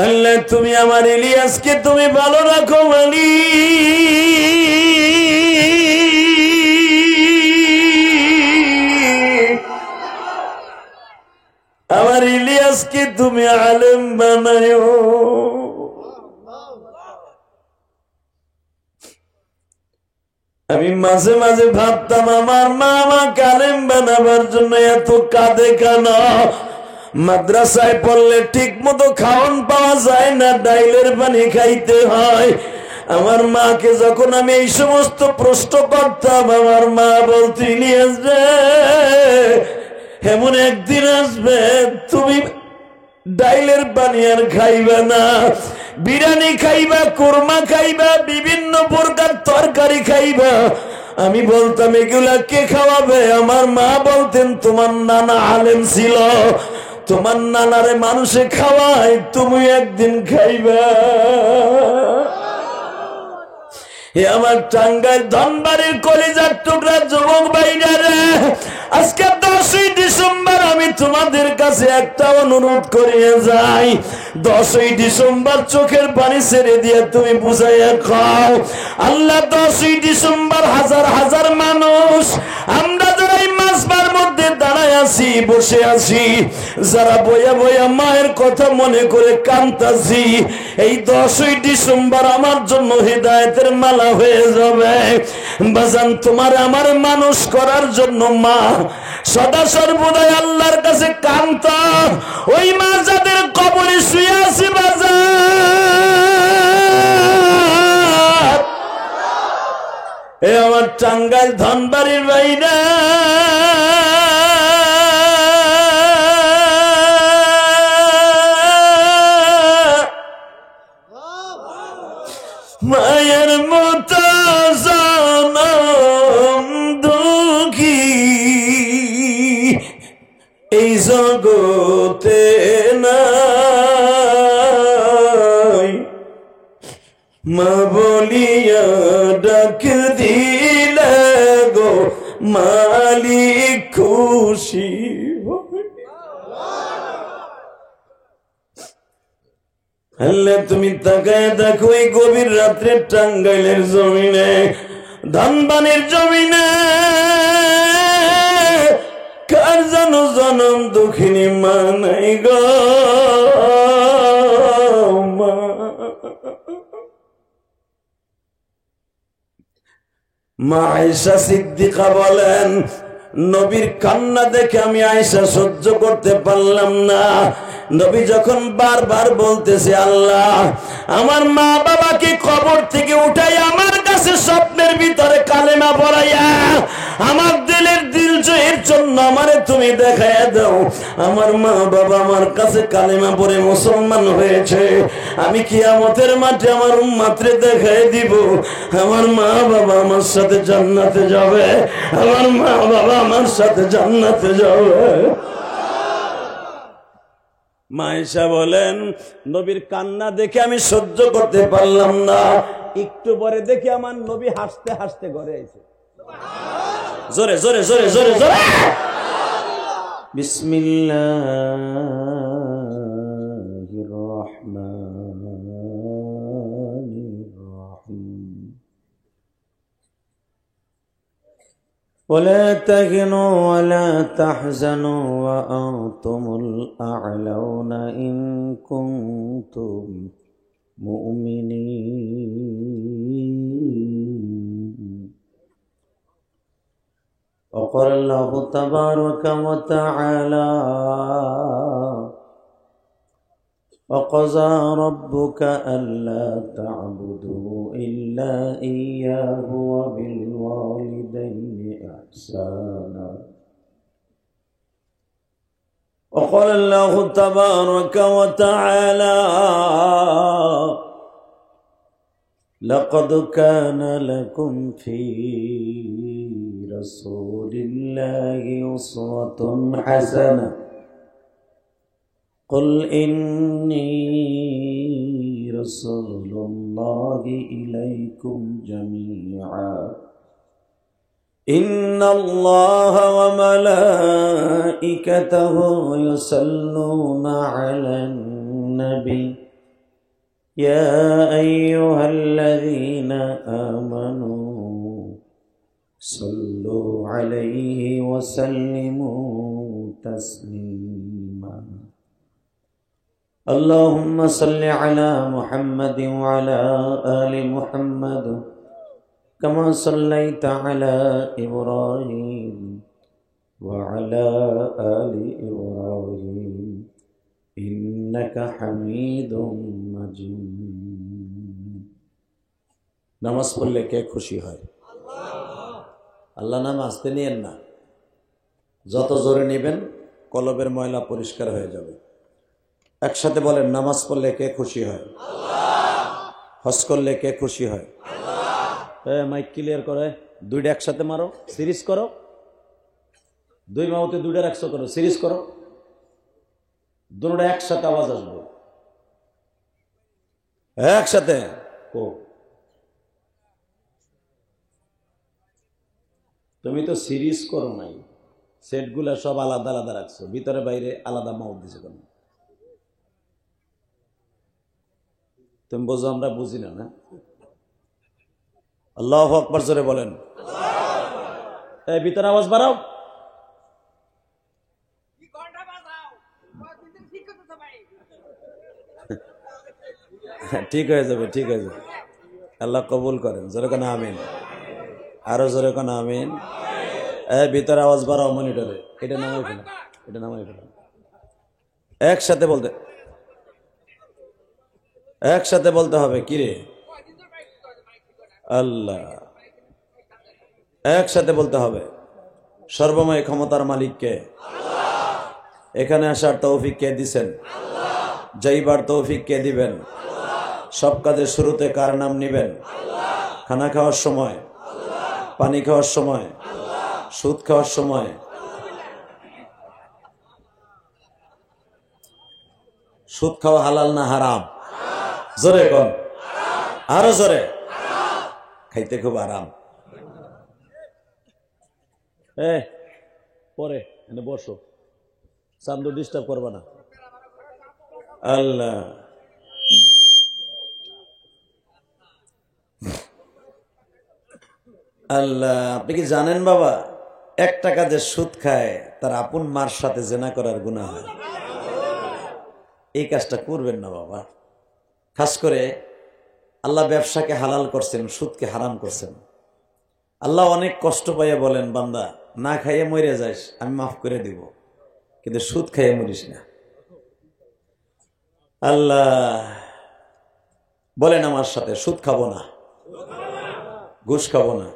আল্লাহ তুমি আমার ইলিয়াসকে তুমি ভালো রাখো মালিক। আমার ইলিয়াসকে তুমি আলেম বানায়ো। আমি মাঝে মাঝে ভাবতাম আমার মা আমাকে আলেম বানাবার জন্য এত কাঁদে কেন? মাদ্রাসায় পড়লে ঠিক মতো খাওয়ান পাওয়া যায় না, ডাইলের পানি খাইতে হয়। আমার মাকে যখন আমি এই সমস্ত প্রশ্ন করতাম, আমার মা বলতো ইলিয়াস রে, এমন একদিন আসবে তুমি ডাইলের পানি আর খাইবা না, বিরিয়ানি খাইবা, কোরমা খাইবা, বিভিন্ন প্রকার তরকারি খাইবা। আমি বলতাম এগুলা কে খাওয়াবে? আমার মা বলতেন তোমার নানা আলেম ছিল, তোমার নানারে মানুষে খাওয়ায়, তুমি একদিন খাইবা। আমার টাঙ্গাইল ধনবাড়ির কলিজার টুকরা যুবক ভাইরা রে, আজকে 10ই ডিসেম্বর আমি তোমাদের কাছে একটা অনুরোধ করিয়ে যাই। 10ই ডিসেম্বর চোখের পানি ছেড়ে দিয়ে তুমি বুঝাইয়া খাও, আল্লাহ 10ই ডিসেম্বর হাজার হাজার মানুষ আমরা যারা এই মাসবার মধ্যে দাঁড়ায় আছি, বসে আছি, যারা বইয়া বইয়া মায়ের কথা মনে করে কান্তাছি, এই 10ই ডিসেম্বর আমার জন্য হিদায়াতের মালা হয়ে যাবে। বাজান তোমার আমার মানুষ করার জন্য মা সদা সর্বদাই আল্লাহর কাছে কান্তা। ওই মা যাদের কবরে শুয়ে আছে বাজার, এ আমার টাঙ্গাইল ধনবাড়ির ভাইরা, মায়ের মতো জনম দুঃখী এই জগতে নাই, মা বলিয়া ডাক দিলে গো মালিক খুশি। আল্লাহ তুমি তাকায় দেখো এই গভীর রাত্রে টাঙ্গাইলের জমিনে, ধানবানের জমিনে কার যেন জনম দুঃখিনী মা নাই গো। মা আয়েশা সিদ্দিকা বলেন, নবীর কান্না দেখে আমি আয়েশা সহ্য করতে পারলাম না। নবী যখন বারবার বলতেছে আল্লাহ আমার মা বাবাকে কবর থেকে উঠাই আমার কাছে স্বপ্নের ভিতরে কালেমা পড়াইয়া আমার দিলের দিল জয়ের জন্য আমারে তুমি দেখাইয়া দাও। আমার মা বাবা আমার কাছে কালেমা পড়ে মুসলমান হয়েছে, আমি কিয়ামতের মাঠে আমার উম্মতরে দেখাই দিব আমার মা বাবা আমার সাথে জান্নাতে যাবে, আমার মা বাবা আমার সাথে জান্নাতে যাবে। মা আয়েশা বলেন, নবীর কান্না দেখে আমি সহ্য করতে পারলাম না। একটু পরে দেখি আমার নবী হাসতে হাসতে ঘরে আইছে। জোরে জোরে জোরে জোরে জোরে বিসমিল্লাহির রহমানির রহিম। ولا تهنوا ولا تحزنوا وأنتم الأعلون إن كنتم مؤمنين. وقال الله تبارك وتعالى وقضى ربك ألا تعبدوا إلا إياه وبالوالدين إحسانا. وقال الله تبارك وتعالى لقد كان لكم في رسول الله أسوة حسنة قل إني رسول الله إليكم جميعا إن الله وملائكته يصلون على النبي يا أيها الذين آمنوا صلوا عليه وسلموا تسليما اللهم صل على محمد وعلى آل محمد كما صليت على إبراهيم وعلى آل إبراهيم إنك حميد مجيد নামাজ পড়লে কে খুশি হয়? আল্লাহ নাম আসতে নিয়েন না, যত জোরে নেবেন কলবের ময়লা পরিষ্কার হয়ে যাবে। একসাথে বলেন, নামাজ পড়লে কে খুশি হয়? হজ করলে কে খুশি হয়? মাইক ক্লিয়ার করে দুইটা একসাথে মারো, সিরিজ করো, দুই মাউতে দুইটা একশো করো, সিরিজ করো, দুটোটা একসাথে আওয়াজ আসবে, একসাথে। ও তুমি তো সিরিজ করো নাই, সেটগুলা সব আলাদা আলাদা রাখছো, ভিতরে বাইরে আলাদা মাউথ দিছে কেন? তুমি বোঝো, আমরা বুঝি না। না, আল্লাহু আকবার জোরে বলেন। এই ভিতরে আওয়াজ বাড়াও। ঠিক হয়ে যাবে, ঠিক হয়ে যাবে, আল্লাহ কবুল করেন। জোরে কেন আমিন, আরো জোরে কেন আমিন। ভিতরে আওয়াজ বাড়াও মনিটরে, এটা নামাই ফেলা, এটা নামাই ফেলা। একসাথে বলতে, একসাথে বলতে হবে। কিরে আল্লাহ, একসাথে বলতে হবে। সর্বময় ক্ষমতার মালিককে, এখানে আসার তৌফিক কে দিছেন, যাইবার তৌফিক কে দিবেন, সব কাজের শুরুতে কার নাম নিবেন? খানা খাওয়ার সময়, পানি খাওয়ার সময়, সুদ খাওয়ার সময়, সুদ খাওয়া হালাল না হারাম? জোরে কোন, আরো জোরে। খাইতে খুব আরাম। পরে এনে বসো, চান্দু ডিস্টার্ব করবা না। আল্লাহ, আল্লাহ, আপনি কি জানেন বাবা, 1 টাকা যে সুদ খায় তার আপন মার সাথে জেনা করার গুনাহ হয়। এই কাজটা করবেন না বাবা। খাস করে আল্লাহ ব্যবসাকে হালাল করছেন, সুদকে হারাম করছেন। আল্লাহ অনেক কষ্ট পাইয়া বলেন, বান্দা না খাইয়ে মরে যাস, আমি মাফ করে দিব, কিন্তু সুদ খাইয়ে মরিস না। আল্লাহ বলেন আমার সাথে, সুদ খাবো না, ঘুষ খাবো না,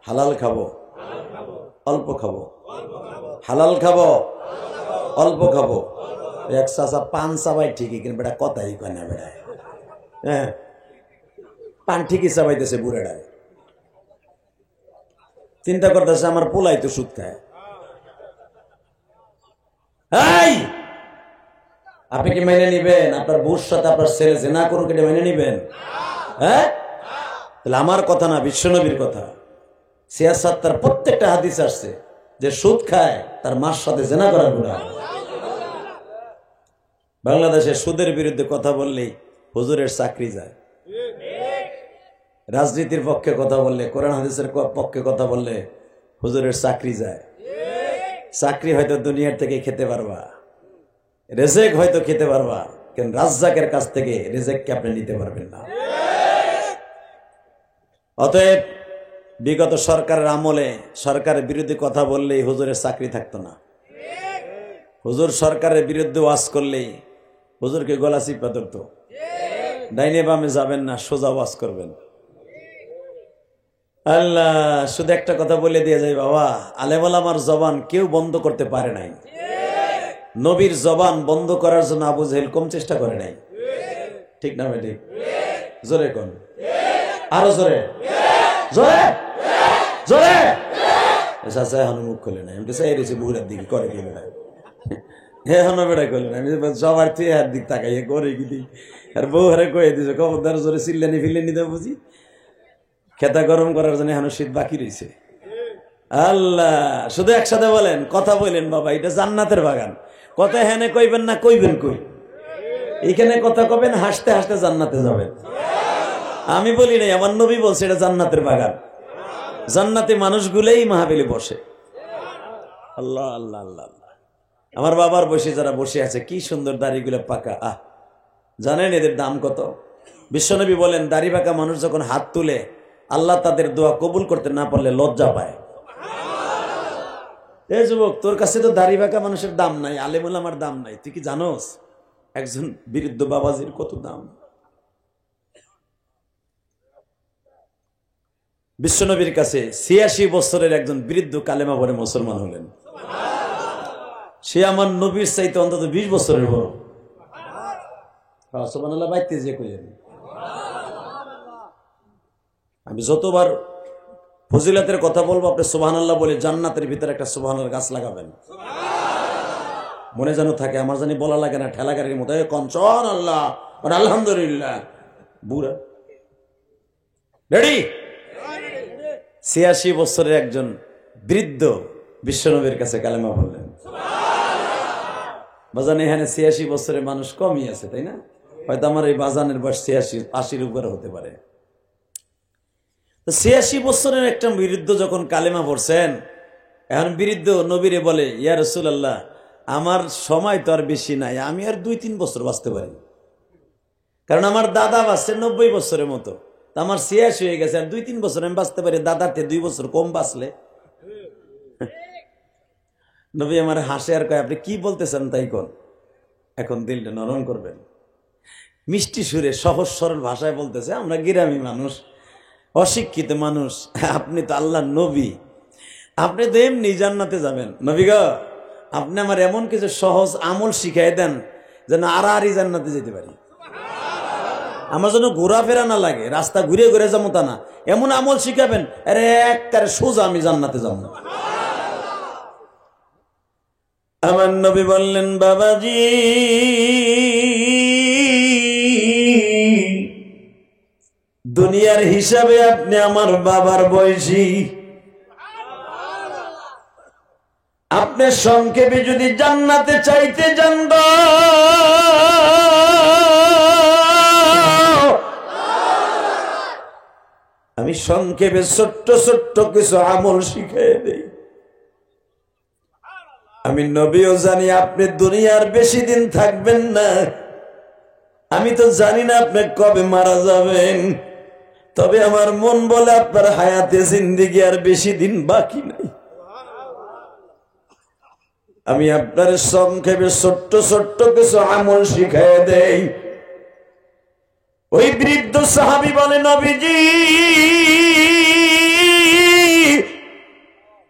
হালাল খাবো, অল্প খাবো, হালাল খাবো, অল্প খাবো। এক চাচা পান চাবাই ঠিকই, কিন্তু বেটা কথাই কয় না বেড়ায়। হ্যাঁ, পান ঠিকই চাবাইতেছে বুড়াটায়, চিন্তা করতেছে আমার পোলাই তো সুদ খায়। আপনি কি মেনে নিবেন আপনার বউর সাথে আপনার ছেলে জেনা করুক, এটা মেনে নিবেন? হ্যাঁ, তাহলে আমার কথা না, বিশ্বনবীর কথা। সিয়াসাত তার প্রত্যেকটা হাদিস আসছে যে সুদ খায় তার মার সাথে জেনা করার গুনাহ। বাংলাদেশে সুদের বিরুদ্ধে কথা বললেই হুজুরের চাকরি যায়, রাজনীতির পক্ষে কথা বললে, কোরআন হাদিসের পক্ষে কথা বললে হুজুরের চাকরি যায়। চাকরি হয়তো দুনিয়ার থেকে খেতে পারবা, রেজেক হয়তো খেতে পারবা, কিন্তু রাজ্জাকের কাছ থেকে রেজেককে আপনি নিতে পারবেন না। অতএব বিগত সরকারের আমলে সরকারের বিরুদ্ধে কথা বললেই হুজুরের চাকরি থাকতো না। হুজুর সরকারের বিরুদ্ধে ওয়াজ করলেই হুজুরকে গলা চিপা ধরতো। ডাইনে বামে যাবেন না, সোজা ওয়াজ করবেন। আল্লাহ, শুধু একটা কথা বলে দিয়ে যাই বাবা, আলেম ওলামার জবান কেউ বন্ধ করতে পারে নাই। নবীর জবান বন্ধ করার জন্য আবু জাহেল কম চেষ্টা করে নাই। ঠিক না বেটি? জোরে কোন, আরো জোরে, জোরে জোরে। চাচা এখন মুখ খোলে নাই, আমি তো চাই রয়েছি বুড়ার দিকে করে কি বেড়ায়, এখনো বেড়া করলে না। আমি সবার থেকে হার দিক তাকাইয়ে করে কি দিই, আর বউ হারে কয়ে দিছে খবরদার জোরে চিল্লানি ফিল্লানি দেয় বুঝি। খেতা গরম করার জন্য এখনো শীত বাকি রয়েছে। আল্লাহ, শুধু একসাথে বলেন, কথা বলেন বাবা, এটা জান্নাতের বাগান। কথা হেনে কইবেন না, কইবেন কই? এইখানে কথা কবেন, হাসতে হাসতে জান্নাতে যাবেন। আমি বলি নাই, আমার নবী বলছে এটা জান্নাতের বাগান। জান্নাতে মানুষগুলোই মাহফিলে বসে। আল্লাহ আল্লাহ আল্লাহ আল্লাহ। আমার বাবার বসে যারা বসে আছে, কি সুন্দর দাড়িগুলো পাকা। জানেন এদের দাম কত? বিশ্বনবী বলেন, দাড়ি পাকা মানুষ যখন হাত তুলে আল্লাহ তাদের দোয়া কবুল করতে না পারলে লজ্জা পায়। এ যুবক, তোর কাছে তো দাড়ি পাকা মানুষের দাম নাই, আলেমুল আমার দাম নাই। তুই কি জানোস একজন বৃদ্ধ বাবাজির কত দাম? বিশ্বনবীর কাছে ৮৬ বছরের একজন বৃদ্ধ কালেমা পড়ে মুসলমান হলেন। সে আমার নবীর চাইতে অন্তত ২০ বছরের বড়। সুবহানাল্লাহ বাইতে যে কইলেন। আমি যতবার ফজিলতের কথা বলবো আপনি সুবহানাল্লাহ বলে জান্নাতের ভিতরে একটা সুবহানাল্লাহ গাছ লাগাবেন, মনে যেন থাকে। আমার জানি বলা লাগে না ঠেলা গাড়ির মতো, কঞ্চন আল্লাহ আলহামদুলিল্লাহ। বুড়া রেডি? ৮৬ বছরের একজন বৃদ্ধ বিশ্বনবীর কাছে কালেমা বললেন। বাজান এখানে ৮৬ বছরের মানুষ কমই আছে, তাই না? হয়তো আমার এই বাজানের বয়স ৮৬-৮০ উপরে হতে পারে। ৮৬ বছরের একটা বৃদ্ধ যখন কালেমা পড়ছেন, এখন বৃদ্ধ নবীরে বলে, ইয়া রাসূলুল্লাহ, আমার সময় তো আর বেশি নাই, আমি আর ২-৩ বছর বাঁচতে পারি, কারণ আমার দাদা বাঁচছে ৯০ বছরের মতো, আমার ৮৬ হয়ে গেছে, আর ২-৩ বছর আমি বাঁচতে পারি, দাদাতে ২ বছর কম বাঁচলে। নবী আমার হাসে আর কয়, আপনি কি বলতেছেন তাই কোন, এখন দিলটা নরম করবেন। মিষ্টি সুরে সহজ সরল ভাষায় বলতেছে, আমরা গ্রামী মানুষ, অশিক্ষিত মানুষ, আপনি তো আল্লাহর নবী, আপনি তো এমনি জান্নাতে যাবেন। নবী গো, আপনি আমার এমন কিছু সহজ আমল শিখাই দেন যেন আড়াআড়ি জান্নাতে যেতে পারি, আমার জন্য ঘোরাফেরা না লাগে, রাস্তা ঘুরে ঘুরে যাবো তা না, এমন আমল শিখাবেন আরে একবারে সোজা আমি জান্নাতে যাব। আমার নবী বললেন, বাবাজি দুনিয়ার হিসাবে আপনি আমার বাবার বয়সী, আপনি সংক্ষেপে যদি জান্নাতে চাইতে যান, আমি সংক্ষেপে ছোট্ট ছোট্ট কিছু আমল শিখিয়ে দেই। আমি নবীও জানি আপনি দুনিয়ার বেশি দিন থাকবেন না, আমি তো জানি না আপনি কবে মারা যাবেন, তবে আমার মন বলে আপনার হায়াতে জিন্দেগি আর বেশি দিন বাকি নাই। আমি আপনার সংক্ষেপে ছোট্ট ছোট্ট কিছু আমল শিখিয়ে দেই। ওই বৃদ্ধ সাহাবী বলে, নবীজি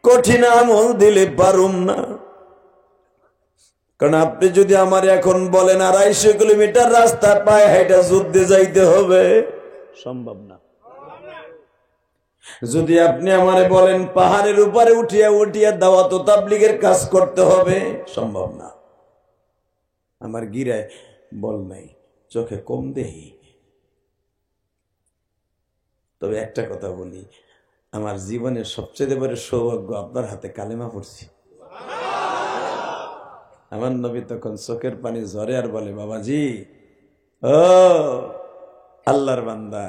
কঠিন আমল দিলে পারুম না, কারণ আপনি যদি আমার এখন বলেন ২৫০ কিলোমিটার রাস্তা পায়ে হেঁটে যুদ্ধে যাইতে হবে, সম্ভব না। যদি আপনি আমারে বলেন পাহাড়ের উপরে উঠিয়া উঠিয়া দাওয়াত ও তাবলীগের কাজ করতে হবে, সম্ভব না। আমার গিরায় বল নাই, চোখে কম দেহি। তবে একটা কথা বলি, আমার জীবনের সবচেয়ে বড় সৌভাগ্য আপনার হাতে কালেমা পড়ছি। আমার নবী তখন চোখের পানি ঝরে আর বলে, বাবাজি ও আল্লাহর বান্দা,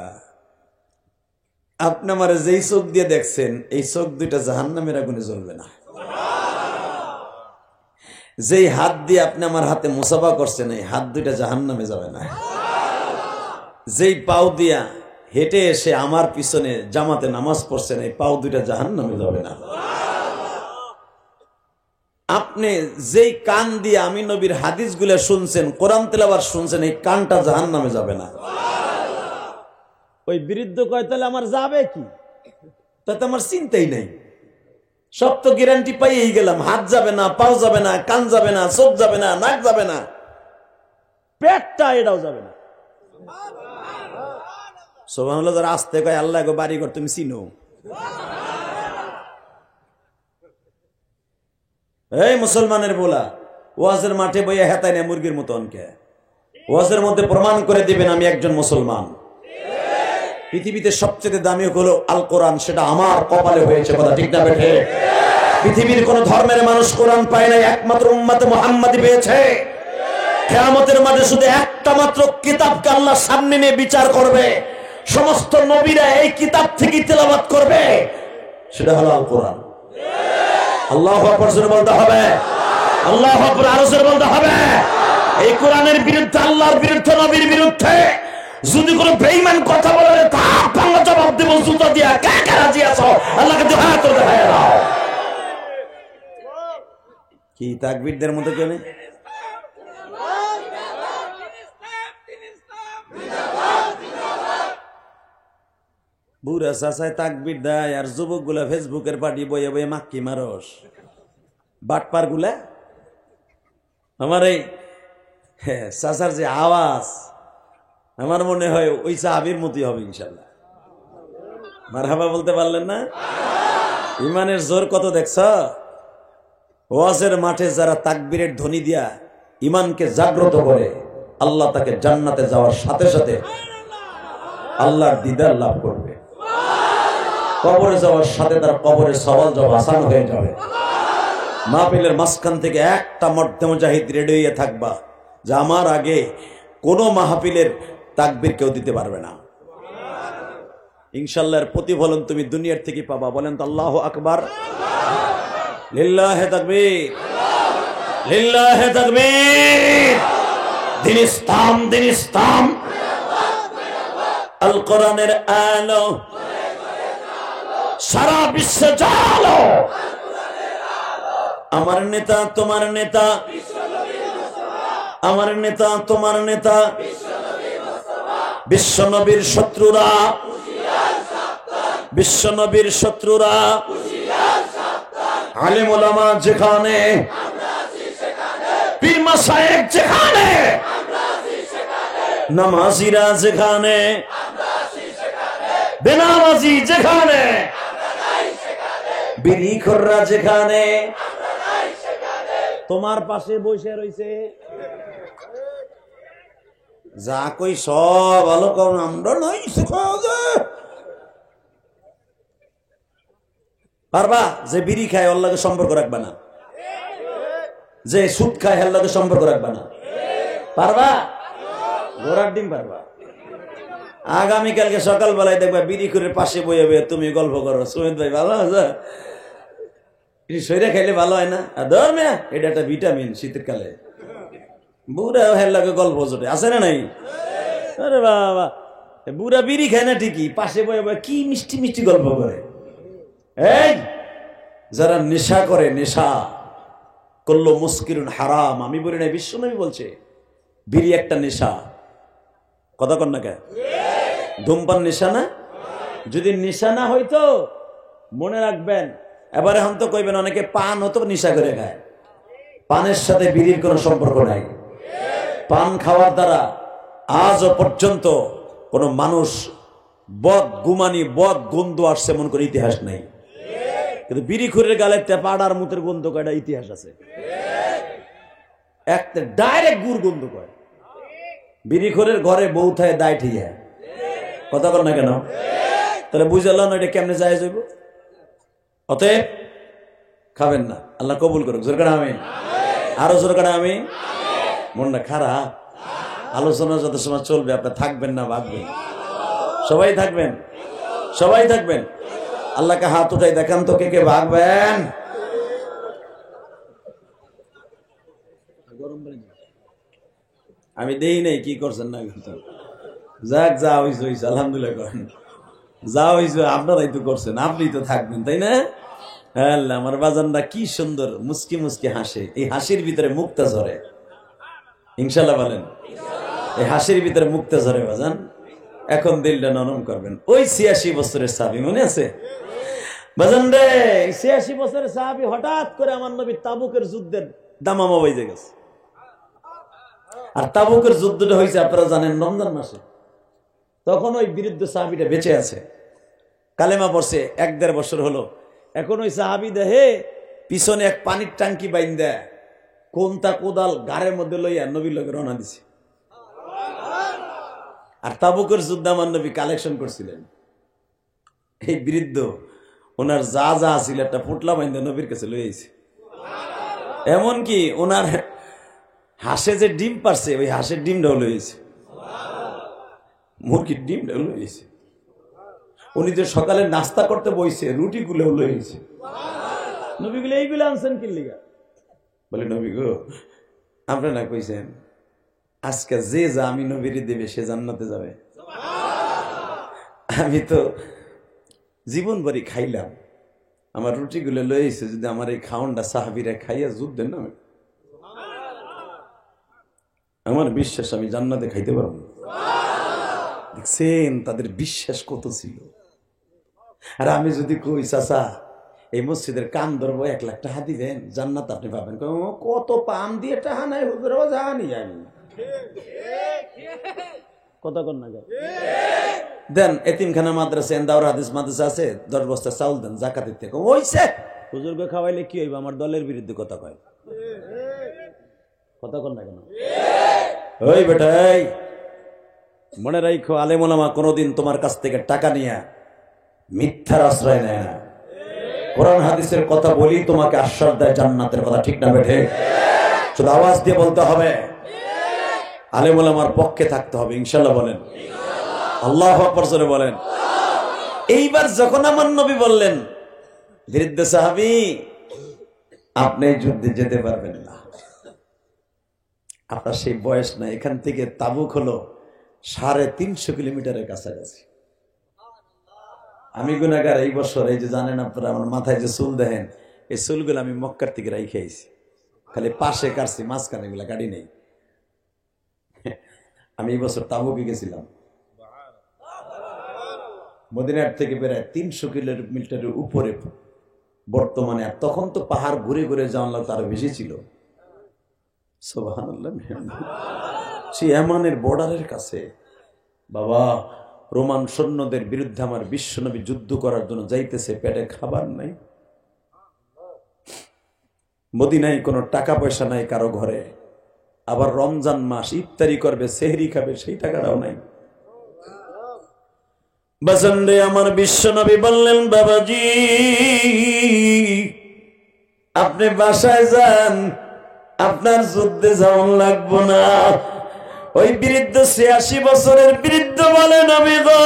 আপনি আমার যেই চোখ দিয়ে দেখছেন এই চোখ দুইটা জাহান্নামের আগুনে জ্বলবে না। যেই হাত দিয়ে আপনি আমার হাতে মুসাফা করছেন এই হাত দুইটা জাহান্নামে যাবে না। যেই পাও দিয়া হেঁটে এসে আমার পিছনে জামাতে নামাজ পড়ছেন এই পাও দুইটা জাহান্নামে যাবে না। আপনি যেই কান দিয়ে আমি নবীর হাদিসগুলো শুনছেন, কোরআন তেলাওয়াত শুনছেন, এই কানটা জাহান্নামে যাবে না। ওই বৃদ্ধ কয়, তাহলে আমার যাবে কি? তাতে আমার চিন্তাই নাই, সব তো গ্যারান্টি পাইয়েই গেলাম। হাত যাবে না, পাও যাবে না, কান যাবে না, চোখ যাবে না, নাক যাবে না, পেটটা এটাও যাবে না। সুবহানাল্লাহ। যারা আসতে কয় আল্লাহ গো বাড়ি ঘর তুমি চিনো, এই মুসলমানের বলা ওয়াজের মাঠে বইয়া হেতায় না মুরগির মতো অনকে ওয়াজের মধ্যে প্রমাণ করে দিবেন আমি একজন মুসলমান। পৃথিবীতে সবচেয়ে দামি হলো আল কোরআন, সেটা আমার কপালে হয়েছে, কথা ঠিক না বেঠে? পৃথিবীর কোন ধর্মের মানুষ কোরআন পায় নাই, একমাত্র উম্মতে মুহাম্মাদী পেয়েছে। কিয়ামতের মাঠে শুধু একটা মাত্র কিতাবকে আল্লাহ সামনে নিয়ে বিচার করবে, সমস্ত নবীরা এই কিতাব থেকে তেলাওয়াত করবে, সেটা হলো আল কোরআন। আল্লাহু আকবার জোরে বলতে হবে, আল্লাহু আকবার আরো জোরে বলতে হবে। এই কোরআনের বিরুদ্ধে, আল্লাহর বিরুদ্ধে, নবীর বিরুদ্ধে যদি কোনো বেঈমান কথা বলে তা ভাঙা জবাব দেব জুতা দিয়া। কে কে রাজি আছো? আল্লাহকে দুহাত তুলে দেখায় দাও। কি তাকবীরদের মতো কেন? বুড়া চাচায় তাকবীর দেয় আর যুবক গুলা ফেসবুকের পার্টি বইয়ে বইয়ে মাক্কি মারস। বাটপার গুলা আমার এই চাচার যে আওয়াজ, আমার মনে হয় ওই সাহাবীর মতই হবে ইনশাল্লাহ। মারহাবা বলতে পারলেন না? ইমানের জোর কত দেখছ? ওয়াজের মাঠে যারা তাকবীরের ধ্বনি দিয়া ইমানকে জাগ্রত করে, আল্লাহ তাকে জান্নাতে যাওয়ার সাথে সাথে আল্লাহর দিদার লাভ করবে। কবরে যাওয়ার সাথে তার কবরের সওয়াল জবাব আসান হয়ে যাবে। মাহফিলের মাঝখান থেকে একটা মর্দে মুজাহিদ রেডি হয়ে থাকবা যে আমার আগে কোন মাহফিলের তাকবীর কেউ দিতে পারবে না। ইনশাআল্লাহ এর প্রতিফলন তুমি দুনিয়ার থেকে পাবা। বলেন তো আল্লাহু আকবার, লিল্লাহি তাকবীর, লিল্লাহি তাকবীর। দিন ইসলাম, দিন ইসলাম, আল কোরআনের আলো সারা বিশ্বে জালো। আমার নেতা তোমার নেতা, আমার নেতা তোমার নেতা, বিশ্ব নবীর শত্রুরা, বিশ্ব নবীর শত্রুরা, আলেম ওলামা যেখানে, পীর মাশায়েখ যেখানে, নামাজিরা যেখানে, বেনামাজি যেখানে, বিড়িখোররা যেখানে, তোমার পাশে বসে রয়েছে যা কই সব ভালো কম আমরা নাই পারবা। যে বিড়ি খায় ওর লাগে সম্পর্ক রাখবা না, যে সুদ খায় ওর লাগে সম্পর্ক রাখবা না, পারবা? ঘোড়ার ডিম পারবা। আগামীকালকে সকালবেলায় দেখবা বিড়ি করে পাশে বইয়ে বইয়ে তুমি গল্প করো, সুমিত ভাই ভালো আছে, শরীরে খাইলে ভালো হয় না? ধর মেয়া, এটা একটা ভিটামিন শীতের কালে। বুড়া হের লাগে গল্প জোটে আছে না নাই? আরে বাবা, বুড়া বিড়ি খায় না ঠিকই, পাশে বয়ে বয়ে কি মিষ্টি মিষ্টি গল্প করে। এই যারা নেশা করে, নেশা করলো মুস্কিরুন হারাম, আমি বলি না, বিশ্বনবী বলছে বিড়ি একটা নেশা। কথা কন না কে? ধূমপান নেশা না? যদি নেশা না হইতো মনে রাখবেন, এবারে হন তো কইবেন অনেকে পান হতো নেশা করে খায়। পানের সাথে বিড়ির কোনো সম্পর্ক নাই। পান খাওয়ার দ্বারা আজও পর্যন্ত কোন মানুষ বদ গুমানি, বদ গন্ধ আসছে এমন কোনো ইতিহাস নাই। কিন্তু বিড়িখুরের গালে পাড়ার মুতের গন্ধ কয়টা ইতিহাস আছে। একটা ডাইরেক্ট গুড় গন্ধ কয়। বিড়িখোরের ঘরে বউ থায় দায় ঠিয়া। কথা বল না কেন? তাহলে বুঝলাম এটা কেমনে যায় যাইব। অতএব খাবেন না, আল্লাহ কবুল করুক। জোর করে আমিন, আরো জোর করে আমিন। মনটা খারাপ, আলোচনা যত সময় চলবে আপনার থাকবেন না, ভাববেন। সবাই থাকবেন, সবাই থাকবেন। আল্লাহকে হাত উঠাই দেখান তো কে কে ভাগবেন। আমি দেই নাই কি করছেন না, যাক যা হইছে হইছে, আলহামদুলিল্লাহ করেন। যা হইছে আপনারাই তো করছেন, আপনি তো থাকবেন, তাই না? আল্লাহ, আমার বাজানরা কি সুন্দর মুস্কি মুস্কি হাসে। এই হাসির ভিতরে মুক্তা ঝরে, ইনশাল্লাহ বলেন। এই হাসির ভিতরে মুক্তা ঝরে বাজান। এখন দিলটা নরম করবেন। ওই ৮৬ বছরের সাহাবী মনে আছে বাজান রে? ৮৬ বছরের সাহাবী হঠাৎ করে আমার নবী তাবুকের যুদ্ধের দামামা বাইজে গেছে। আর তাবুকের যুদ্ধটা হয়েছে আপনারা জানেন রমজান মাসে। তখন ওই বিরুদ্ধ সাহাবীটা বেঁচে আছে, কালেমা পড়ছে, ১-১.৫ বছর হলো। এখন ওই সাহাবী দেহে পিছনে এক পানির টাঙ্কি বাইন দেয়, কোনটা কোদাল গাড়ের মধ্যে লইয়া নবীর লগে রওনা দিছে। আর তাবুকের যুদ্ধ আমার নবী কালেকশন করছিলেন। এই বৃদ্ধ ওনার যা যা ছিল একটা পুটলা বাইন্দা নবীর কাছে লইয়াছে। এমনকি ওনার হাঁসে যে ডিম পারছে ওই হাঁসের ডিমটাও লইছে, মুরগির ডিমটাও লইছে। উনি যে সকালে নাস্তা করতে বইছে রুটিগুলোও লইছে। নবীগুলো এইগুলো আনছেন কি লিগা? বলে নবী গো আপনারা না কইছেন আজকে যে যা আমি নবীর দেবে সে জান্নাতে যাবে। আমি তো জীবন ভরি খাইলাম, আমার রুটিগুলো লইছে, যদি আমার এই খাওয়ানটা সাহাবীরা খাইয়া যুদ্ধ দেন না, আমার বিশ্বাস আমি জান্নাতে খাইতে পারবো। দেখছেন তাদের বিশ্বাস কত ছিল। আর আমি যদি কই চাচা এই মসজিদের কান ধরবো 1 লাখ টাকা দিবেন জান্নাত আপনি পাবেন, কত পাম দিয়ে টাকা নাই হুজুর জানি আমি কত কর না দেন। এতিমখানা মাদ্রাসা দাওরা হাদিস মাদ্রাসা আছে, 10 বস্তা চাউল দেন জাকাতের থেকে। ওইছে হুজুরকে খাওয়াইলে কি হইব? আমার দলের বিরুদ্ধে কথা কয়, কথা কর না কেন? ওই বেটাই মনে রাখো, আলেম ওলামা কোনোদিন তোমার কাছ থেকে টাকা নিয়ে মিথ্যার আশ্রয় নেয় না। কোরআন হাদিসের কথা বলি তোমাকে আশ্বাস দেয় জান্নাতের কথা, ঠিক না বেঠে? শুধু আওয়াজ দিয়ে বলতে হবে, আলেম ওলামার পক্ষে থাকতে হবে, ইনশাআল্লাহ বলেন, আল্লাহু আকবার জোরে বলেন। এইবার যখন আমার নবী বললেন বৃদ্ধ সাহাবী আপনি যুদ্ধে যেতে পারবেন না, আপনার সেই বয়স না, এখান থেকে তাবুক হলো 350 কিলোমিটারের কাছাকাছি। আমি গুনাহগার, এই বছর এই যে জানেন আপনারা আমার মাথায় যে চুল দেখেন, এই চুলগুলো আমি মক্কার থেকে রাইখে আইছি, খালি পাশে কাটছি, মাঝখানে এগুলা গাড়ি নেই। আমি এই বছর তাবুকে গেছিলাম, মদিনার থেকে প্রায় 300 কিলোমিটারের উপরে বর্তমানে। আর তখন তো পাহাড় ঘুরে ঘুরে যাওয়ার লাগতো, আরো বেশি ছিল। সুবহানাল্লাহ, সেই ইয়ামানের বর্ডারের কাছে। বাবা, রোমান সৈন্যদের বিরুদ্ধে আমার বিশ্বনবী যুদ্ধ করার জন্য যাইতেছে, পেটে খাবার নাই, মদিনায় কোনো টাকা পয়সা নাই কারো ঘরে, আবার রমজান মাস ইফতারি করবে, সেহরি খাবে, সেই টাকাটাও নাই। বাজানরে আমার বিশ্বনবী বললেন বাবাজি আপনি বাসায় যান, আপনার যুদ্ধে যাওয়ান লাগবো না। ওই বৃদ্ধ 86 বছরের বৃদ্ধ বলে নবী গো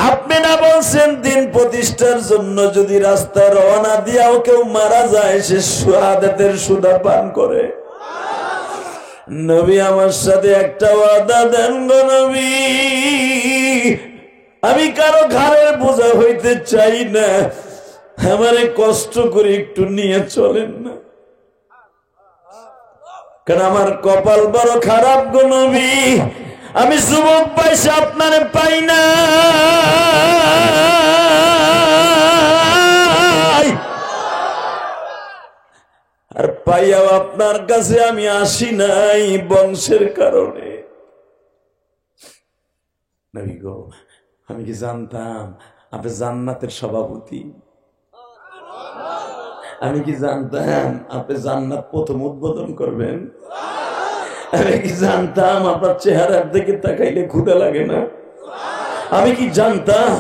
আপনি না বলছেন দিন প্রতিষ্ঠার জন্য যদি রাস্তায় রওনা দিয়াও কেউ মারা যায় সে শাহাদাতের সুধা পান করে। নবী আমার সাথে একটা ওয়াদা দেন গো নবী, আমি কারো ঘাড়ের বোঝা হইতে চাই না, আমারে কষ্ট করে একটু নিয়ে চলেন না, কারণ আমার কপাল বড় খারাপ গো নবী, আমি যুবক বয়সে আপনারে পাই না, আর পাইয়াও আপনার কাছে আমি আসি নাই বংশের কারণে। নবী গো আমি কি জানতাম আপনি জান্নাতের সভাপতি? আমি কি জানতাম আপনি জান্নাত প্রথম উদ্বোধন করবেন? আমি কি জানতাম আপনার চেহারার দিকে তাকাইলে ক্ষুধা লাগে না? আমি কি জানতাম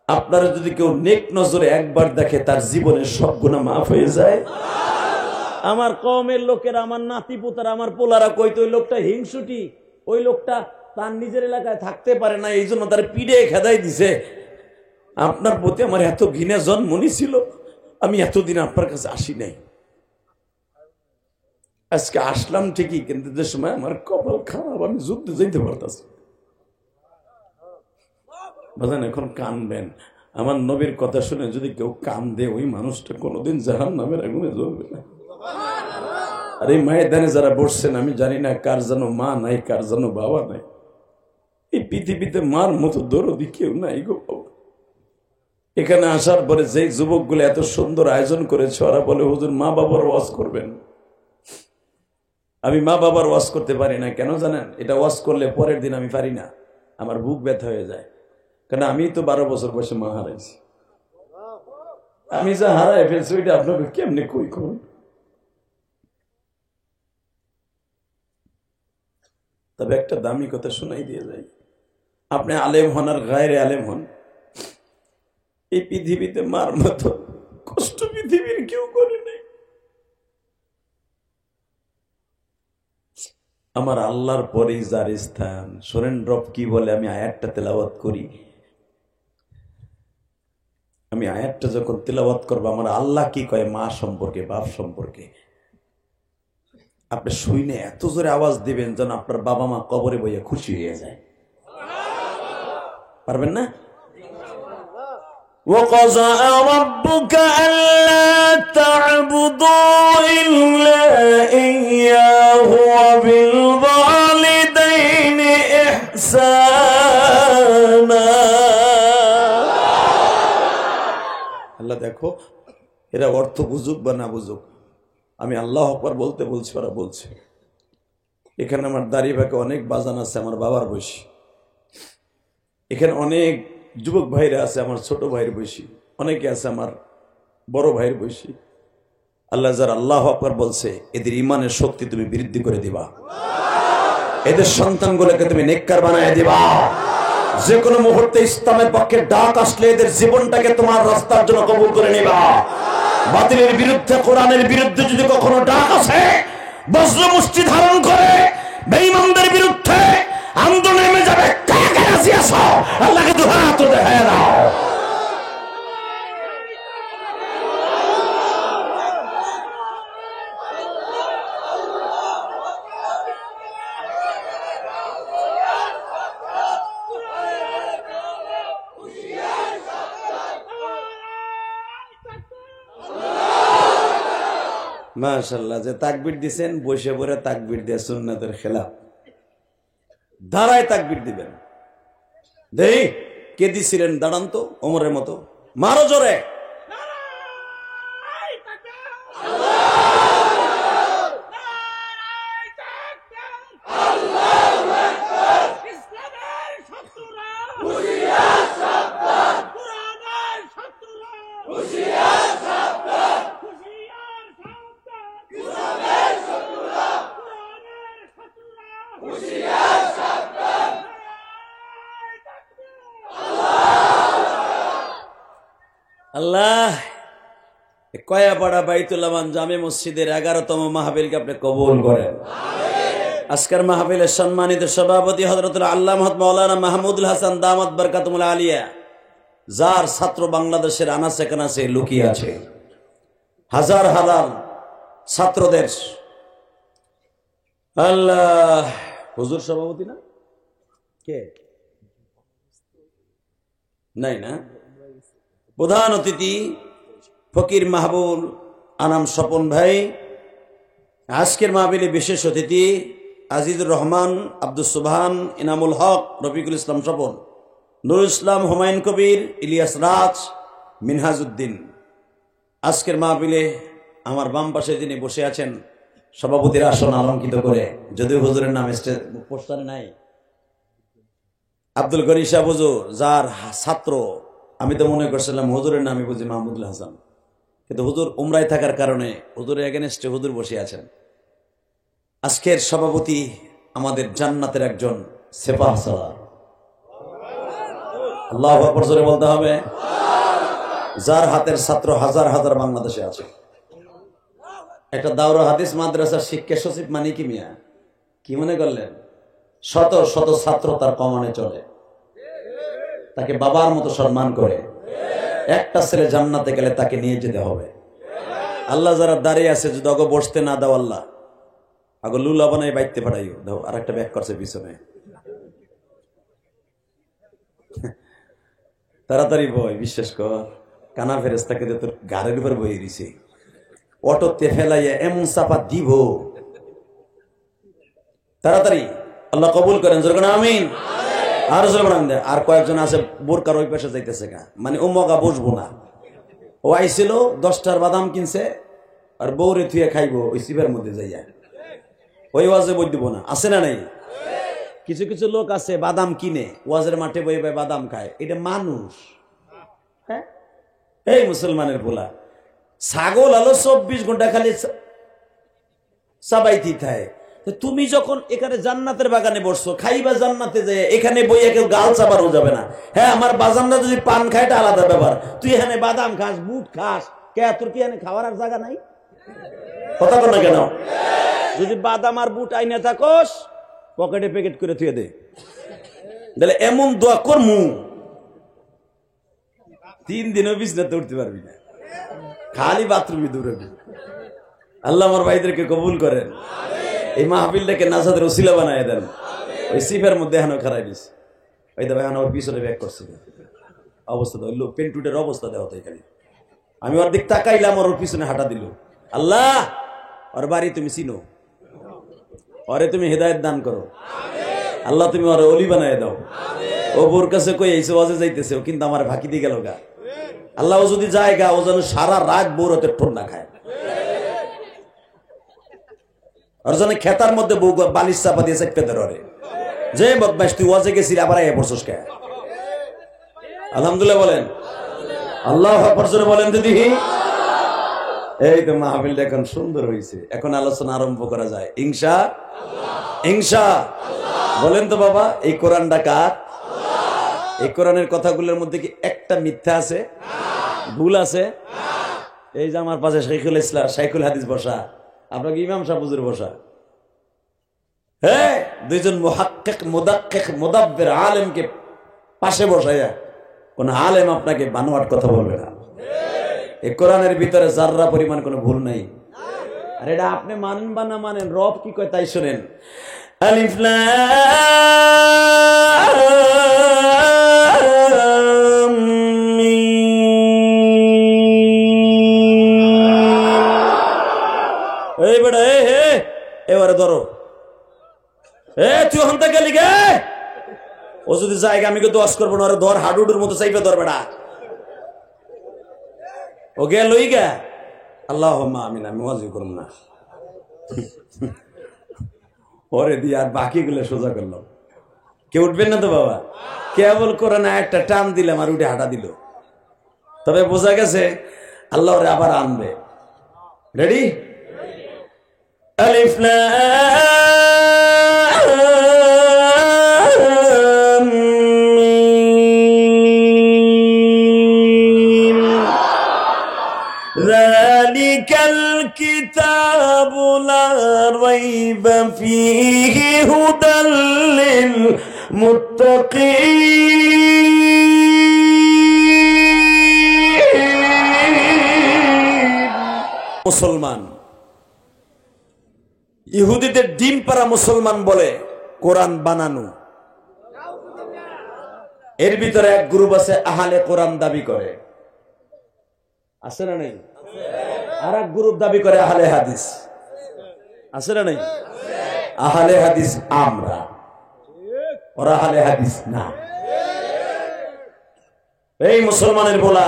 আপনারা যদি কেউ নেক নজরে একবার দেখে তার জীবনের সব গুনাহ মাফ হয়ে যায়? আমার কওমের লোকেরা, আমার নাতি পুতারা, আমার পোলারা কইতো ওই লোকটা হিংসুটি, ওই লোকটা তার নিজের এলাকায় থাকতে পারে না, এই জন্য তার পিড়ে খেদাই দিছে। আপনার প্রতি আমার এত ঘৃণা জন্ম নিছিল, আমি এতদিন আপনার কাছে আসি নাই, আজকে আসলাম ঠিকই, কিন্তু যে সময় আমার কপাল খারাপ, আমি যুদ্ধে যেতে পারতাছি। বাজান এখন কানবেন, আমার নবীর কথা শুনে যদি কেউ কান্দে ওই মানুষটা কোনোদিন জাহান্নামের আগুনে জ্বলবে না। আর এই ময়দানে যারা বসছেন আমি জানি না কার যেন মা নাই, কার যেন বাবা নাই, এই পৃথিবীতে মার মতো দরদি কেউ নাই গো বাবা। এখানে আসার পরে যে যুবকগুলো এত সুন্দর আয়োজন করেছে ওরা বলে হুজুর মা বাবার ওয়াজ করবেন। আমি মা বাবার ওয়াজ করতে পারি না, কেন জানেন? এটা ওয়াজ করলে পরের দিন আমি পারি না, আমার বুক ব্যথা হয়ে যায়, কারণ আমি তো 12 বছর বয়সে মা হারাইছি। আমি যা হারাই ফেলছি ওইটা আপনাকে কেমনে কই করুন। তবে একটা দামি কথা শোনাই দিয়ে যায়, আপনি আলেম হন আর গায়রে আলেম হন, এই পৃথিবীতে মার মতো কষ্ট পৃথিবীর কেউ করে নাই। আমার আল্লাহর পরেই যার স্থান। শোনেন রব কি বলে, আমি আয়াতটা তেলাওয়াত করি। আমি আয়াতটা যখন তেলাওয়াত করবো, আমার আল্লাহ কি কয় মা সম্পর্কে, বাপ সম্পর্কে, আপনি শুনে এত জোরে আওয়াজ দিবেন যেন আপনার বাবা মা কবরে বইয়া খুশি হয়ে যায়। পারবেন না? وَقَضَى رَبُّكَ أَلَّا تَعْبُدُوا إِلَّا إِيَّاهُ وَبِالْوَالِدَيْنِ إِحْسَانًا। আল্লাহ দেখো, এরা অর্থ বুঝুক বা না বুঝুক, আমি আল্লাহু আকবার বলতে বলছি, ওরা বলছে। এখানে আমার দাড়ি ভাগে অনেক বাজান আছে, আমার বাবার বয়সী। এখানে অনেক যুবক ভাইরা আছে, আমার ছোট ভাইয়ের বয়সী। অনেকে আছে আমার বড় ভাইয়ের বয়সী। আল্লাহ যারা আল্লাহু আকবার বলছে, এদের ইমানের শক্তি তুমি বৃদ্ধি করে দিবা, এদের সন্তানগুলোকে তুমি নেককার বানায় দিবা। যে কোনো মুহূর্তে ইসলামের পক্ষে ডাক আসলে এদের জীবনটাকে তোমার রাস্তার জন্য কবুল করে নিবা। বাতিলের বিরুদ্ধে, কোরআনের বিরুদ্ধে যদি কখনো ডাক আসে, বজ্র মুষ্টি ধারণ করে বেঈমানদের বিরুদ্ধে আন্দোলনে নেমে যাবে। কাকে রাজি আছো? আল্লাহকে দুই হাত দেখায় দাও। মাশাআল্লাহ, যে তাকবীর দিবেন বসে পড়ে তাকবীর দিয়ে সুন্নাতের খেলাফ, দাঁড়ায় তাকবীর দিবেন। দেই কে দিছিলেন? দাঁড়ান তো, ওমরের মতো মারো জোরে। আল্লাহ কয়াপাড়া বাইতুল আমান জামে মসজিদের 11তম মাহফিলকে আপনি কবুল করেন। আজকের মাহফিলের সম্মানিত সভাপতি হযরতুল আল্লামা মাওলানা মাহমুদুল হাসান দামাত বরকাতুল আলিয়া, যার ছাত্র বাংলাদেশের আনাচে কানাচে লুকিয়ে আছে, হাজার হাজার ছাত্রদের। আল্লাহ, হুজুর সভাপতি না কে? নাই না? প্রধান অতিথি ফকির মাহবুব আনাম স্বপন ভাই। আজকের মাহফিলে বিশেষ অতিথি আজিজুর রহমান, আব্দুল সুবহান, ইনামুল হক, রফিকুল ইসলাম স্বপন, নুরুল ইসলাম, হুমায়ুন কবির, ইলিয়াস রাজ, মিনহাজউদ্দিন। আজকের মাহফিলে আমার বাম পাশে যিনি বসে আছেন, সভাপতির আসন অলঙ্কিত করে, যদিও হুজুরের নাম পোস্টারে নাই, আব্দুল গনি সাহেব হুজুর, যার ছাত্র। আমি তো মনে করছিলাম হুজুরের নামে বুঝি মাহমুদুল হাসান, কিন্তু হুজুর উমরায় থাকার কারণে হুজুরের এগেনস্টে হুজুর বসে আছেন। আজকের সভাপতি আমাদের জান্নাতের একজন সেপাহসালার, আল্লাহু আকবার জোরে বলতে হবে, যার হাতের ছাত্র হাজার হাজার বাংলাদেশে আছে। একটা দাওরা হাদিস মাদ্রাসার শিক্ষা সচিব মানে কি মিয়া? কি মনে করলেন? শত শত ছাত্র তার কমানে চলে, তাকে বাবার মতো সম্মান করে। একটা ছেলে জান্নাতে গেলে তাকে নিয়ে যেতে হবে। আল্লাহ যারা দাঁড়িয়ে আছে, যদি আগে বসতে না দাও, আল্লাহ আগে লুলা বানাই বাইতে পাঠাইও দাও। আর একটা ব্যাক করছে পিছনে, তাড়াতাড়ি বই, বিশ্বাস কর, কানা ফেরেস্তাকে তোর গাড়ির উপর বই দিছে, অটোতে ফেলাইয়া এমন চাপা দিব, তাড়াতাড়ি। আল্লাহ কবুল করেন, যেরকম আমিন। আর আর কয়েকজন আছে বোরকার ওই পাশে যাইতেছে গা, মানে ও মগা বসবো না। ও আইছিল 10টার বাদাম কিনছে, আর বৌরে থুয়ে খাইবো ওই শিবের মধ্যে যাইয়া, ওই ওয়াজে বই দিব না। আছে না নাই? কিছু কিছু লোক আছে বাদাম কিনে ওয়াজের মাঠে বই বই বাদাম খায়। এটা মানুষ? হ্যাঁ, এই মুসলমানের ভোলা ছাগল আলো 24 ঘন্টা খালি সাবাইতি থাকে। তুমি যখন এখানে জান্নাতের বাগানে বসছো, খাইবা জান্নাতে যায়, এখানে বইয়া কেউ গাল চাবারও যাবে না। হ্যাঁ, আমার বাজানরা যদি পান খায় এটা আলাদা ব্যাপার, তুই এখানে বাদাম খাস, বুট খাস, কে তোর কি এনে খাওয়ার আর জায়গা নাই? কথা বল না কেন? যদি বাদাম আর বুট আইনে থাকোস পকেটে প্যাকেট করে থুয়ে দে, তাহলে এমন দোয়া করমু 3 দিনও বিছনাতে উঠতে পারবি না, খালি বাথরুমে দৌড়াবি। আল্লাহ আমার ভাইদেরকে কবুল করেন, এই মাহফিলটাকে নাজাদের ওসিলা বানায় দেন। ওই সিফের মধ্যে এখনো খারাই দিস, ওই দা এখন ওর পিছনে ব্যাক করছে অবস্থা, ওই লোক পেন্টুটের অবস্থা দেওয়া তাই খালি। আমি ওর দিক তাকাইলাম, ওর পিছনে হাঁটা দিল। আল্লাহ ওর বাড়ি তুমি চিনো, ওরে তুমি হেদায়েত দান করো আল্লাহ, তুমি ওরে অলি বানায় দাও। ও বোর কাছে কই এইসে ওয়াজে যাইতেছে, ও কিন্তু আমার ফাঁকি দিয়ে গেল গা। আল্লাহ ও যদি যায় গা, ও যেন সারা রাত বউর হাতে ঠোন্না খায়, আর যেন খেতার মধ্যে বউ বালিশ চাপা দিয়ে চেপে ধরে, যে বদমাইশ তুই ওয়াজে গেছিলি আবার আইয়া পড়ছস কে? আলহামদুলিল্লাহ বলেন, আল্লাহু আকবার জোরে বলেন দিদি। এই তো মাহফিলটা এখন সুন্দর হয়েছে, এখন আলোচনা আরম্ভ করা যায় ইনশা বলেন তো বাবা, এই কোরআনটা কার? এই কোরআনের কথাগুলোর মধ্যে কি একটা মিথ্যা আছে, ভুল আছে? এই যে আমার পাশে শাইখুল ইসলাম শাইখুল হাদিস বসা, আপনাকে ইমাম সাহেব হুজুর বসা, হ্যাঁ দুইজন মুহাক্কিক মুদাক্কিক মুদাব্বির আলেমকে পাশে বসাইয়া কোন আলেম আপনাকে বানোয়াট কথা বলবে না। এই কোরআনের ভিতরে যাররা পরিমাণ কোনো ভুল নাই। আর এটা আপনি মানেন বা না মানেন, রব কি কয় তাই শুনেন। আলিফ লাম মিম। এই বেটা এবারে ধরো, তুই ওখান থেকে গেলি গে, ও যদি জায়গা আমি কিন্তু দোয়াজ করবো না, ধর হাডুডুর মতো চাইবে ধর বেটা, ও গেল ওই গা। আল্লাহুম্মা আমিন, আমি ওয়াজি করব না পরে দিয়ে আর বাকিগুলো সোজা করলাম। কেউ উঠবেন না তো বাবা, কেবল কোরআনে একটা টান দিলাম আর উঠে হাঁটা দিল, তবে বোঝা গেছে আল্লাহ ওরে আবার আনবে। রেডি? আলিফ লাম মিম। যালিকাল কিতাবু লা রাইবা ফীহি হুদাল লিল মুত্তাকিন। মুসলমান ইহুদিদের ডিম পাড়া মুসলমান বলে কোরআন বানানো। এর ভিতরে এক গ্রুপ আছে আহলে কোরআন দাবি করে, আছে না নাই? আর এক গ্রুপ দাবি করে আহলে হাদিস, আছে না নাই? আহলে হাদিস আমরা, ওরা আহলে হাদিস না। এই মুসলমানের বলা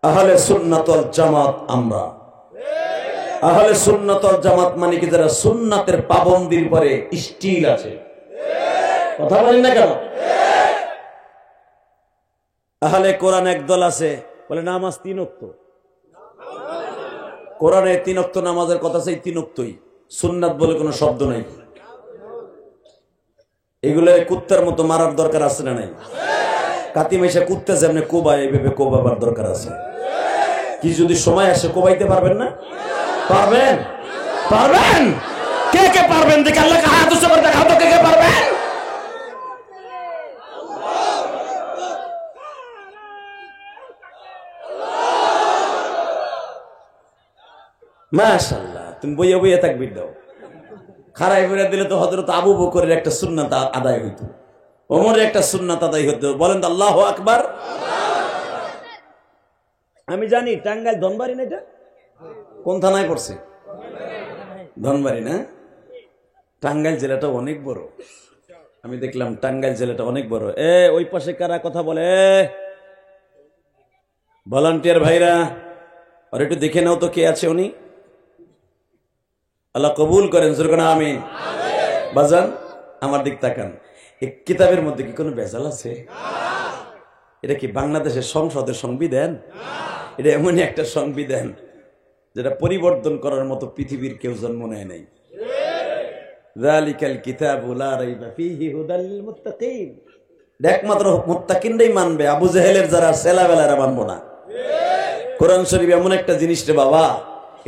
আহলে সুন্নাত ওয়াল জামাত আমরা। আহলে সুন্নাত ওয়াল জামাত মানে কি যারা সুন্নাতের পাবন্দির পরে স্টিল আছে। কথা বলেন না কেন? আহলে কোরআন একদল আছে বলে নামাজ 3 ওয়াক্ত, কোরআনে 3 ওয়াক্ত নামাজের কথা চাই, 3 ওয়াক্তই, সুন্নাত বলে কোনো শব্দ নাই। এগুলো কুত্তার মতো মারার দরকার আছে না নাই? কাতি মাইশা কুত্তা যেমনি কোবায়, এইভাবে কোবাবার দরকার আছে। কি যদি সময় আসে কোবাইতে পারবেন না? পারবেন? পারবেন? কে কে পারবেন? দেখে আল্লাহকে হাত উঁচু করে দেখাও তো, কে কে পারবেন? মাশাআল্লাহ, তুমি বইয়া বইয়া তাকবীর দাও। খাড়াই করে দিলে তো হযরত আবু বকরের একটা সুন্নাত আদায় হইতো, ওমরের একটা সুন্নাত আদায় হইতো। বলেন তো আল্লাহু আকবার। আমি জানি টাঙ্গাইল ধনবাড়ি না, এটা কোন থানায় পড়ছে? ধনবাড়ি না? টাঙ্গাইল জেলাটা অনেক বড়, আমি দেখলাম টাঙ্গাইল জেলাটা অনেক বড়। ওই পাশে কারা কথা বলে? ভলান্টিয়ার ভাইরা, আর একটু দেখে নাও তো কে আছে উনি। আল্লাহ কবুল করেন, জোরে আমিন। বাজান আমার দিক তাকান, এই কিতাবের মধ্যে কি কোনো ভেজাল আছে? এটা কি বাংলাদেশের সংসদের সংবিধান? এটা এমনই একটা সংবিধান যেটা পরিবর্তন করার মতো পৃথিবীর কেউ জন্ম নেয় নাই। যালিকাল কিতাবু লা রাইবা ফীহি হুদাল লিল মুত্তাকিন। একমাত্র মুত্তাকিনরাই মানবে, আবু জেহেলের যারা সেলাবেলারা মানবো না। কোরআন শরীফ এমন একটা জিনিস রে বাবা,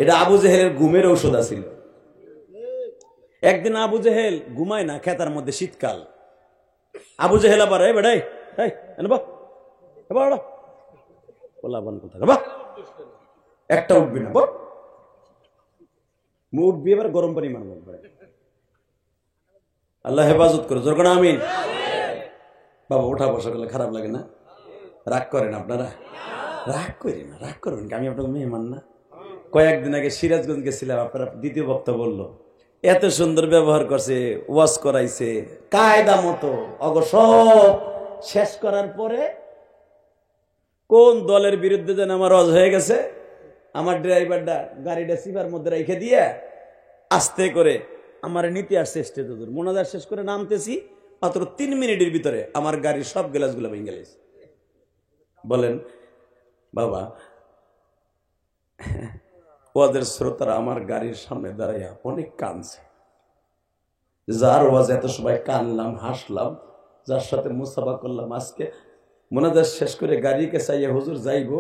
এটা আবু জেহেলের ঘুমের ঔষধ আছিল। একদিন আবু জেহেল ঘুমায় না, খেতার মধ্যে শীতকাল। আবু জেহেল আবার এই বেড়াই একটা উঠবি না, উঠবি এবার গরম পানি মারব। আল্লাহ হেফাজত করে, জোর করে আমিন। বাবা ওঠা বসা করলে খারাপ লাগে না? রাগ করেন আপনারা? রাগ করি না, রাগ করবেন, আমি আপনাকে মেহমান না। কয়েকদিন আগে সিরাজগঞ্জ গেছিলাম, আপনারা দ্বিতীয় বক্তা বললো এত সুন্দর ব্যবহার করছে, ওয়াজ করাইছে কায়দা মতো। সব শেষ করার পরে কোন দলের বিরুদ্ধে যেন আমার ওয়াজ হয়ে গেছে, আমার ড্রাইভারটা গাড়িটা সিভার মধ্যে রেখে দিয়ে আস্তে করে আমার নিতে আসছে স্টেজে। মোনাজার শেষ করে নামতেছি, মাত্র 3 মিনিটের ভিতরে আমার গাড়ির সব গ্লাসগুলো ভেঙে গেছে। বলেন বাবা, ওয়াজের শ্রোতারা আমার গাড়ির সামনে দাঁড়াইয়া অনেক কাঁদছে। যার ওয়াজ এত সবাই কানলাম, হাসলাম, যার সাথে মুসাফা করলাম, আজকে মোনাজাত শেষ করে গাড়িকে চাইয়া হুজুর যাইব,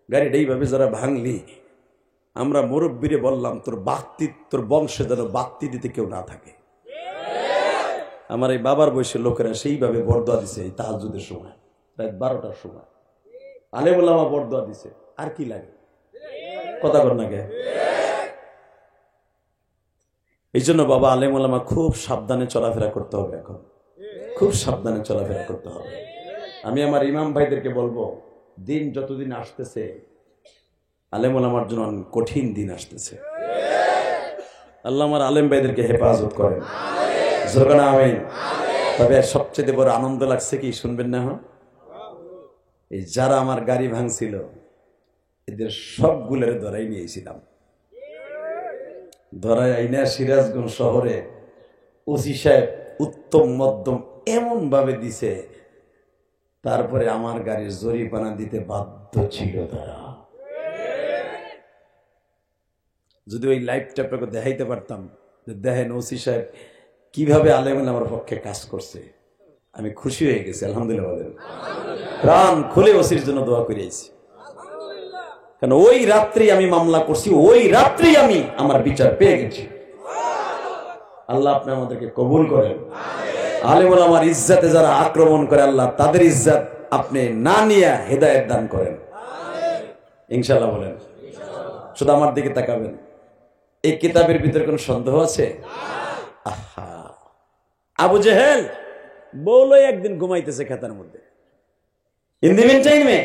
গাড়িটা এইভাবে যারা ভাঙলি, আমরা মুরব্বীরে বললাম তোর বংশে যেন বাত্তি দিতে কেউ না থাকে। আমার এই বাবার বয়সের লোকেরা সেইভাবে বরদোয়া দিছে। এই তাহাজ্জুদের সময় রাত 12টার সময় আলেম ওলামা বরদোয়া দিছে। আর কি লাগে? কথা বল না কে? এই জন্য বাবা আলেম ওলামা খুব সাবধানে চলাফেরা করতে হবে, এখন খুব সাবধানে চলাফেরা করতে হবে। আমি আমার ইমাম ভাইদেরকে বলবো, দিন যতদিন আসতেছে আলেম ওলামার জন্য কঠিন দিন আসতেছে। আল্লাহ আমার আলেম ভাইদেরকে হেফাজত করেন, জোরকানা আমিন। তবে সবচেয়ে বড় আনন্দ লাগছে কি শুনবেন না? এই যারা আমার গাড়ি ভাঙছিল এদের সবগুলোর ধরাই নিয়েছিলাম। ধরাই আইনা সিরাজগঞ্জ শহরে ওসি সাহেব উত্তম মধ্যম এমন ভাবে দিছে, তারপরে আমার গাড়ির জরিমানা দিতে বাধ্য ছিল তারা। যদি ওই লাইভটা আপনাকে দেখাইতে পারতাম, দেখেন ওসি সাহেব কিভাবে আলেম আমার পক্ষে কাজ করছে, আমি খুশি হয়ে গেছি। আলহামদুলিল্লাহ বলেন, প্রাণ খুলে ওসির জন্য দোয়া করিয়েছি। কারণ ওই রাত্রি আমি মামলা করছি, ওই রাত্রি আমি আমার বিচার পেয়ে গেছি। আল্লাহ আপনি আমাদেরকে কবুল করেন। আলেম ওলামার ইজ্জতে যারা আক্রমণ করে, আল্লাহ তাদের ইজ্জত আপনি না নিয়ে হেদায়েত দান করেন ইনশাআল্লাহ বলেন। শুধু আমার দিকে তাকাবেন। এই কিতাবের ভিতরে কোন সন্দেহ আছে? আহা, আবু জেহেল বউলই একদিন ঘুমাইতেছে খেতার মধ্যে। ইন দি মিন টাইমে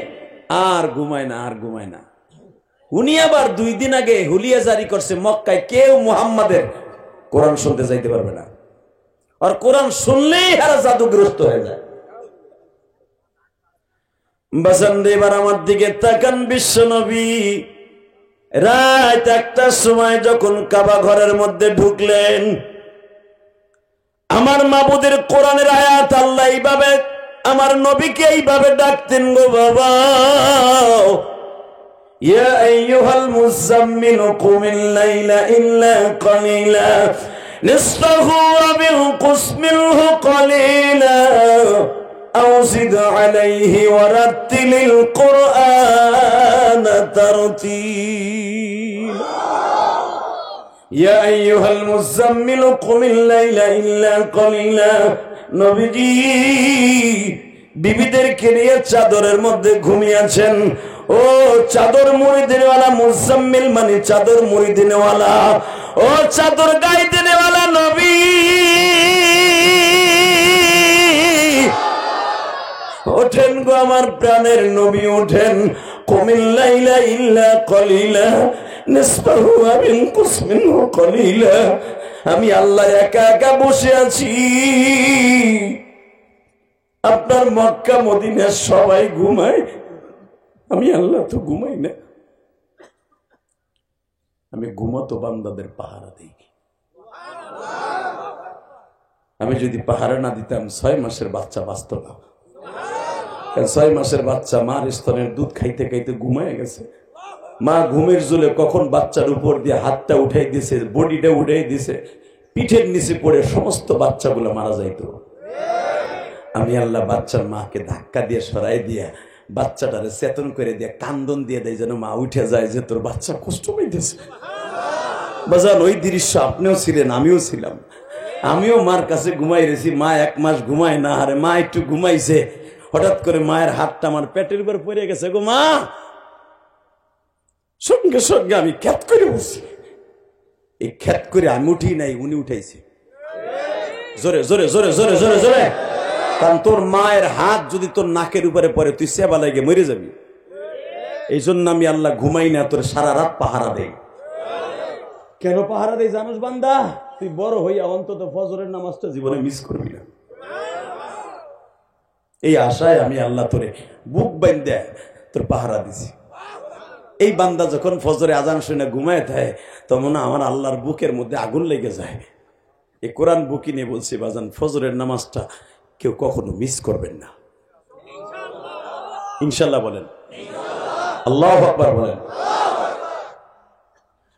আর ঘুমায় না, আর ঘুমায় না। উনি আবার 2 দিন আগে হুলিয়া জারি করছে, মক্কায় কেউ মুহাম্মাদের কোরআন শুনতে যাইতে পারবে না, আর কোরআন শুনলেই হারা জাদুগ্রস্ত হয়ে যায়। বাসান এবার আমার দিকে তাকান বিশ্ব নবী। রাত 1টার সময় যখন কাবা ঘরের মধ্যে ঢুকলেন, আমার মাবুদের কোরআনের আয়াত আল্লাহ এইভাবে আমার নবীকে এইভাবে ডাকতেন, গো বাবা, ইয়া আইয়ুহাল মুযাম্মিলু কুমিল লাইলা ইল্লা কালিলা নিসফাহু ওয়া বিনকুস মিনহু কালিলা আও জিদ আলাইহি ওয়া রাত্তিলিল কুরআনা তারতীলা। ইয়া আইয়ুহাল মুযাম্মিলু কুমিল লাইলা ইল্লা কালিলা। নবীজি বিবিদেরকে নিয়ে চাদরের মধ্যে ঘুমিয়েছেন। ও চাদর মুড়ি দেনেওয়ালা মুজাম্মিল, মানে চাদর মুড়ি দেনেওয়ালা, ও চাদর গায়ে দেনেওয়ালা নবী, ওঠেন গো আমার প্রাণের নবী, ওঠেন। কুমিল লাইলা ইল্লা কালিলা নিসফাহু ওয়া বিনকুস মিনহু কালিলা। আমি আল্লাহ একা একা বসে আছি, আপনার মক্কা মদিনা সবাই ঘুমায়, আমি আল্লাহ তো ঘুমাই না। আমি ঘুমাতো বান্দাদের পাহারা দিই। আমি যদি পাহারা না দিতাম 6 মাসের বাচ্চা বাঁচত না। 6 মাসের বাচ্চা মার স্তনের দুধ খাইতে খাইতে ঘুমায় গেছে। মা ঘুমের জোলে কখন বাচ্চার উপর দিয়ে হাতটা উঠাই দিছে, বডিটা উঠাই দিছে, পিঠের নিচে পড়ে সমস্ত বাচ্চাগুলো মারা যাইত। আমি আল্লাহ বাচ্চার মাকে ধাক্কা দিয়ে সরাই দিয়া বাচ্চাটারে চেতন করে দিয়ে কান্দন দিয়ে দেয় যেন মা উঠে যায় যে তোর বাচ্চা কষ্ট পাইতেছে। বাজান ওই দৃশ্য আপনিও ছিলেন, আমিও ছিলাম। আমিও মার কাছে ঘুমাই রেছি, মা 1 মাস ঘুমায় না, আরে মা একটু ঘুমাইছে, হঠাৎ করে মায়ের হাতটা আমার পেটের উপর পড়ে গেছে, গো মা। সঙ্গে সঙ্গে আমি খ্যাত করে বসছি, এই খ্যাত করে আমি উঠি নাই, উনি উঠাইছে। জোরে জোরে জোরে জোরে জোরে জোরে। কারণ তোর মায়ের হাত যদি তোর নাকের উপরে পড়ে তুই সেবা লাগে মরে যাবি। এই জন্য আমি আল্লাহ ঘুমাই না, তোর সারা রাত পাহারা দেই। কেন পাহারা দেই জানোস বান্দা? তুই বড় হইয়া অন্তত ফজরের নামাজটা জীবনে মিস করবি না। এই আশায় আমি আল্লাহ তোরে বুক বাইন্ধে তোর পাহারা দিছি। এই বান্দা যখন ফজরে আজান শুনে ঘুমায় থাকে তখন আমার আল্লাহর বুকের মধ্যে আগুন লেগে যায়। এই কোরআন বুকি নিয়ে বলছি বাজান, ফজরের নামাজটা কেউ কখনো মিস করবেন না, ইনশাল্লাহ বলেন, আল্লাহু আকবার বলেন।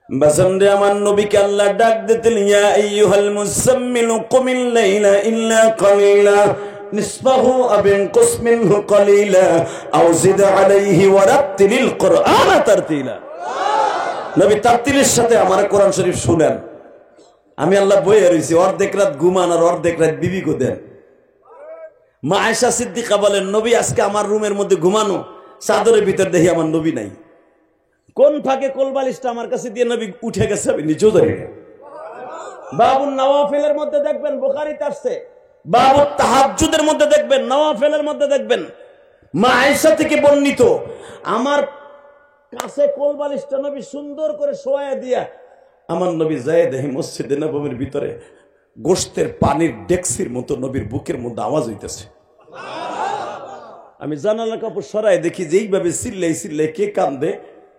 বাজান রে, আমার নবীকে আল্লাহ ডাক দিতেন, ইয়া আইয়ুহাল মুযাম্মিল কুমিল লাইলা ইল্লা কালিলা নিসফাহু আও ইনকুস মিনহু কালিলা আও জিদ আলাইহি ওয়া রাত্তিলিল কুরআনা তারতিলা। নবী তারতিলের সাথে আমার কোরআন শরীফ শুনেন। আমি আল্লাহ বইয়ে রয়েছি, অর্ধেক রাত ঘুমান আর অর্ধেক রাত বিবিকে দেন। মা আয়েশা সিদ্দিকা বলেন, নবী আজকে আমার রুমের মধ্যে ঘুমানো, চাদরের ভিতর দেখি আমার নবী নাই। কোন ফাঁকে কোলবালিশটা আমার কাছে দিয়ে নবী উঠে গেছে আমি নিজেও জানি না। বাবুন নওয়াফিলের মধ্যে দেখবেন, বুখারীতে আসছে, বাবু তাহাজ্জুদের মধ্যে দেখবেন, নওয়াফিলের মধ্যে দেখবেন, মা আয়েশা থেকে বর্ণিত, আমার কাছে কোলবালিশটা নবী সুন্দর করে শোয়ায় দিয়া আমার নবী যায় দেখি মসজিদে নববীর ভিতরে গোশতের পানির ডেক্সির মতো নবীর বুকের মধ্যে আওয়াজ হইতেছে। আমি জানালা কাপড় সরাই দেখি যে এইভাবে চিল্লাই চিল্লাই কে কান্দে,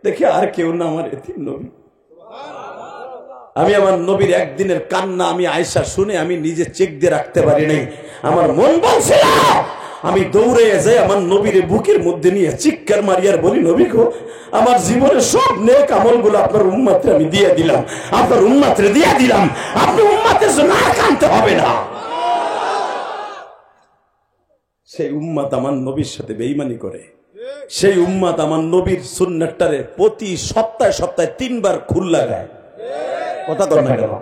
দেখি আর কেউ না, আমার এতিম নবী। আমি আমার নবীর একদিনের কান্না আমি আয়েশা শুনে আমি নিজে চেক দিয়ে রাখতে পারি নাই। আমার মন বলছিল, আমি দৌড়ে যাই আমার নবীর বুকের মধ্যে নিয়ে চিৎকার মারিয়ার বলি, নবী গো, আমার জীবনের সব নেক আমলগুলো আপনার উম্মতে আমি দিয়ে দিলাম, আপনার উম্মতে দিয়ে দিলাম, আপনি উম্মতের জন্য আর কাঁদতে হবে না। সেই উম্মত আমার নবীর সাথে বেঈমানি করে, সেই উম্মত আমার নবীর সুন্নাতটারে প্রতি সপ্তাহে সপ্তাহে 3 বার খুল লাগায়। কথা কর না কেন?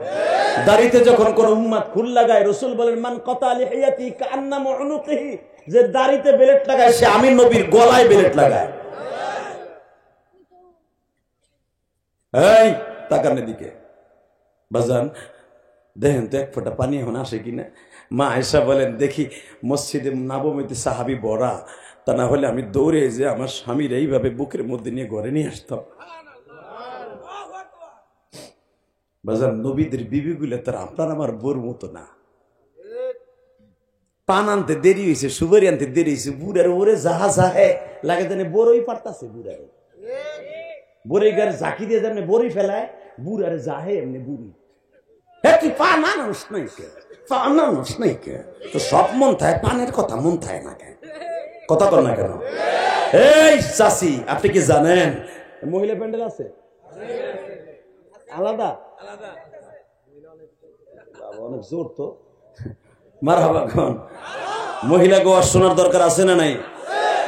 দাড়িতে যখন কোন উম্মত খুল লাগায়, রাসূল বলেন, মান কাতা লিহিয়াতি কান্নামু উনুকিহি, যে দাড়িতে বেলেট লাগায় সে আমি নবীর গলায় বেলেট লাগায়। এই তাকান এদিকে বাজান, দেখেন তো এক ফোঁটা পানি এখন আসে কিনা। মা আয়েশা বলেন, দেখি মসজিদে নববীতে সাহাবী ভরা, তা না হলে আমি দৌড়ে যে আমার স্বামীর এইভাবে বুকের মধ্যে নিয়ে ঘরে নিয়ে আসতাম। বাজান, নবীদের বিবিগুলো তার আপনার আমার বোর মতো না। পান আনতে দেরি হয়েছে, সুবারি আনতে দেরি হয়েছে, বুড়ার ওরে যাহা যাহে লাগে জানে বড়ই পারতাছে। বুড়ারে বড়ই গার ঝাঁকি দিয়ে যেমনি বড়ি ফেলায়, বুড়ারে যাহে এমনি বুড়ি। হ্যাঁ, তুই পান আনস নাই কে, পান আনস নাই কে, তো সব মন থাকে, পানের কথা মন থাকে না কেন? কথা কর না কেন? এই চাচি, আপনি কি জানেন মহিলা প্যান্ডেল আছে আলাদা? অনেক জোর তো, মারহাবা খান। মহিলা গোয়া শোনার দরকার আছে না নাই?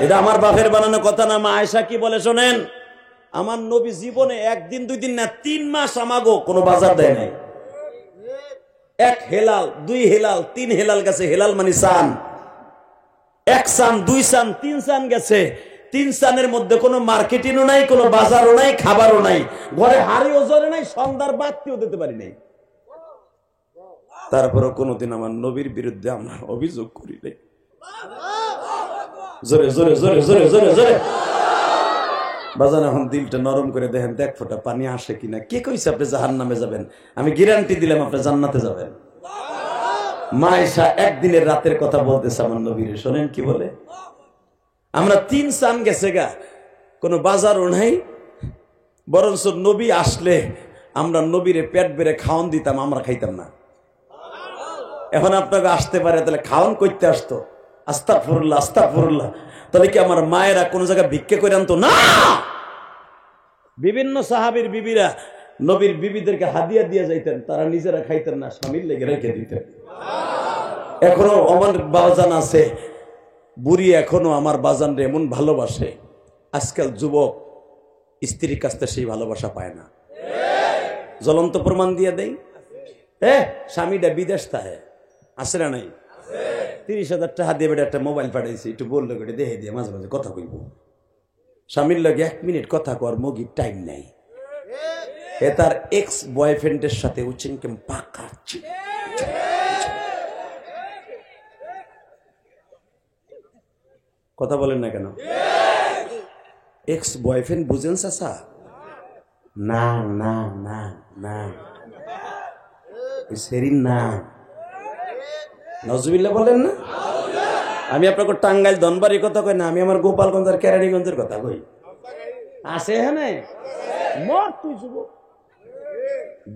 এটা আমার বাপের বানানো কথা না। মা আয়েশা কি বলে শোনেন, আমার নবী জীবনে 1 দিন 2 দিন না 3 মাস আমাগো কোনো বাজার দেয় নাই। 1 হেলাল 2 হেলাল 3 হেলাল গেছে। হেলাল মানে চান, 1 চান 2 চান 3 চান গেছে। 3 চানের মধ্যে কোনো মার্কেটিংও নাই, কোনো বাজারও নাই, খাবারও নাই, ঘরে হাড়ি ওজনে নাই, সন্ধ্যার বাতিও দিতে পারি নাই। তারপরে কোনোদিন আমার নবীর বিরুদ্ধে আমরা অভিযোগ করি নাই। জোরে জোরে জোরে জোরে জোরে জোরে বাজান, এখন দিলটা নরম করে দেখেন, দেখ ফোঁটা পানি আসে কিনা। কে কইছে আপনি জাহান্নামে যাবেন? আমি গ্যারান্টি দিলাম আপনি জান্নাতে যাবেন। মা আয়েশা একদিনের রাতের কথা বলতেছে আমার নবীর, শোনেন কি বলে, আমরা 3 চান গেছে গা, কোনো বাজারও নাই, বরঞ্চ নবী আসলে আমরা নবীরে পেট বেড়ে খাওয়ান দিতাম, আমরা খাইতাম না। এখন আপনাকে আসতে পারে, তাহলে খাওয়ান করতে আসতো, আস্তাগফিরুল্লাহ আস্তাগফিরুল্লাহ। তাহলে কি আমার মায়েরা কোন জায়গায় ভিক্ষা করে আনতো না? বিভিন্ন সাহাবীর বিবিরা নবীর বিবিদেরকে হাদিয়া দিয়ে যাইতেন, তারা নিজেরা খাইতেন না, স্বামীর লেগে রেখে দিতেন। এখনো আমার বাবাজান আছে, বুড়ি এখনো আমার বাজানরে এমন ভালোবাসে, আজকাল যুবক স্ত্রীর কাছ থেকে সেই ভালোবাসা পায় না। জ্বলন্ত প্রমাণ দিয়ে দেই, স্বামীটা বিদেশ থাকে, আসে না নাই? 30,000 টাকা দিয়ে বেটা একটা মোবাইল পাঠাইছি, একটু বললো করে দেখে দিয়ে মাঝে মাঝে কথা কইব। স্বামীর লগে 1 মিনিট কথা কর মগির টাইম নাই। এ তার এক্স বয়ফ্রেন্ডের সাথে উচিনকে পাকাচ্ছে। কথা বলেন না কেন? এক্স বয়ফ্রেন্ড বুঝেন চাচা? না না না না, সেরিন না, নজরুল্লাহ বলেন না। আমি আপনাকে টাঙ্গাইল ধনবাড়ির কথা কই না, আমি আমার গোপালগঞ্জ আর কেরানীগঞ্জের কথা কই। আছে হ্যাঁ, মর তুই যুবক,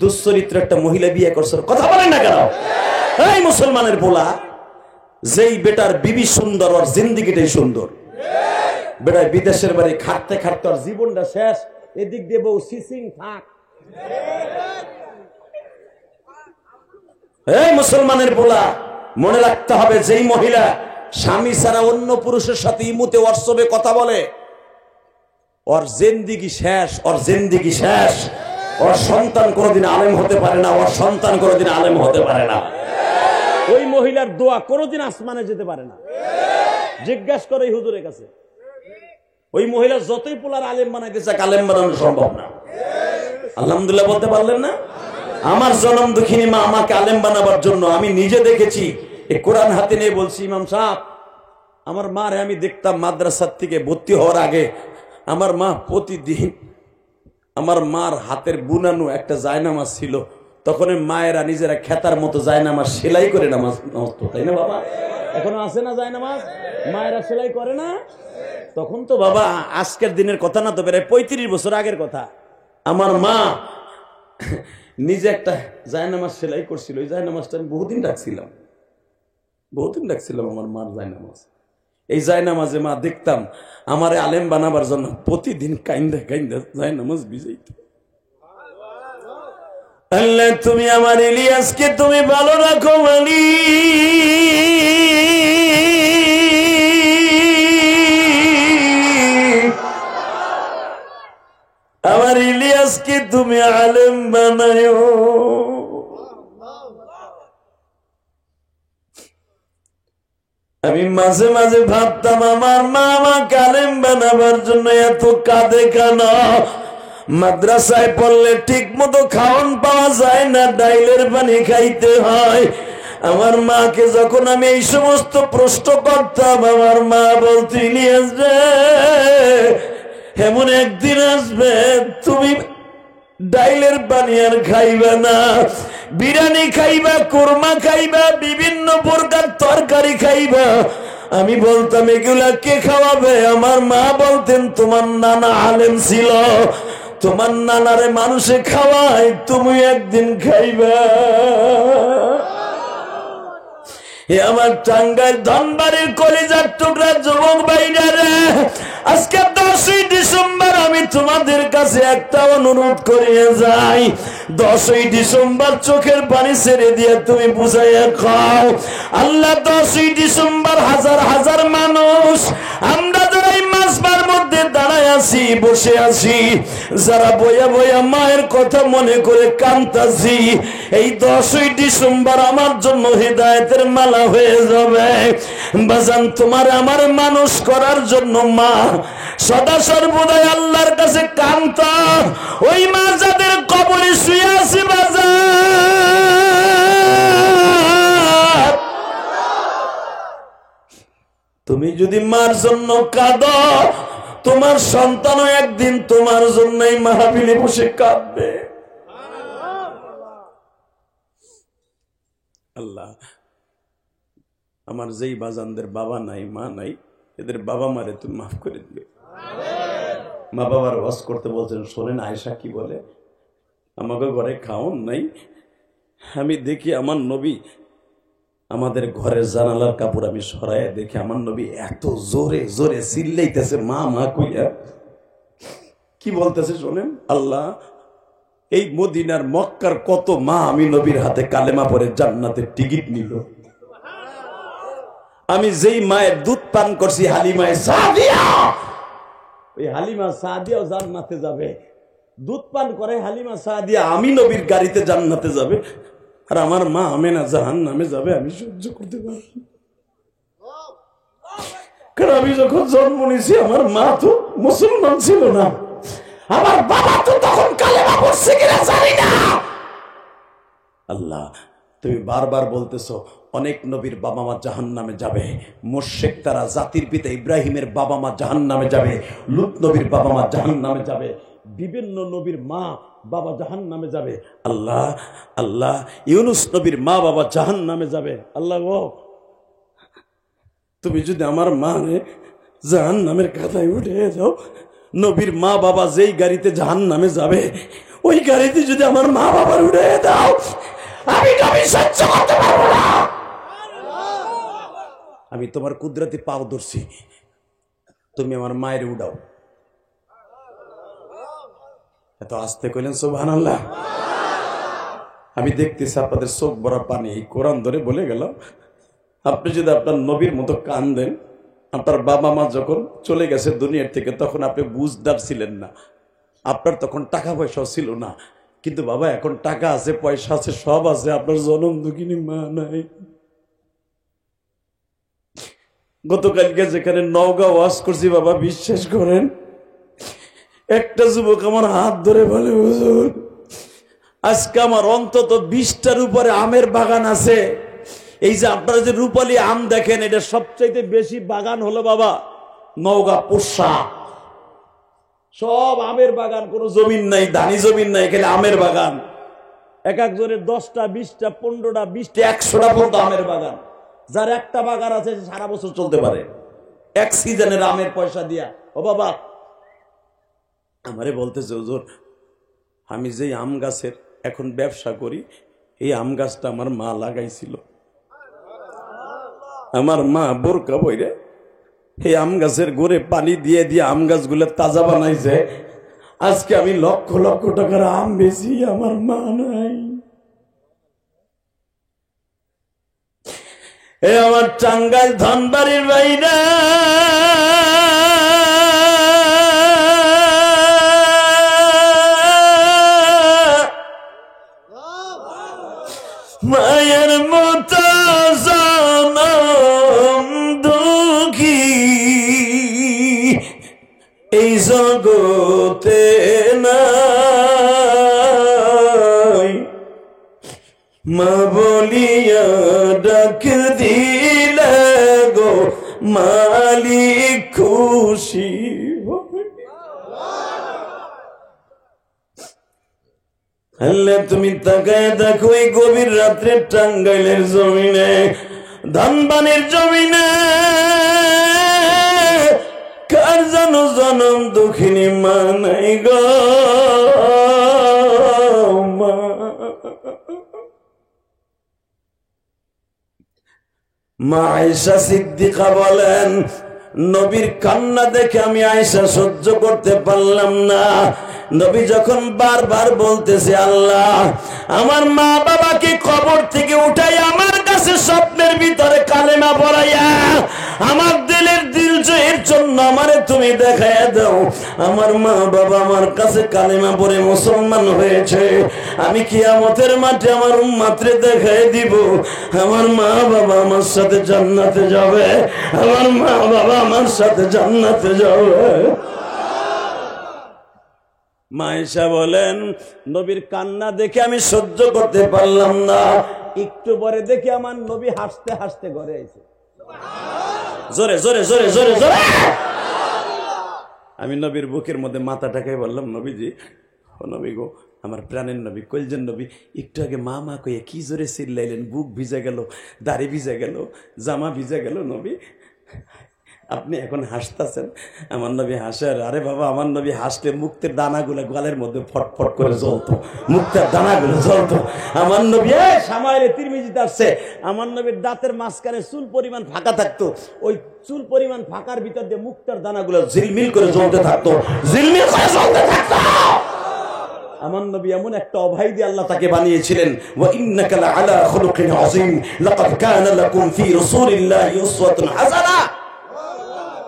দুশ্চরিত্র একটা মহিলা বিয়ে করছে, কথা বলেন না কেন? এই মুসলমানের পোলা, যেই বেটার বিবি সুন্দর ওর জিন্দিগিটাই সুন্দর। বেটা বিদেশের বাড়ি খাটতে খাটতে ওর জীবনটা শেষ, এদিক দিয়ে বউ সিসিং থাক। এই মুসলমানের পোলা, মনে রাখতে হবে, যেই মহিলা স্বামী ছাড়া অন্য পুরুষের সাথে ইমুতে হোয়াটসঅ্যাপে কথা বলে, ওর জিন্দিগি শেষ, ওর জিন্দিগি শেষ। ওর সন্তান কোনোদিন আলেম হতে পারে না, ওর সন্তান কোনোদিন আলেম হতে পারে না। ওই মহিলার দোয়া কোনোদিন আসমানে যেতে পারে না। জিজ্ঞাসা করে হুজুরের কাছে, ওই মহিলা যতই পোলার আলেম বানাইতে চাক, আলেম বানানো সম্ভব না। আলহামদুলিল্লাহ বলতে পারলেন না? আমার জনম দুঃখিনী মা আমাকে আলেম বানাবার জন্য, আমি নিজে দেখেছি, এই কোরআন হাতে নিয়ে বলছি, ইমাম সাহেব, আমার মারে আমি দেখতাম মাদ্রাসার থেকে ভর্তি হওয়ার আগে, আমার মা প্রতিদিন, আমার মার হাতের বুনানো একটা জায়নামাজ ছিল, তখন মায়েরা নিজেরা খেতার মতো জায়নামাজ সেলাই করে নামাজ নামতো, তাই না বাবা? এখনো আছে না জায়নামাজ? মায়েরা সেলাই করে না? তখন তো বাবা আজকের দিনের কথা না, তো প্রায় 35 বছর আগের কথা। আমার মা নিজে একটা জায়নামাজ সেলাই করছিল, ওই জায়নামাজটা আমি বহুদিন রাখছিলাম আমার মার জায়নামাজ। এই জায়নামাজে মা দেখতাম আমারে আলেম বানাবার জন্য প্রতিদিন কাইন্দা কাইন্দা জায়নামাজ ভিজাইত। আল্লাহ তুমি আমার ইলিয়াসকে তুমি ভালো রাখো মানি, আমার ইলিয়াসকে তুমি আলেম বানায়ো। আমি মাঝে মাঝে ভাবতাম আমার মা আমাকে আলেম বানাবার জন্য এত কাঁদে কেন? মাদ্রাসায় পড়লে ঠিক মতো খাওয়ান পাওয়া যায় না, ডাইলের পানি খাইতে হয়। আমার মাকে যখন আমি এই সমস্ত প্রশ্ন করতাম, আমার মা বলতো, ইলিয়াস রে, এমন একদিন আসবে তুমি ডাইলের পানি আর খাইবা না, বিরিয়ানি খাইবা, কোরমা খাইবা, বিভিন্ন প্রকার তরকারি খাইবা। আমি বলতাম এগুলা কে খাওয়াবে? আমার মা বলতেন তোমার নানা আলেম ছিল, তোমার নানারে মানুষে খাওয়ায়, তুমি একদিন খাইবা। আমার টাঙ্গাইল ধনবাড়ির কলিজার টুকরা যুবক ভাইরা রে, আজকে 10ই ডিসেম্বর আমি তোমাদের কাছে একটা অনুরোধ করিয়ে যাই। 10ই ডিসেম্বর চোখের পানি ছেড়ে দিয়ে তুমি বুঝাইয়া খাও, আল্লাহ 10ই ডিসেম্বর হাজার হাজার মানুষ আমরা যারা এই মাসবার মধ্যে দাঁড়ায় আছি, বসে আছি, যারা বইয়া বইয়া মায়ের কথা মনে করে কান্তাছি, এই 10ই ডিসেম্বর আমার জন্য হিদায়েতের মালা হয়ে যাবে। বাজান, তোমার আমার মানুষ করার জন্য মা সদা সর্বদাই আল্লাহর কাছে কান্তা, ওই মা যাদের কবরে শুয়ে আছে বাজার, তুমি যদি মার জন্য কাঁদো, তোমার সন্তানও একদিন তোমার জন্যই মাহফিলে বসে কাঁদবে। আল্লাহ, আমার যেই বাজানদের বাবা নাই, মা নাই, এদের বাবা মারে তুমি মাফ করে দিবে। মা বাবার ওয়াজ করতে বলছেন, শোনেন আয়েশা কি বলে, আমাকে ঘরে খাওন নাই, আমি দেখি আমার নবী, আমাদের ঘরের জানালার কাপড় আমি সরাইয়া দেখি আমার নবী এত জোরে জোরে চিল্লাইতেছে মা মা কইয়া। কি বলতেছে শোনেন, আল্লাহ এই মদিনার মক্কার কত মা আমি নবীর হাতে কালেমা পরে জান্নাতের টিকিট নিল, আমি যেই মায়ের দুধ পান করছি হালিমায়ে সাদিয়া, ওই হালিমা সাদিয়াও জান্নাতে যাবে। দুধ পান করে হালিমা সাদিয়া, আমি নবীর গাড়িতে জান্নাতে যাবে, আর আমার মা আমেনা জাহান্নামে যাবে। আমি সহ্য করতে পারবো না। কারণ আমি যখন জন্ম নিয়েছি আমার মা তো মুসলমান ছিল না, আমার বাবা তো তখন কালেমা পড়ছে কিনা জানি না। আল্লাহ, তুমি বারবার বলতেছো অনেক নবীর বাবা মা জাহান্নামে যাবে। মুশরিক তারা জাতির পিতা ইব্রাহিমের বাবা মা জাহান্নামে যাবে, লূত নবীর বাবা মা জাহান্নামে যাবে, বিভিন্ন নবীর মা বাবা জাহান্নামে যাবে। আল্লাহ আল্লাহ, ইউনুস নবীর মা বাবা জাহান্নামে যাবে। আল্লাহ গো, তুমি যদি আমার মা জাহান্নামের কাঁথায় উঠে যাও, নবীর মা বাবা যেই গাড়িতে জাহান্নামে যাবে ওই গাড়িতে যদি আমার মা বাবার উঠে দাও, আমি নবী সহ্য করতে পারবো না। আমি তোমার কুদরতি পাও ধরছি, তুমি আমার মায়ের উঠাও। এত আস্তে কইলেন সুবহানাল্লাহ। আমি দেখতেছি আপনাদের চোখ ভরা পানি। এই কোরআন ধরে বলে গেলাম, আপনি যদি আপনার নবীর মতো কান দেন, আপনার বাবা মা যখন চলে গেছে দুনিয়ার থেকে তখন আপনি বুঝদার ছিলেন না, আপনার তখন টাকা পয়সাও ছিল না, কিন্তু বাবা এখন টাকা আছে, পয়সা আছে, সব আছে, আপনার জনম দুঃখিনী মা নাই। গতকালকে যেখানে নওগাঁ ওয়াজ করছি বাবা, বিশ্বাস করেন একটা যুবক আমার হাত ধরে বলে, হুজুর আজকে আমার অন্তত 20টার উপরে আমের বাগান আছে। এই যে আপনারা যে রূপালী আম দেখেন, এটা সবচাইতে বেশি বাগান হলো বাবা নওগাঁ পুরসা। সব আমের বাগান, কোনো জমিন নাই, দানি জমিন নাই, এখানে আমের বাগান। এক একজনের 10টা 20টা 15টা 20টা 100টা পর্যন্ত আমের বাগান। যার একটা বাগান আছে সারা বছর চলতে পারে এক সিজনের আমের পয়সা দিয়া। ও বাবা আমারে বলতেছে, হুজুর আমি যেই আম গাছের এখন ব্যবসা করি, এই আম গাছটা আমার মা লাগাইছিল। আমার মা বোরকা বইরে এই আম গাছের গোড়ে পানি দিয়ে দিয়ে আম গাছগুলো তাজা বানাইছে। আজকে আমি লক্ষ লক্ষ টাকার আম বেশি, আমার মা নাই। এ আমার টাঙ্গাইল ধনবাড়ির বাইরা, মায়ের মতো জনম দুঃখী এই জগতে নাই, মা বলিয়া ডাক দিলে গো মালিক খুশি হবে। আল্লাহ তুমি তাকায় দেখো এই গভীর রাত্রে টাঙ্গাইলের জমিনে, ধানবানের জমিনে কার জানো জনম দুঃখিনী মা নাই গো। মা আয়েশা সিদ্দিকা বলেন, নবীর কান্না দেখে আমি আয়েশা সহ্য করতে পারলাম না। নবী যখন বারবার বলতেছে, আল্লাহ আমার মা বাবাকে কবর থেকে উঠাই আমার কাছে স্বপ্নের ভিতরে কালেমা পড়াইয়া আমার দিলের দিল জয়ের জন্য আমারে তুমি দেখাইয়া দাও। আমার মা বাবা আমার কাছে কালেমা পড়ে মুসলমান হয়েছে, আমি কিয়ামতের মাঠে আমার উম্মতরে দেখাই দিব। আমার মা বাবা আমার সাথে জান্নাতে যাবে, আমার মা বাবা আমার সাথে জান্নাতে যাবে। মা আয়েশা বলেন, নবীর কান্না দেখে আমি সহ্য করতে পারলাম না। একটু পরে দেখি আমার নবী হাসতে হাসতে ঘরে আইছে। জোরে জোরে জোরে জোরে জোরে। আমি নবীর বুকের মধ্যে মাথাটাকে বললাম, নবীজি, ও নবী গো, আমার প্রাণের নবী, কলজের নবী, একটু আগে মা মা কইয়া কি জোরে চিল্লাইলেন, বুক ভিজে গেল, দাড়ি ভিজে গেল, জামা ভিজে গেল। নবী আপনি এখন হাসতেছেন। আমার নবী হাসে, আরে বাবা আমার নবী হাসলে মুক্তের দানাগুলো গালের মধ্যে ফটফট করে জ্বলতো, মুক্তের দানাগুলো জ্বলতো। আমার নবী সামাইলে তিরমিজিতে আসছে, আমার নবীর দাঁতের মাঝখানে চুল পরিমাণ ফাঁকা থাকতো, ওই চুল পরিমাণ ফাঁকার ভিতর দিয়ে মুক্তার দানাগুলো ঝিলমিল করে জ্বলতে থাকতো, ঝিলমিল করে জ্বলতে থাকতো। আমার নবী এমন একটা অভাই দিয়ে আল্লাহ তাকে বানিয়েছিলেন, ওয়া ইন্নাকা লাআলা খুলুকিন আযীম, লাকাদ কানা লাকুম ফি রাসূলিল্লাহি উসওয়াতুন হাসানা।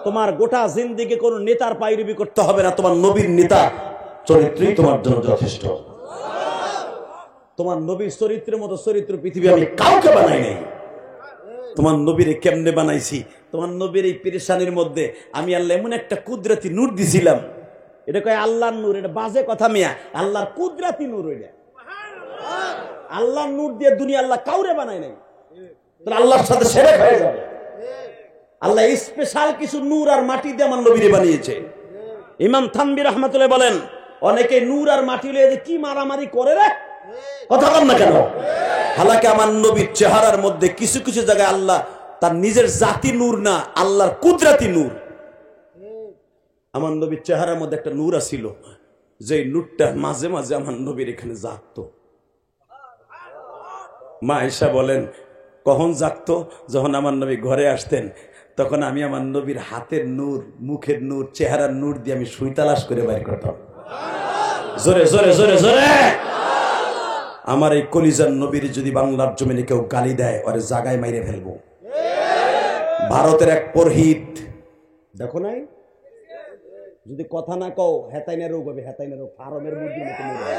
তোমার গোটা জিন্দেগি কোন নেতার পায়রবি করতে হবে না, তোমার নবীর নেতা চরিত্রই তোমার জন্য যথেষ্ট। তোমার নবীর চরিত্রের মতো চরিত্র পৃথিবী আমি কাউকে বানাই নাই। তোমার নবীরে কেমনে বানাইছি? তোমার নবীর এই পেরেশানির মধ্যে আমি আল্লাহ এমন একটা কুদরতি নূর দিছিলাম। এটা কয় আল্লাহর নূর, এটা বাজে কথা মিয়া। আল্লাহর কুদরতি নূর, এটা আল্লাহর নূর দিয়ে দুনিয়া আল্লাহ কাউরে বানায় নাই। তাহলে আল্লাহর সাথে সেরে হয়ে যাবে। আল্লাহ স্পেশাল কিছু নূর আর মাটি দিয়ে আমার নবীরে বানিয়েছে। ইমাম থানভী রাহমাতুল্লাহ বলেন, অনেকে নূর আর মাটি লয়ে যে কি মারামারি করে রে, কথা বল না কেন? হালাকে আমার নবীর চেহারার মধ্যে কিছু কিছু জায়গায় আল্লাহ তার নিজের জাতি নূর না, আল্লাহর কুদরতি নূর। আমার নবীর চেহারার মধ্যে একটা নূর আছিল, যে নূরটা মাঝে মাঝে আমার নবীর এখানে জাগতো। মা আয়েশা বলেন, কখন জাগতো? যখন আমার নবী ঘরে আসতেন, তখন আমি আমার নবীর হাতের নূর, মুখের নূর, চেহারার নূর দিয়ে আমি সুই তালাশ করে বাইর করতাম। জোরে জোরে জোরে জোরে। আমার এই কলিজার নবীর যদি বাংলার জমিনে কেউ গালি দেয়, ওরে জাগায় মাইরে ফেলবো। ভারতের এক পুরোহিত, দেখো নাই, যদি কথা না কও হেতাইনা রোগ হবে, হেতাইনা রোগ ফার্মের মুরগির মতো মরে যাবে।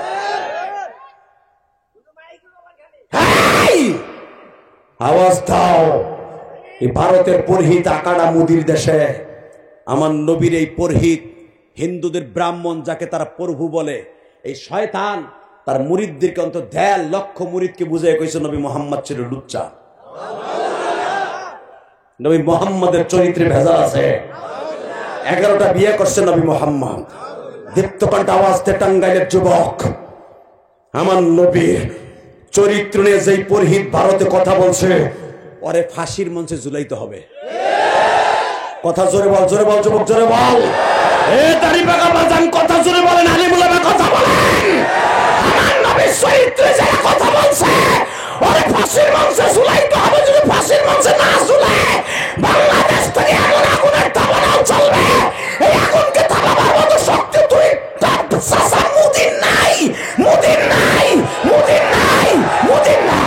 আওয়াজ দাও। এই ভারতের পুরোহিত আকাড়া মুদির দেশে আমার নবীর এই পুরোহিত, হিন্দুদের ব্রাহ্মণ যাকে তারা প্রভু বলে, এই শয়তান তার মুরিদদেরকে অন্তত 1.5 লক্ষ মুরিদকে বুঝাই কইছে নবী মুহাম্মদ ছিল লুচ্চা। নবী মুহাম্মদের চরিত্রে ভেজাল আছে। 11টা বিয়ে করছে নবী মুহাম্মদ। দীপ্তকণ্ঠ আওয়াজতে টাঙ্গাইলের যুবক, আমার নবীর চরিত্র নিয়ে যেই পুরোহিত ভারতে কথা বলছে, ওরে ফাঁসির মঞ্চে ঝুলাইতে হবে। কথা জোরে বল, জোরে বল যুবক, জোরে বল। এ দাড়ি পাকা বাজান, কথা জোরে বলেন, আলিম উলামা কথা বলেন। আমার নবীর চরিত্রে যারা কথা বলছে, ওরে ফাঁসির মঞ্চে ঝুলাইতে হবে। যদি ফাঁসির মঞ্চে না ঝুলে, বাংলাদেশ থেকে এমন আগুনের তামানাও চলবে, এই আগুনকে থামাবার মতো শক্তি তুই চাচা মুদির নাই, মুদির নাই, মুদির নাই, মুদির নাই।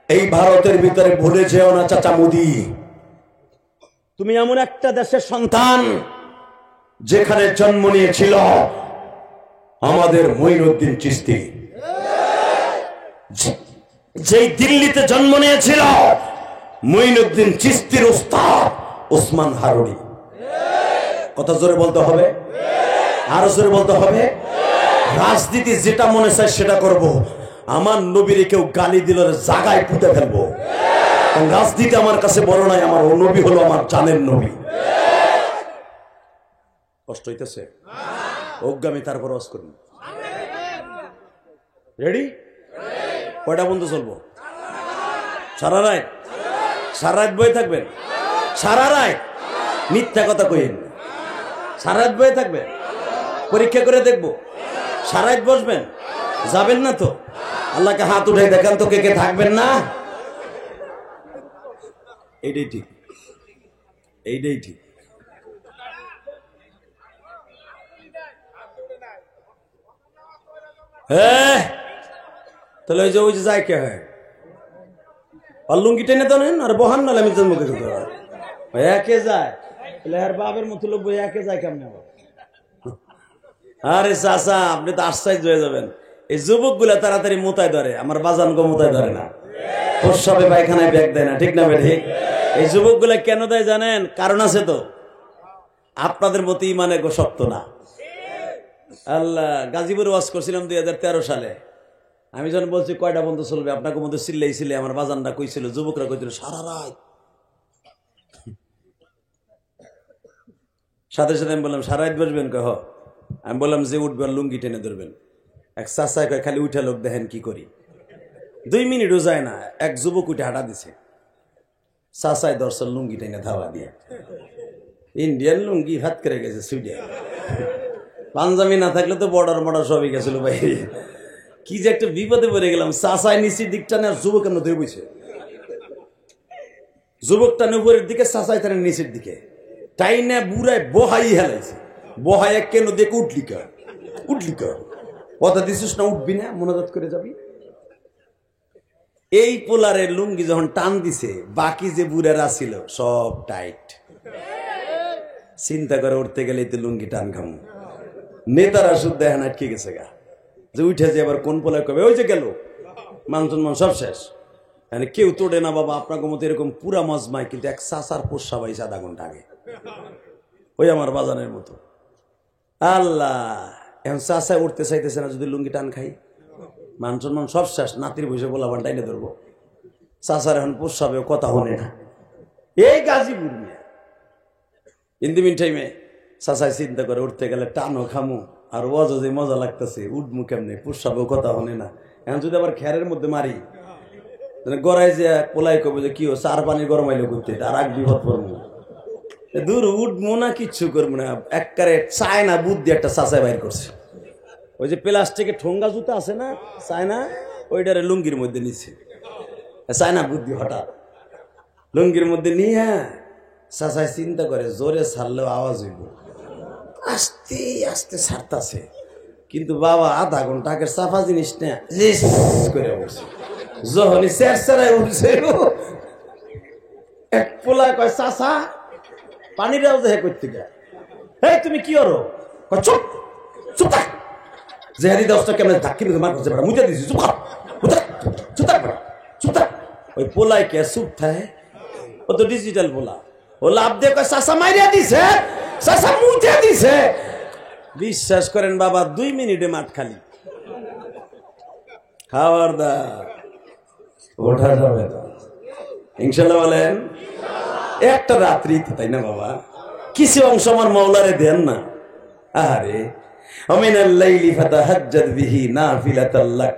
এই ভারতের ভিতরে ভুলে যেও না চাচা মোদি, তুমি এমন একটা দেশের সন্তান যেখানে জন্ম নিয়েছিল আমাদের মঈনুদ্দিন চিশতি, যেই দিল্লিতে জন্ম নিয়েছিল মঈনুদ্দিন চিশতির উস্তাদ ওসমান হারুনি। কথা জোরে বলতে হবে, আরো জোরে বলতে হবে। রাজনীতি যেটা মনে চায় সেটা করব। আমার নবীরে কেউ গালি দিল জাগায় পুঁতে ফেলবো। রাজনীতি আমার কাছে বড় নাই, আমার নবী হলো আমার জানের নবী। কষ্ট হইতেছে? অজ্ঞামী তারপর ওয়াজ করুন। রেডি? কয়টা বন্ধু চলবো? সারা রাত? সারা রাত বয়ে থাকবেন? সারা রাত মিথ্যা কথা কইেন। সারা রাত বয়ে থাকবেন? পরীক্ষা করে দেখবো। সারা রাত বসবেন? যাবেন না তো? আল্লাহকে হাত উঠে দেখান তো কে কে থাকবেন না। এইটাই ঠিক, এইটাই ঠিক। হ্যাঁ, তাহলে ওই যে যায় কে হয়, আর লুঙ্গি টেনে তো নেন আর বহান নাহলে আমি জন্মকে একে যায়, আর বাবের মতো লোক একে যায় কেমন? আরে চাচা, আপনি তো আশ্চর্য হয়ে যাবেন। এই যুবক গুলা তাড়াতাড়ি মোতায় ধরে, আমার বাজান গো মোতায় ধরে না, প্রস্রাবে পায়খানায় ব্যাগ দেয় না, ঠিক না ঠিক? এই যুবক গুলা কেন দেয় জানেন? কারণ আছে তো, আপনাদের মতো ইমানের গো শক্ত না। আল্লাহ, গাজীপুরে ওয়াজ করছিলাম 2013 সালে। আমি যখন বলছি কয়টা বন্ধু চলবে, আপনাকে মধ্যে চিল্লাইছিলে, আমার বাজানরা কইছিল, যুবকরা কইছিল সারা রাত। সাথে সাথে আমি বললাম সারা রাত বসবেন? কহ। আমি বললাম যে উঠবেন লুঙ্গি টেনে ধরবেন। এক চাচাই কয় খালি উঠে লোক দেখেন কি করি। 2 মিনিটও যায় না, এক যুবক উঠে হাঁটা দিছে। চাচাই দর্শন লুঙ্গি টাইনা ধাওয়া দিয়ে, ইন্ডিয়ান লুঙ্গি হাত করে গেছে সুইডে, পাঞ্জাবি না থাকলে তো বর্ডার মর্ডার সবই গেছিল বাইরে। কি যে একটা বিপদে পড়ে গেলাম। চাচাই নিচের দিকটা না যুবক এমন ধরে বইছে, যুবকটা উপরের দিকে, চাচাই তার নিচের দিকে, টাইনা বুড়ায় বহাই হেলাইছে। বহায় কেন দেখে উঠলিকা কথা দিছিস না, উঠবি না, মনোজাত করে যাবি। এই পোলারের লুঙ্গি যখন টান দিছে, বাকি যে বুড়ারা ছিল সব টাইট। চিন্তা করে উঠতে গেলে তো লুঙ্গি টান খাম। নেতারা শুদ্ধ এখন আটকে গেছে গা, যে উঠে যে আবার কোন পোলার কবে ওই যে গেল, মানসুন সব শেষ। মানে কেউ তোড়ে না বাবা আপনার মতো এরকম পুরা মজমায়, কিন্তু এক চাচার পোষা পাইছে আধা ঘন্টা আগে, ওই আমার বাজানের মতো। আল্লাহ, এখন চাচায় উঠতে চাইতেছে না, যদি লুঙ্গি টান খাই মানসুন সব শেষ। নাতির বসে বলা টাইনে ধরবো, চাচার এখন পোষাবে, কথা হনে না। এই গাজীপুর নিয়ে ইন্দিমিন টাইমে চাচাই চিন্তা করে উঠতে গেলে টানও খামু, আর ওয়াজও যে মজা লাগতেছে, উঠমু কেমনে, পোষাবেও, কথা হনে না। এখন যদি আবার খেরের মধ্যে মারি, গড়াই যে পোলাই কবে যে কি ও চার পানি গরমাইলে করতে, আর এক বিপদ পড়বো, দূর উঠবো না, কিচ্ছু করবো না। একবারে চায়না বুদ্ধি একটা চাচাই বাইর করছে। ওই যে প্লাস্টিকের ঠোঙ্গা জুতা আছে না, চায়না, ওইটারে লুঙ্গির মধ্যে নিচ্ছে। চায়না বুদ্ধি হঠাৎ লুঙ্গির মধ্যে নিয়ে চাচাই চিন্তা করে জোরে ছাড়লেও আওয়াজ হইব, আস্তে আস্তে ছাড়তাছে। কিন্তু বাবা আধা ঘন্টা আগের চাফা জিনিস না করে উঠছে, যখনই চেরচেরায় উঠছে, এক পোলা কয় চাচা পানিটাও যে করতে গায়, এই তুমি কি করো? চুপ চুপ থাক, জেহাদি দশটা কেমন ধাক্কি মার করছে, মুজা দিছি, চুপ থাক, চুপ থাক, চুপ থাক। ওই পোলাই কে চুপ থাকে, ও তো ডিজিটাল পোলা, ও লাভ দিয়ে কয় চাচা মাইরিয়া দিছে, চাচা মুজা দিছে। বিশ্বাস করেন বাবা, 2 মিনিটে মাঠ খালি। খাবার দা ওঠা যাবে না ইনশাল্লাহ, বলেন একটা রাত্রি, তাই না বাবা? কিছু অংশ আমার মওলারে দেন না। আরে আমিনাল লাইলি ফাতাহাজ্জাদ বিহি নাফিলাতাল লাক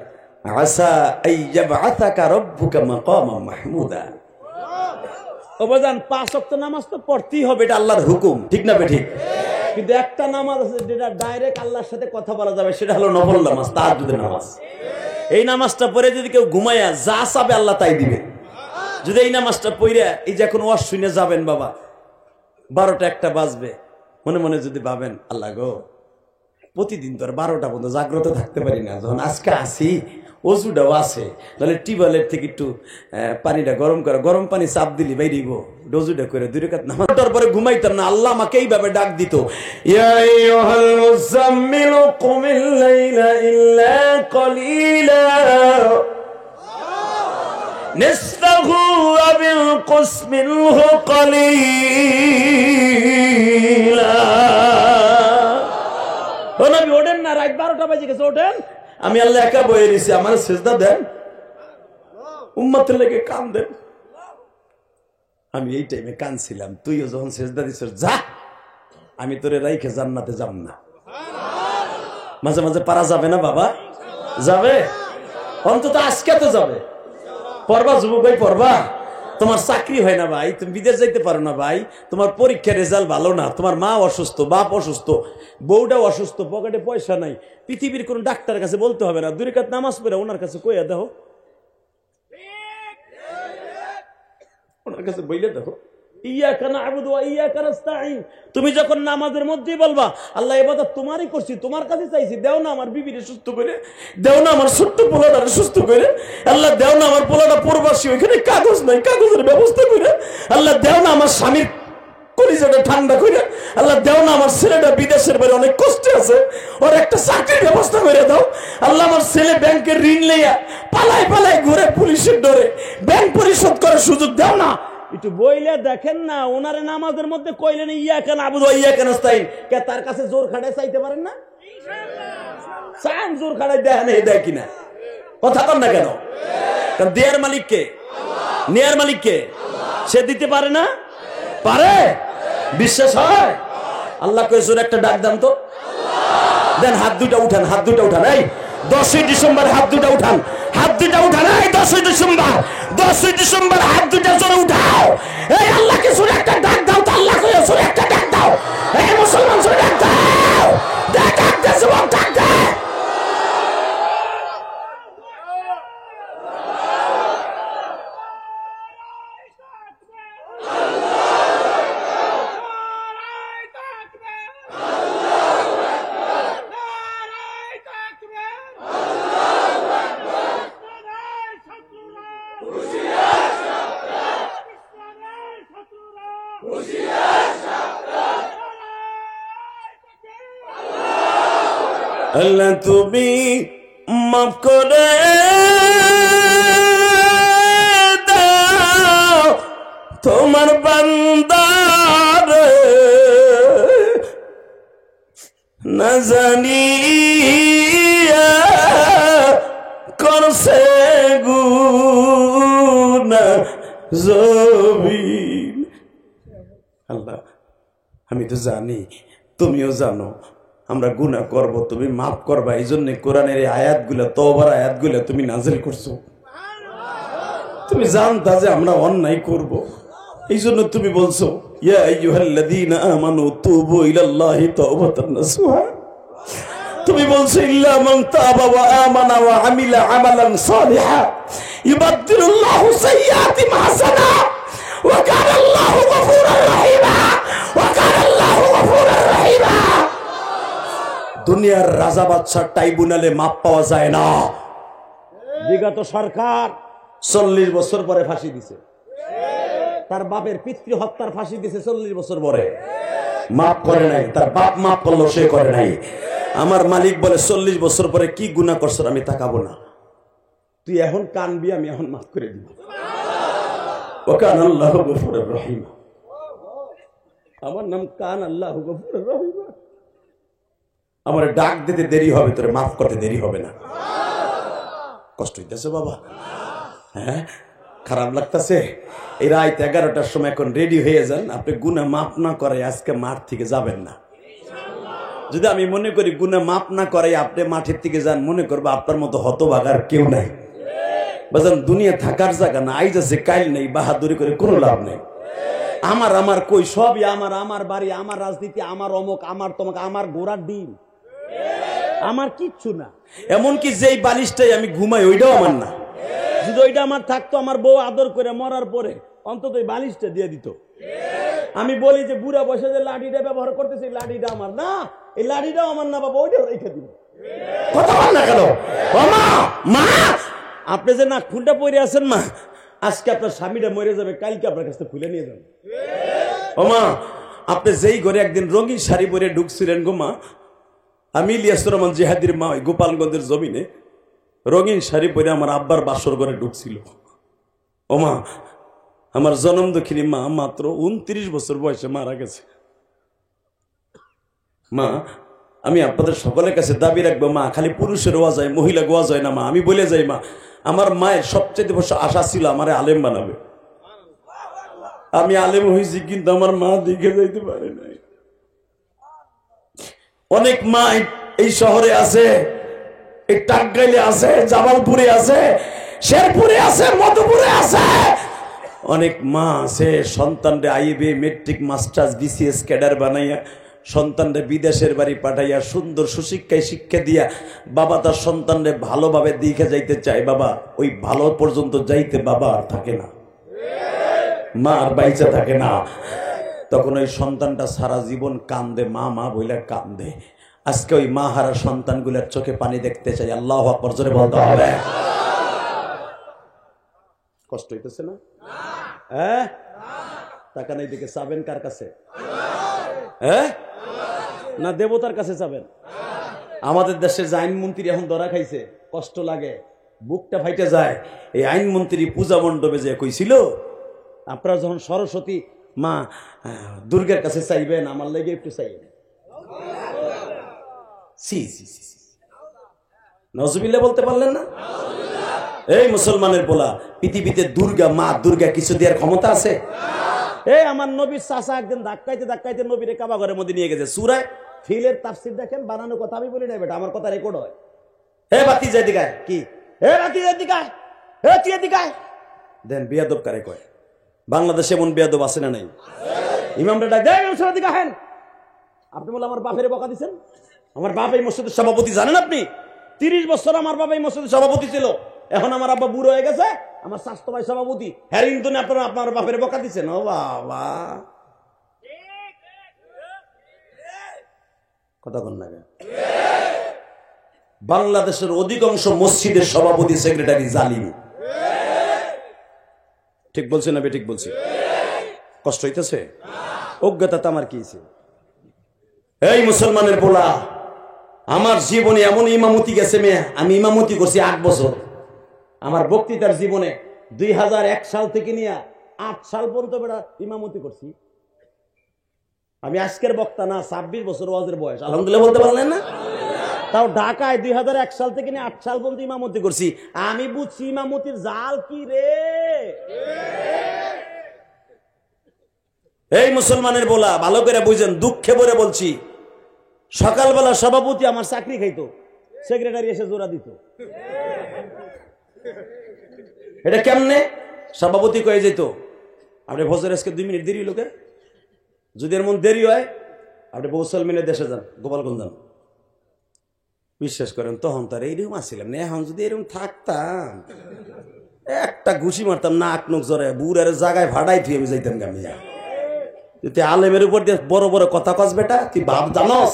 আসা আইয়াবআসাকা রাব্বুকা মাকামান মাহমুদা। ওবাজান 5 ওয়াক্ত নামাজ তো পড়তেই হবে, এটা আল্লাহর হুকুম, ঠিক না ঠিক? কিন্তু একটা নামাজ আছে যেটা ডাইরেক্ট আল্লাহর সাথে কথা বলা যাবে, সেটা হলো নফল নামাজ, তাহাজ্জুদের নামাজ। এই নামাজটা পড়ে যদি কেউ ঘুমায়া যা চাবে আল্লাহ তাই দিবে। যদি এই নামাজটা পড়ে এই যে এখন ওয়াজ শুনে যাবেন বাবা, 12টা 1টা বাজবে, মনে মনে যদি ভাবেন আল্লাহ গো, প্রতিদিন তো আর 12টা পর্যন্ত জাগ্রত থাকতে পারি না, যখন আজকে আসি অজুটাও আছে, তাহলে টিউবওয়েলের থেকে একটু পানিটা গরম করে, গরম পানি চাপ দিলি বাইরিব, ডজুটা করে 2 রাকাত নামাজ পরে ঘুমাইতাম না। আল্লাহ আমাকে এইভাবে ডাক দিত, ইয়া আইয়ুহাল মুযাম্মিলু কুমিল লাইলা ইল্লা কলিলা নিসফাহু আও ইনকুস মিনহু কলিলা। ও নবী ওঠেন না, রাত 12টা বাজে গেছে, ওঠেন, আমি আল্লাহ একা বয়ে দিছি, আমার সেজদা দেন, উম্মতের লেগে কান দেন। আমি এই টাইমে কানছিলাম, তুইও যখন সেজদা দিছিস, যা আমি তোরে রাইখে জান্নাতে যাব না। মাঝে মাঝে পারা যাবে না বাবা? যাবে, অন্তত আজকে তো যাবে। পড়বা যুবক ভাই, পড়বা। তোমার চাকরি হয় না ভাই, তুমি বিদেশ যাইতে পারো না ভাই, তোমার পরীক্ষার রেজাল্ট ভালো না, তোমার মা অসুস্থ, বাপ অসুস্থ, বউটাও অসুস্থ, পকেটে পয়সা নাই, পৃথিবীর কোন ডাক্তারের কাছে বলতে হবে না, 2 রাকাত নামাজ পড়ে ওনার কাছে কইয়া দেখো, ওনার কাছে বইলে দেখো, ইয়াকা না'বুদু ওয়া ইয়াকা নাস্তাঈন। তুমি যখন নামাজের মধ্যেই বলবা আল্লাহ ইবাদত তোমারই করছি, তোমার কাছে চাইছি, দেও না আমার বিবিরে সুস্থ করে, দেও না আমার ছোট্ট পোলাটারে সুস্থ করে, আল্লাহ দেও না আমার পোলাটা প্রবাসী, ওইখানে কাগজ নাই, কাগজের ব্যবস্থা করে, আল্লাহ দেও না আমার স্বামীর কলিজাটা ঠান্ডা করে, আল্লাহ দেও না আমার ছেলেটা বিদেশের বাইরে অনেক কষ্টে আছে, ওর একটা চাকরির ব্যবস্থা করে দাও, আল্লাহ আমার ছেলে ব্যাংকের ঋণ লইয়া পালায় পালায় ঘুরে, পুলিশের ডরে ব্যাংক পরিশোধ করার সুযোগ দাও না। একটু বইলে দেখেন না, ওনারে নামাজের মধ্যে কইলেন ইয়াকা না'বুদু ওয়া ইয়াকা নাস্তাঈন, কে তার কাছে জোর খাটায় চাইতে পারেন না? ইনশাআল্লাহ চান জোর খাটায় দেখেন, এই দেয় কিনা, কথা কন না কেন? কারণ দেয়ার মালিক কে? আল্লাহ। নেয়ার মালিক কে? আল্লাহ। সে দিতে পারে না? পারে। বিশ্বাস হয়? আল্লাহ কই জোর একটা ডাক দেন তো, আল্লাহ দেন। হাত দুটা উঠান, হাত দুটা উঠান, এই 10ই ডিসেম্বর হাত দুটা উঠান, হাত দুটা উঠান, এই 10ই ডিসেম্বর, 10ই ডিসেম্বর হাত দুটা জোরে উঠাও। এই আল্লাহকে সুরে একটা ডাক দাও তো, আল্লাহ কইয়া সুরে একটা ডাক দাও। এই মুসলমান সুরে ডাক দাও, ডাক দে যুবক, ডাক দে। আল্লাহ তুমি মাফ করে দাও তোমার বান্দার, না জানি করছে গুনাহ জবিন। আল্লাহ আমি তো জানি, তুমিও জানো আমরা গুনাহ করব, তুমি মাফ করবা। এই জন্য কোরআনের এই আয়াতগুলা, তওবার আয়াতগুলা তুমি নাজিল করছো। তুমি জানতা যে আমরা অন্যায় করব, এই জন্য তুমি বলছো ইয়া আইয়ুহাল্লাযীনা আমানু তুবু ইলাল্লাহি তাওবাতান নাসুহা। তুমি বলছো ইল্লা মান তাবা ওয়া আমানা ওয়া আমিলা আমালান সালিহা ইউবাদদিলুল্লাহু সাইয়্যাতিহিম হাসানা ওয়া কানা আল্লাহু গফুরার রহিমা, ওয়া কানা আল্লাহু গফুরার রহিমা। দুনিয়ার রাজা বাদশার ট্রাইব্যুনালে মাপ পাওয়া যায় না। বিগত সরকার 40 বছর পরে ফাঁসি দিছে, তার বাপের পিতৃ হত্যার ফাঁসি দিছে 40 বছর পরে, মাপ করে নাই। তার বাপ মাপ করলো, সে করে নাই। আমার মালিক বলে 40 বছর পরে কি গুনাহ করছ আমি তাকাবো না, তুই এখন কানবি, আমি এখন মাফ করে দিব। ওয়া কানা আল্লাহু গফুরুর রহিম। আমার নাম কান আল্লাহু গফুরুর রহিম। আমার ডাক দিতে দেরি হবে, তোরে মাফ করতে দেরি হবে না। কষ্ট হইতেছে বাবা? হ্যাঁ, খারাপ লাগতেছে? এই রাত 11টার সময় এখন রেডি হয়ে যান। আপনি গুনাহ মাফ না করে আজকে মাঠ থেকে যাবেন না। যদি আমি মনে করি গুনাহ মাফ না করে আপনি মাঠের থেকে যান, মনে করবো আপনার মতো হতভাগার কেউ নাই। বাজান দুনিয়া থাকার জায়গা না, আইজ আছে কাইল নেই, বাহাদুরি করে কোনো লাভ নেই। আমার আমার কই সবই আমার, আমার বাড়ি, আমার রাজনীতি, আমার অমুক, আমার তমক, আমার ঘোড়ার ডিম, আমার কিচ্ছু না। এমনকি যেই বালিশটাই আমি ঘুমাই ওইটাও আমার না। যদি ওইটা আমার থাকতো, আমার বউ আদর করে মরার পরে অন্তত এই বালিশটা দিয়ে দিত। আমি বলি যে বুড়া বয়সে যে লাঠিটা ব্যবহার করতেছে, এই লাঠিটা আমার না, এই লাঠিটাও আমার না বাবা, ওইটাও রেখে দিব। কথা বল না কেন? মা মা আপনি যে নাক ফুলটা পরে আছেন মা, আজকে আপনার স্বামীটা মরে যাবে, কালকে আপনার কাছে খুলে নিয়ে যাবেন। ও মা, আপনি যেই ঘরে একদিন রঙিন শাড়ি পরে ঢুকছিলেন গো মা, আমি ইলিয়াসুর রহমান জিহাদির মা ওই গোপালগঞ্জের জমিনে রঙিন শাড়ি পরে আমার আব্বার বাসর ঘরে ঢুকছিল। ও মা, আমার জনম দক্ষিণী মা মাত্র 29 বছর বয়সে মারা গেছে। মা, আমি আপনাদের সকলের কাছে দাবি রাখবো মা, খালি পুরুষের ওয়াজ হয়, মহিলা গোয়া যায় না মা। আমি বলে যাই মা, আমার মায়ের সবচেয়ে বড় আশা ছিল আমারে আলেম বানাবে। আমি আলেম হয়েছি, কিন্তু আমার মা দিকে যাইতে পারে নাই। অনেক মা এই শহরে আছে, এই টাঙ্গাইলে আছে, জামালপুরে আছে, শেরপুরে আছে, মধুপুরে আছে। অনেক মা আছে সন্তানরে আইবে মেট্রিক মাস্টার্স বিসিএস ক্যাডার বানাইয়া সন্তানরে বিদেশের বাড়ি পাঠাইয়া সুন্দর সুশিক্ষায় শিক্ষা দিয়া বাবা তার সন্তানরে ভালোভাবে দিকে যাইতে চায়। বাবা ওই ভালো পর্যন্ত যাইতে বাবা আর থাকে না, মা আর বাইচা থাকে না। তখন ওই সন্তানটা সারা জীবন কান্দে, মা মা বইলা কান্দে। আজকে ওই মা হারা সন্তানগুলোর চোখে পানি দেখতে চাই। আল্লাহু আকবার জোরে বলতে হবে। কষ্ট হইতেছে না? হ্যাঁ, টাকা নেই দিকে চাবেন কার কাছে? হ্যাঁ না দেবতার কাছে চাবেন? আমাদের দেশে যে আইনমন্ত্রী এখন ধরা খাইছে, কষ্ট লাগে, বুকটা ফাইটে যায়। এই আইনমন্ত্রী পূজা মণ্ডপে যে কইছিল, আপনারা যখন সরস্বতী মা দুর্গার কাছে চাইবেন, আমার লেগে একটু চাইবেন। নজবিল্লাহ বলতে পারলেন না? এই মুসলমানের পোলা, পৃথিবীতে দুর্গা মা দুর্গা কিছু দেওয়ার ক্ষমতা আছে? এই আমার নবীর চাচা একদিন ধাক্কাইতে ধাক্কাইতে নবীরে কাবা ঘরের মধ্যে নিয়ে গেছে। সূরা ফিলের তাফসীর দেখেন, বানানো কথা আমি বলি না বেটা, আমার কথা রেকর্ড হয়। হে বাতি যায় দিগায় কি, হে বাতি যায় দিগায়, হে তুই এদিকে আয়। দেন বেয়াদব কারে কয়? বাংলাদেশে এমন বেয়াদব আছে না নাই? ইমামরা ডাক দেয়, ইমাম সাহেব এদিকে আসেন। আপনি বলে আমার বাপের বকা দিচ্ছেন? আমার বাপ এই মসজিদের সভাপতি, জানেন আপনি? 30 বছর আমার বাবা এই মসজিদের সভাপতি ছিল। এখন আমার আব্বা বুড়ো হয়ে গেছে, আমার স্বাস্থ্য ভাই সভাপতি। হ্যাঁ কিন্তু আপনারা আপনার বাপের বকা দিচ্ছেন? ও বাবা, কথা বল না। বাংলাদেশের অধিকাংশ মসজিদের সভাপতি সেক্রেটারি জালিম। ঠিক বলছে না বে? ঠিক বলছে। কষ্ট হইতেছে? অজ্ঞতা তো আমার কি? এই মুসলমানের পোলা, আমার জীবনে এমন ইমামতি গেছে মেয়ে, আমি ইমামতি করছি 8 বছর। আমার বক্তৃতার জীবনে 2001 সাল থেকে নিয়ে 8 সাল পর্যন্ত বেড়া ইমামতি করছি। আমি আজকের বক্তা না, 26 বছর ওয়াজের বয়স। আলহামদুলিল্লাহ বলতে পারলেন না? তাও ঢাকায় 2001 সাল থেকে নিয়ে 8 সাল পর্যন্ত ইমামতি করছি। আমি বুঝছি ইমামতির জাল কি রে। এই মুসলমানের বলা, ভালো করে বুঝেন, দুঃখে ভরে বলছি। সকালবেলা সভাপতি আমার চাকরি খাইতো, সেক্রেটারি এসে জোড়া দিত। এটা কেমনে? সভাপতি কয়ে যেত, আপনি ফজর আজকে 2 মিনিট দেরি লোকে, যদি এর মন দেরি হয় আপনি বৌসল মিলে দেশে যান, গোপালগঞ্জ যান। বিশ্বাস করেন তখন তার এইরকম আসছিলাম না। এখন যদি এরকম থাকতাম, একটা ঘুষি মারতাম, নাক নখ জরে বুড়ার জায়গায় ভাড়াই তুই আমি যাইতাম গামিয়া। তুই আলেমের উপর দিয়ে বড় বড় কথা কস বেটা, তুই ভাব জানস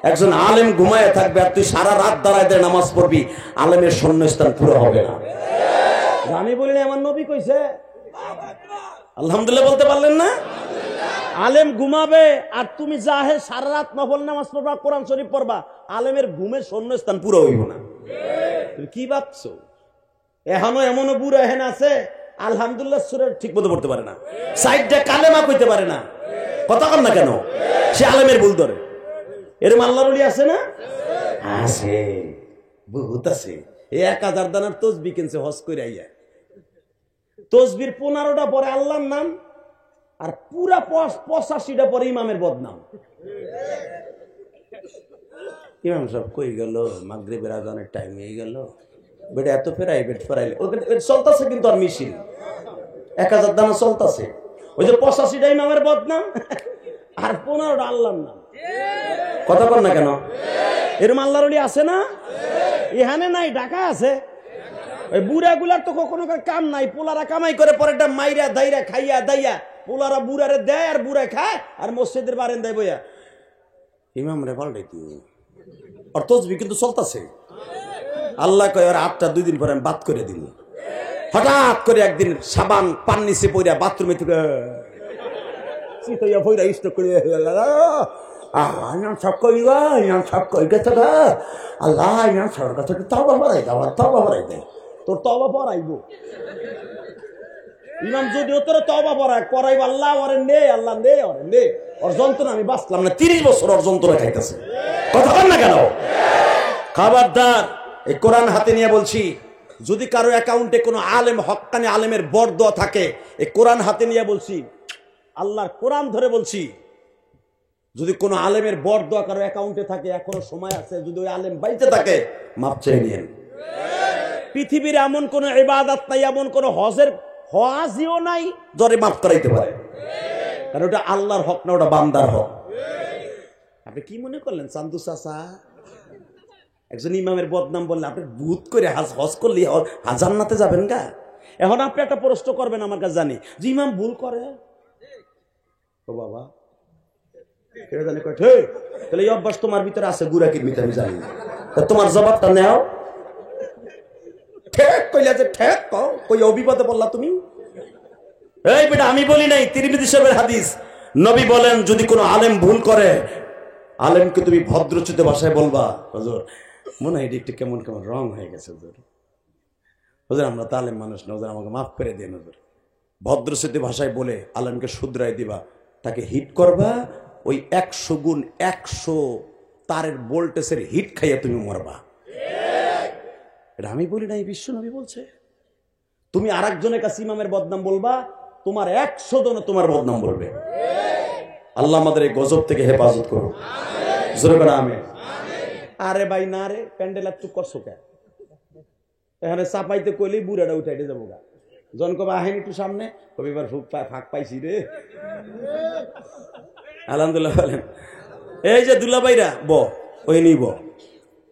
একজন আলেম ঘুমায় থাকবে আর তুই সারা রাত দাঁড়ায় দিয়ে নামাজ পড়বি, আলেমের শূন্যস্থান পুরো হবে না। আমি বলি না, আমার নবী কইছে। আলহামদুলিল্লাহ বলতে পারলেন না? আলেম ঘুমাবে আর তুমি জাহে সারা রাত নফল নামাজ পড়বা, কোরআন শরীফ পড়বা, আলেমের ঘুমের শূন্যস্থান পুরো হইব না। তুমি কি ভাবছো? এখনো এমনও বুড়া এখানে আছে আলহামদুলিল্লাহ সূরা ঠিক মতো পড়তে পারে না, সাইডটা কালেমা কইতে পারে না। কথা কন না কেন? সে আলেমের ভুল ধরে। এরকম আল্লাহর ওলি আছে না? আছে, বহুত আছে। 1000 দানার তসবিহ কিনছে হজ করে আইয়া। তসবির 15টা পরে আল্লাহর নাম, আর পুরা 85টা পরে ইমামের বদনাম। ইমাম সব কই গেল, মাগরিবের আজানের টাইম হয়ে গেল, বেটা এত প্রাইভেট পড়াইলে চলতেছে কিন্তু আর মিছিল 1000 দানা চলতেছে। ওই যে 85টা ইমামের বদনাম আর 15টা আল্লাহর নাম। কথা বল না কেন? এরকম আল্লাহর ওলি আছে না? এখানে নাই, ঢাকা আছে। ওই বুড়া গুলার তো কখনো কাম নাই, পোলারা কামাই করে পরেরটা মাইরা দাইরা খাইয়া দাইয়া, পোলারা বুড়ারে দেয় আর বুড়া খায় আর মসজিদের বারান্দায় বইয়া ইমাম রে পাল্টাই তুই। আর তসবিহ কিন্তু চলতেছে। আল্লাহ কয় আর 8টা 2 দিন পরে আমি বাদ করে দিল। হঠাৎ করে একদিন সাবান পান নিচে পইরা বাথরুমে থেকে চিতইয়া পইরা স্টক করে সব কই সব কই গেছে আল্লাহ সর কাছে তওবা বাড়াই দাও, তওবা বাড়াই দেয়। তোর তওবা পড়াইব ইমাম, যদি তোর তওবা পড়াইব আল্লাহ ওরে নে, আল্লাহ নে ওরে নে। ওর যন্ত্রণা আমি বাঁচলাম না, 30 বছর ওর যন্ত্রণা খাইতেছে। কথা বল না কেন? খবরদার, এই কোরআন হাতে নিয়ে বলছি, যদি কারো অ্যাকাউন্টে কোনো আলেম হক্কানি আলেমের বরদোয়া থাকে, এই কোরআন হাতে নিয়ে বলছি, আল্লাহর কোরআন ধরে বলছি, যদি কোনো আলেমের বরদোয়া কারো অ্যাকাউন্টে থাকে, এখনো সময় আছে, যদি ওই আলেম বাইতে থাকে মাপ চেয়ে নিয়েন। পৃথিবীর এমন কোন ইবাদত নাই, এমন কোন হজও নাই যারে মাফ করাইতে পারে, কারণ ওটা আল্লাহর হক না, ওটা বান্দার হক। আপনি কি মনে করলেন চান্দু চাচা একজন ইমামের বদনাম বললে আপনি ভূত করে হজ করলে জান্নাতে যাবেন গা? এখন আপনি একটা প্রশ্ন করবেন আমার কাছে, জানি যে ইমাম ভুল করে, ও বাবা জানি কয় তাহলে এই অভ্যাস তোমার ভিতরে আছে, গুড়াকির ভিতরে আমি জানি, তোমার জবাবটা নেও। ঠেক কইলা যে ঠেক কই অবিপদে বললা তুমি? এই বেটা আমি বলি নাই, তিরমিজি শরীফের হাদিস, নবী বলেন যদি কোনো আলেম ভুল করে, আলেমকে তুমি ভদ্রচিত ভাষায় বলবা, হুজুর মনে হয় একটু কেমন কেমন রং হয়ে গেছে, হুজুর আমরা তো আলেম মানুষ না, হুজুর আমাকে মাফ করে দিন হুজুর। ভদ্রচিত ভাষায় বলে আলেমকে শুধরাই দিবা, তাকে হিট করবা, ওই 100 গুণ 100 তারের ভোল্টেজের হিট খাইয়া তুমি মরবা। এটা আমি বলি নাই, বিশ্ব নবী বলছে। তুমি আর একজনের কাছে ইমামের বদনাম বলবা, তোমার 100 জন তোমার বদনাম বলবে। আল্লাহ আমাদের এই গজব থেকে হেফাজত করুন, জোরে করে আমিন। আরে ভাই না রে, প্যান্ডেল চুপ করছো কেন? এখানে চাপাইতে কইলেই বুড়াটা উঠাইতে যাবো গা। জন কবে আহেন একটু সামনে, কবি এবার ফাঁক পাইছি রে। আলহামদুলিল্লাহ বলেন। এই যে দুলাভাইরা ওই নিব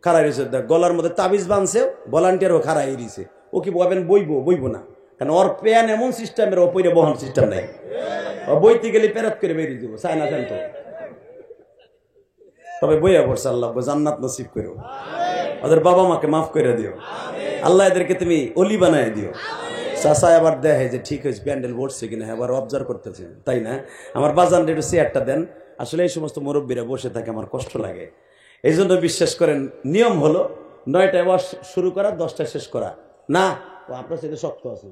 খারাই রয়েছে, গলার মধ্যে তাবিজ বানছে, ভলান্টিয়ারও খারাই রয়েছে। ও কি বলবেন বইব না, কারণ ওর প্যান এমন সিস্টেমের ওপরে বহন সিস্টেম নাই। ও বইতে গেলে প্যারাত করে বেরিয়ে দিব, চায় না তো। তবে বইয়া পড়ছে, আল্লাহ জান্নাত নসিব করো, ওদের বাবা মাকে মাফ করে দিও, আল্লাহ এদেরকে তুমি অলি বানায় দিও। চাষা আবার দেখে যে ঠিক হয়েছে, প্যান্ডেল বসছে কিনা, আবার অবজার্ভ করতেছে, তাই না? আমার বাজান একটু চেয়ারটা দেন। আসলে এই সমস্ত মুরব্বীরা বসে থাকে, আমার কষ্ট লাগে। এই জন্য বিশ্বাস করেন, নিয়ম হলো 9টায় ওয়াজ শুরু করা, 10টায় শেষ করা না। আপনার সাথে শক্ত আছে,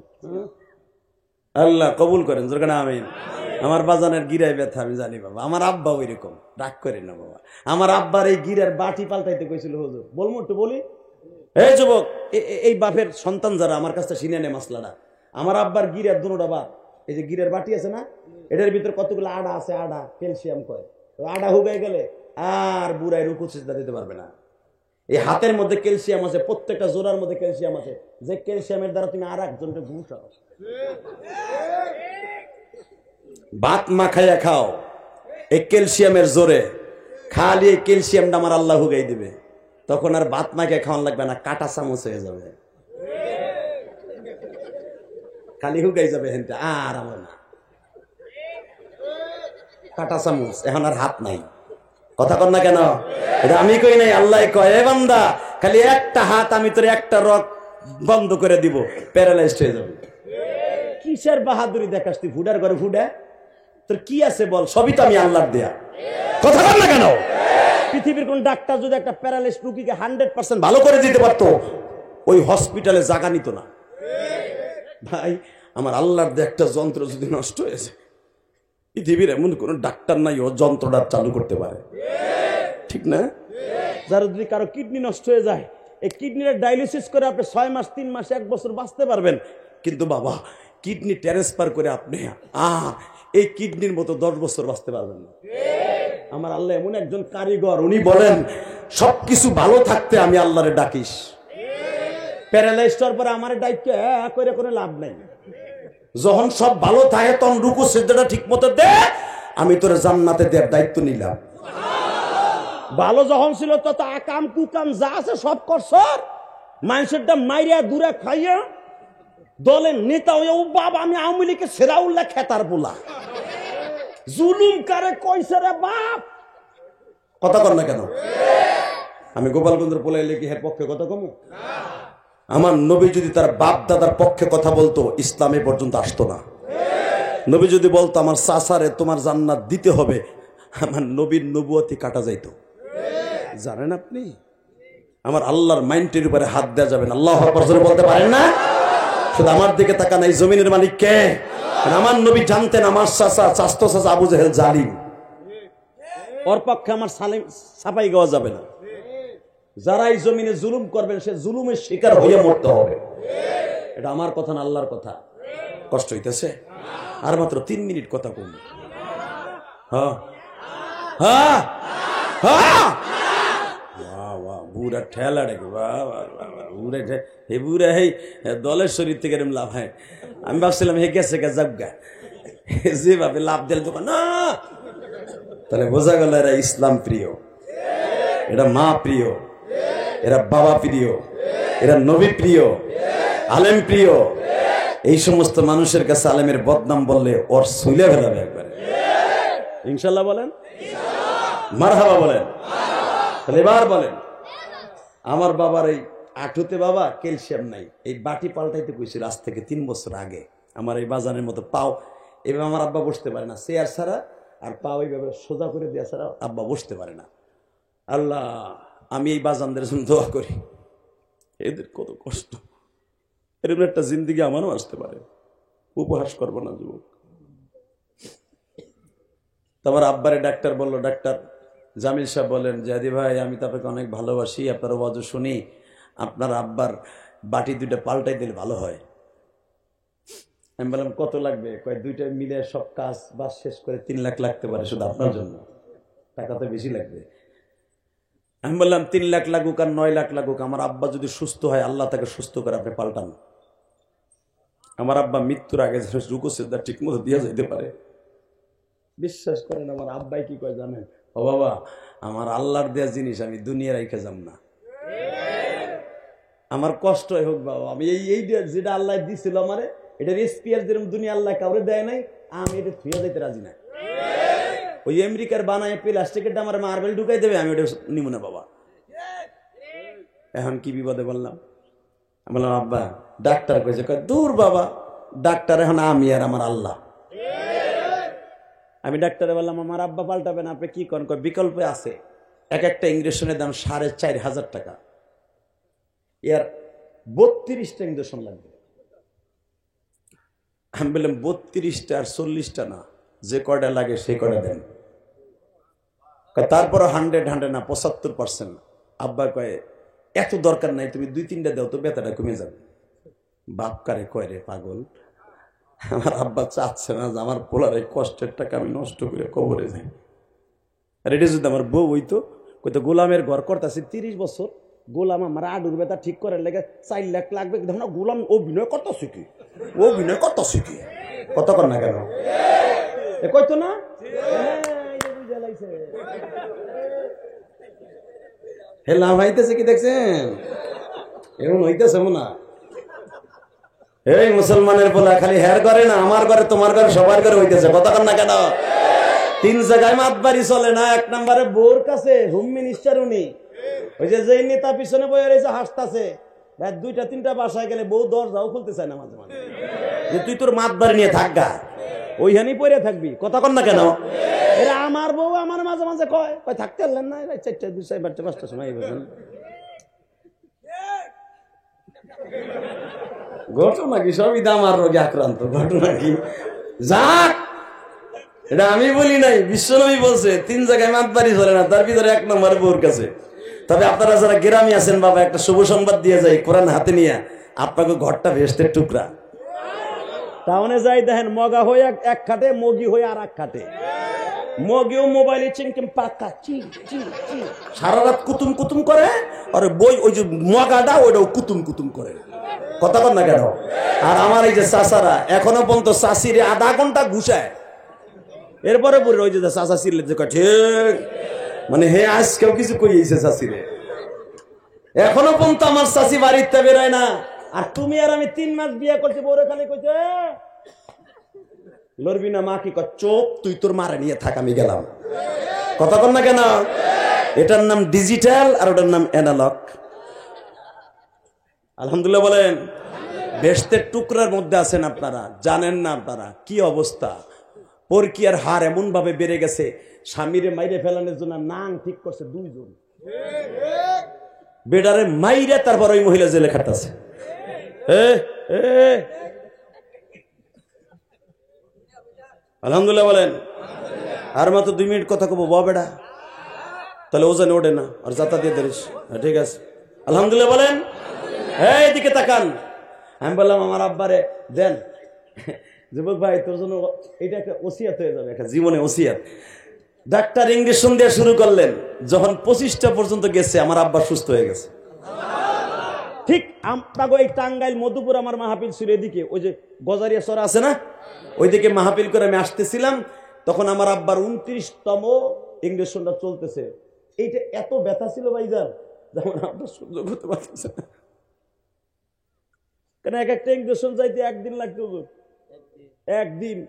আল্লাহ কবুল করেন। যেখানে আমি আমার বাজানের গিরায় ব্যথা আমি জানি বাবা। আমার আব্বা ওই রকম, রাগ করে না বাবা। আমার আব্বার এই গিরার বাটি পাল্টাইতে কইছিল হুজুর, বলবো একটু বলি। এই যুবক, এই বাপের সন্তান যারা আমার কাছে শুনে নেয় মাসলাটা, আমার আব্বার গিরার দুটোটা বাপ, এই যে গিরের বাটি আছে না, এটার ভিতরে কতগুলো আডা আছে, আডা ক্যালসিয়াম কয়। আডা হুগাই গেলে আর বুড়াই রুকু সিজদা দিতে পারবে না। এই হাতের মধ্যে ক্যালসিয়াম আছে, প্রত্যেকটা জোড়ার মধ্যে ক্যালসিয়াম আছে, যে ক্যালসিয়ামের দ্বারা তুমি আর একজনকে ঘুষাও। ভাত মাখাইয়া খাও এই ক্যালসিয়ামের জোরে, খালি এই ক্যালসিয়ামটা আমার আল্লাহ হুগাই দিবে। তখন আর ভাত মাখাই খাওয়ান লাগবে না, কাটা চামচ হয়ে যাবে, খালি হুগাই যাবে হেনটা, আর আমার না কাটা চামচ, এখন আর হাত নাই। কথা কর না কেন? এটা আমি কই নাই, আল্লাহ কয়, এ বান্দা খালি একটা হাত আমি তোর একটা রক বন্ধ করে দিব, প্যারালাইজড হয়ে যাবে। কিসের বাহাদুরি দেখাস তুই? ফুডার ঘরে ফুডা, তোর কি আছে বল? সবই তো আমি আল্লাহর দেয়া। কথা কর না কেন? পৃথিবীর কোন ডাক্তার যদি একটা প্যারালাইজড রোগীকে 100% ভালো করে দিতে পারতো, ওই হসপিটালে জায়গা নিত না। ভাই, আমার আল্লাহর দেয়া একটা যন্ত্র যদি নষ্ট হয়েছে, পৃথিবীর এমন কোন ডাক্তার নাই ও যন্ত্রটা চালু করতে পারে, ঠিক না? যারা যদি কারো কিডনি নষ্ট হয়ে যায়, এই কিডনির ডায়ালিসিস করে আপনি 6 মাস, 3 মাস, 1 বছর বাঁচতে পারবেন। কিন্তু বাবা, কিডনি ট্রান্সফার করে আপনি এই কিডনির মতো 10 বছর বাঁচতে পারবেন না। আমার আল্লাহ এমন একজন কারিগর, উনি বলেন সবকিছু ভালো থাকতে আমি আল্লাহরে ডাকিস, প্যারালাইজড হওয়ার পরে আমার দায়িত্ব করে কোনো লাভ নাই। যখন সব ভালো থাকে তখন রুকু সিজদাটা ঠিক মতো দে, আমি তোর জান্নাতে দেওয়ার দায়িত্ব নিলাম। ভালো যখন ছিল তত আকাম কুকাম যা আছে সব করছ, মানুষেরটা মাইরিয়া দূরে খাইয়া দলের নেতা হইয়া, ও বাবা আমি আওয়ামী লীগের সেরাউল্লাহ খেতার বলা, জুলুম কারে কইছে রে বাপ। কথা কর না কেন? আমি গোপালগঞ্জের পোলাই লেগে এর পক্ষে কথা কমু? আমার নবী যদি তার বাপ দাদার পক্ষে কথা বলতো, ইসলামে পর্যন্ত আসতো না। নবী যদি বলতো আমার চাচারে তোমার জান্নাত দিতে হবে, আমার নবীর নবুয়তি কাটা যাইতো। জানেন আপনি, আমার আল্লাহর মাইন্ডের উপরে হাত দেওয়া যাবে না। আল্লাহু আকবার জোরে বলতে পারেন না? শুধু আমার দিকে তাকান, এই জমিনের মালিক কে? আমার নবী জানতেন আমার চাচা, চাচতো চাচা আবু জাহেল জালিম, ওর পক্ষে আমার সাফাই গাওয়া যাবে না। যারা এই জমিনে জুলুম করবেন, সে জুলুমের শিকার হয়ে মরতে হবে। এটা আমার কথা না, আল্লাহর কথা। কষ্ট হইতেছে? আর মাত্র 3 মিনিট কথা কম। বুড়া ঠেলা ডেকে বুড়া দলের শরীর থেকে লাভ হয়। আমি ভাবছিলাম হে গেছে যাবগা, যেভাবে লাভ দিল দোকান না, তাহলে বোঝা গেল এরা ইসলাম প্রিয়, এরা মা প্রিয়, এরা বাবা প্রিয়, এরা নবী প্রিয়, আলেম প্রিয়। এই সমস্ত মানুষের কাছে আলেমের বদনাম বললে ওর সুইলে ফেলাবে একবারে। ইনশাল্লাহ বলেন, মারহাবা বলেন। তাহলে এবার বলেন, আমার বাবার এই আঁটুতে বাবা ক্যালসিয়াম নাই, এই বাটি পাল্টাইতে কইছিল আজ থেকে 3 বছর আগে। আমার এই বাজানের মতো পাও এভাবে আমার আব্বা বসতে পারে না, চেয়ার ছাড়া, আর পাও এইভাবে সোজা করে দেওয়া ছাড়া আব্বা বসতে পারে না। আল্লাহ, আমি এই বাজানদের জন্য দোয়া করি, এদের কত কষ্ট, এরকম একটা জিন্দিগি আমারও আসতে পারে। উপহাস করবো না যুবক। তোমার আব্বারে ডাক্তার বললো, ডাক্তার জামিল সাহেব বলেন, জাদি ভাই আমি তো আপনাকে অনেক ভালোবাসি, আপনার ওয়াজ শুনি, আপনার আব্বার বাটি 2টা পাল্টাই দিলে ভালো হয়। আমি বললাম কত লাগবে? কয় 2টা মিলে সব কাজ বাস শেষ করে 3 লাখ লাগতে পারে শুধু আপনার জন্য, টাকা তো বেশি লাগবে। আমি বললাম 3 লাখ লাগুক আর 9 লাখ লাগুক, আমার আব্বা যদি সুস্থ হয় আল্লাহ তাকে সুস্থ করে, আপনি পাল্টান। আমার আব্বা মৃত্যুর আগে রুকু সিজদা ঠিক মতো দিয়ে যেতে পারে। বিশ্বাস করেন আমার আব্বাই কি কয় জানেন? ও বাবা, আমার আল্লাহর দেয়া জিনিস আমি দুনিয়া রাইখে যাব না, আমার কষ্টই হোক বাবা, আমি এই যেটা আল্লাহ দিছিল আমারে, এটার স্পিয়ার যেরকম দুনিয়া আল্লাহ কাউরে দেয় নাই, আমি এটা থুয়ে যাইতে রাজি না। ওই আমেরিকার বানায় প্লাস্টিকের আমার মার্বেল ঢুকাই দেবে, আমি ওটা নিব না বাবা। এখন কি বিপদে বললাম, আমি বললাম আব্বা ডাক্তার কইছে, দূর বাবা, ডাক্তার এখন আমি আর আমার আল্লাহ। আমি ডাক্তারে বললাম আমার আব্বা পাল্টাবেন, আপনি কি করেন? বিকল্প আছে, এক একটা ইঞ্জেকশনের দাম 4,500 টাকা, এর 32টা ইঞ্জেকশন লাগবে। আমি বললাম 32টা আর 40টা না, যে কয়টা লাগে সেই কয়টা দেন। তারপরে 100 না 75%। আব্বা কয়ে এত দরকার নাই, তুমি 2-3টা দাও তো ব্যথাটা কমে যাবে। বাপ কারে কয় রে পাগল, আমার আব্বা চাচ্ছে না যে আমার পোলার এই কষ্টের টাকা আমি নষ্ট করে কবরে যাই। আর এটা যদি আমার বউ হইতো, কইতো গোলামের ঘর করতেছি 30 বছর, গোলাম আমার আডুর ব্যথা ঠিক করার লেগে 4 লাখ লাগবে, না গোলাম অভিনয় কত শিখি, অভিনয় কত শিখি, কত কর না কেন কইতো না? হেলাম হইতেছে কি দেখছেন? এমন হইতেছে না। এই মুসলমানের পোলা খালি হের করে না, আমার ঘরে তোমার ঘরে সবার ঘরে হইতেছে, কথা কর না কেন? 3 জায়গায় মাতবাড়ি চলে না। 1 নম্বরে বোর কাছে হোম মিনিস্টার, উনি ওই যে নেতা পিছনে বয়ে রয়েছে হাসতাছে, রাত 2টা-3টা বাসায় গেলে বউ দরজাও খুলতে চায় না মাঝে মাঝে, যে তুই তোর মাতবাড়ি নিয়ে থাকগা, ওইখানেই পড়ে থাকবি, কথা কর না কেন? এরা আমার বউ আমার মাঝে মাঝে কয় থাকতে পারলেন না 4টা 2 5টা সময় ঘটনা কি সবই আমার রোগে আক্রান্ত, ঘটনা কি যাক, এটা আমি বলি নাই, বিশ্বনবী বলছে 3 জায়গায় মাতবাড়ি চলে না, তার ভিতরে 1 নম্বরে বউর কাছে। তবে আপনারা যারা গ্রামে আছেন বাবা, একটা শুভ সংবাদ দিয়ে যাই, কোরআন হাতে নিয়ে, আপনাকে ঘরটা ভেস্তের টুকরা। টাউনে যাই দেখেন মগা হয়ে এক খাটে, মগি হয়ে আর এক খাটে, মগিও মোবাইলে চিমচিম পাকা চি চি চি সারা রাত কুতুম কুতুম করে, আর বই ওই যে মগাটা ওইটাও কুতুম কুতুম করে, কথা কর না কেন? আর আমার এই যে চাচারা এখনো পর্যন্ত চাষিরে আধা ঘন্টা ঘুষায়, এরপরে পরে ওই যে চাচা ছিলেন যে ঠিক মানে হে আজকেও কিছু করিয়েছে চাষিরে, এখনো পর্যন্ত আমার চাষি বাড়িতে বেরোয় না। আর তুমি আর আমি 3 মাস বিয়ে করছি, বউরে খালি কইছে লড়বি না, মা কি কর চোপ, তুই তোর মারা নিয়ে থাক, আমি গেলাম, কথা কর না কেন? এটার নাম ডিজিটাল আর ওটার নাম অ্যানালগ। আলহামদুলিল্লাহ বলেন। বেহেশতের টুকরার মধ্যে আছেন আপনারা, জানেন না আপনারা কি অবস্থা। পরকীয়ার হার এমন ভাবে বেড়ে গেছে, স্বামীরে মাইরে ফেলানোর জন্য নাং ঠিক করছে 2 জন, বেডারে মাইরে তারপর ওই মহিলা জেলে খাটাছে। আলহামদুলিল্লাহ বলেন। আর মাত্র 2 মিনিট কথা কব, বেড়া তাহলে ওজন ওঠে না, আর যাতা দিয়ে ধরিস, ঠিক আছে? আলহামদুলিল্লাহ বলেন। এইদিকে তাকান। আমি বললাম আমার আব্বারে দেন, যুবক ভাই তোর জন্য এটা একটা ওসিয়াত হয়ে যাবে, একটা জীবনে ওসিয়াত। ডাক্তার ইঞ্জেকশন দিয়ে শুরু করলেন, যখন 25টা পর্যন্ত গেছে আমার আব্বা সুস্থ হয়ে গেছে। ঠিক আপনাকে এই টাঙ্গাইল মধুপুর আমার মাহফিল ছিল, এদিকে ওই যে গজারিয়া সরা আছে না, ওইদিকে মাহফিল করে আমি আসতেছিলাম, তখন আমার আব্বার 29তম ইঞ্জেকশনটা চলতেছে। এইটা এত ব্যথা ছিল ভাইজান, যেমন আপনার সহ্য করতে পারতেছে না, কেন এক একটা ইঞ্জেকশন যাইতে 1 দিন লাগতো, 1 দিন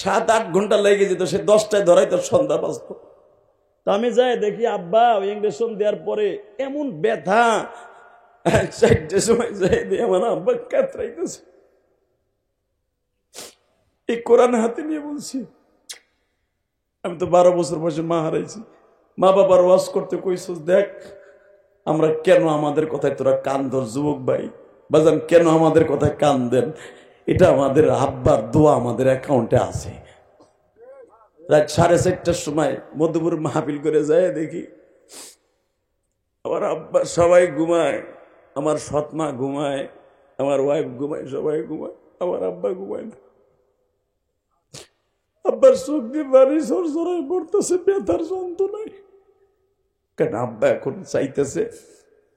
7-8 ঘন্টা লেগে যেত, সে 10টায় ধরাই তো সন্ধ্যা বাজত। তা আমি যাই দেখি আব্বা ওই ইঞ্জেকশন দেওয়ার পরে এমন ব্যথা, 4টার সময় যাই দিয়ে আমার আব্বা কাতরাইতেছে। এই কোরআন হাতে নিয়ে বলছি, আমি তো 12 বছর বয়সে মা হারাইছি, মা বাবার ওয়াজ করতে কইছস, দেখ আমরা কেন আমাদের কথায় তোরা কান ধর, যুবক ভাই বাজান কেন আমাদের কথায় কান দেন, এটা আমাদের আব্বার দোয়া আমাদের অ্যাকাউন্টে আছে। রাত 4:30টার সময় মধুপুর মাহফিল করে যায় দেখি আমার আব্বা সবাই ঘুমায়, আমার সৎমা ঘুমায়, আমার ওয়াইফ ঘুমায়, সবাই ঘুমায়, আমার আব্বা ঘুমায় না। আব্বার চোখ দিয়ে বাড়ি সরসরাই পড়তেছে, ব্যথার যন্ত্রণায়। কারণ আব্বা এখন চাইতেছে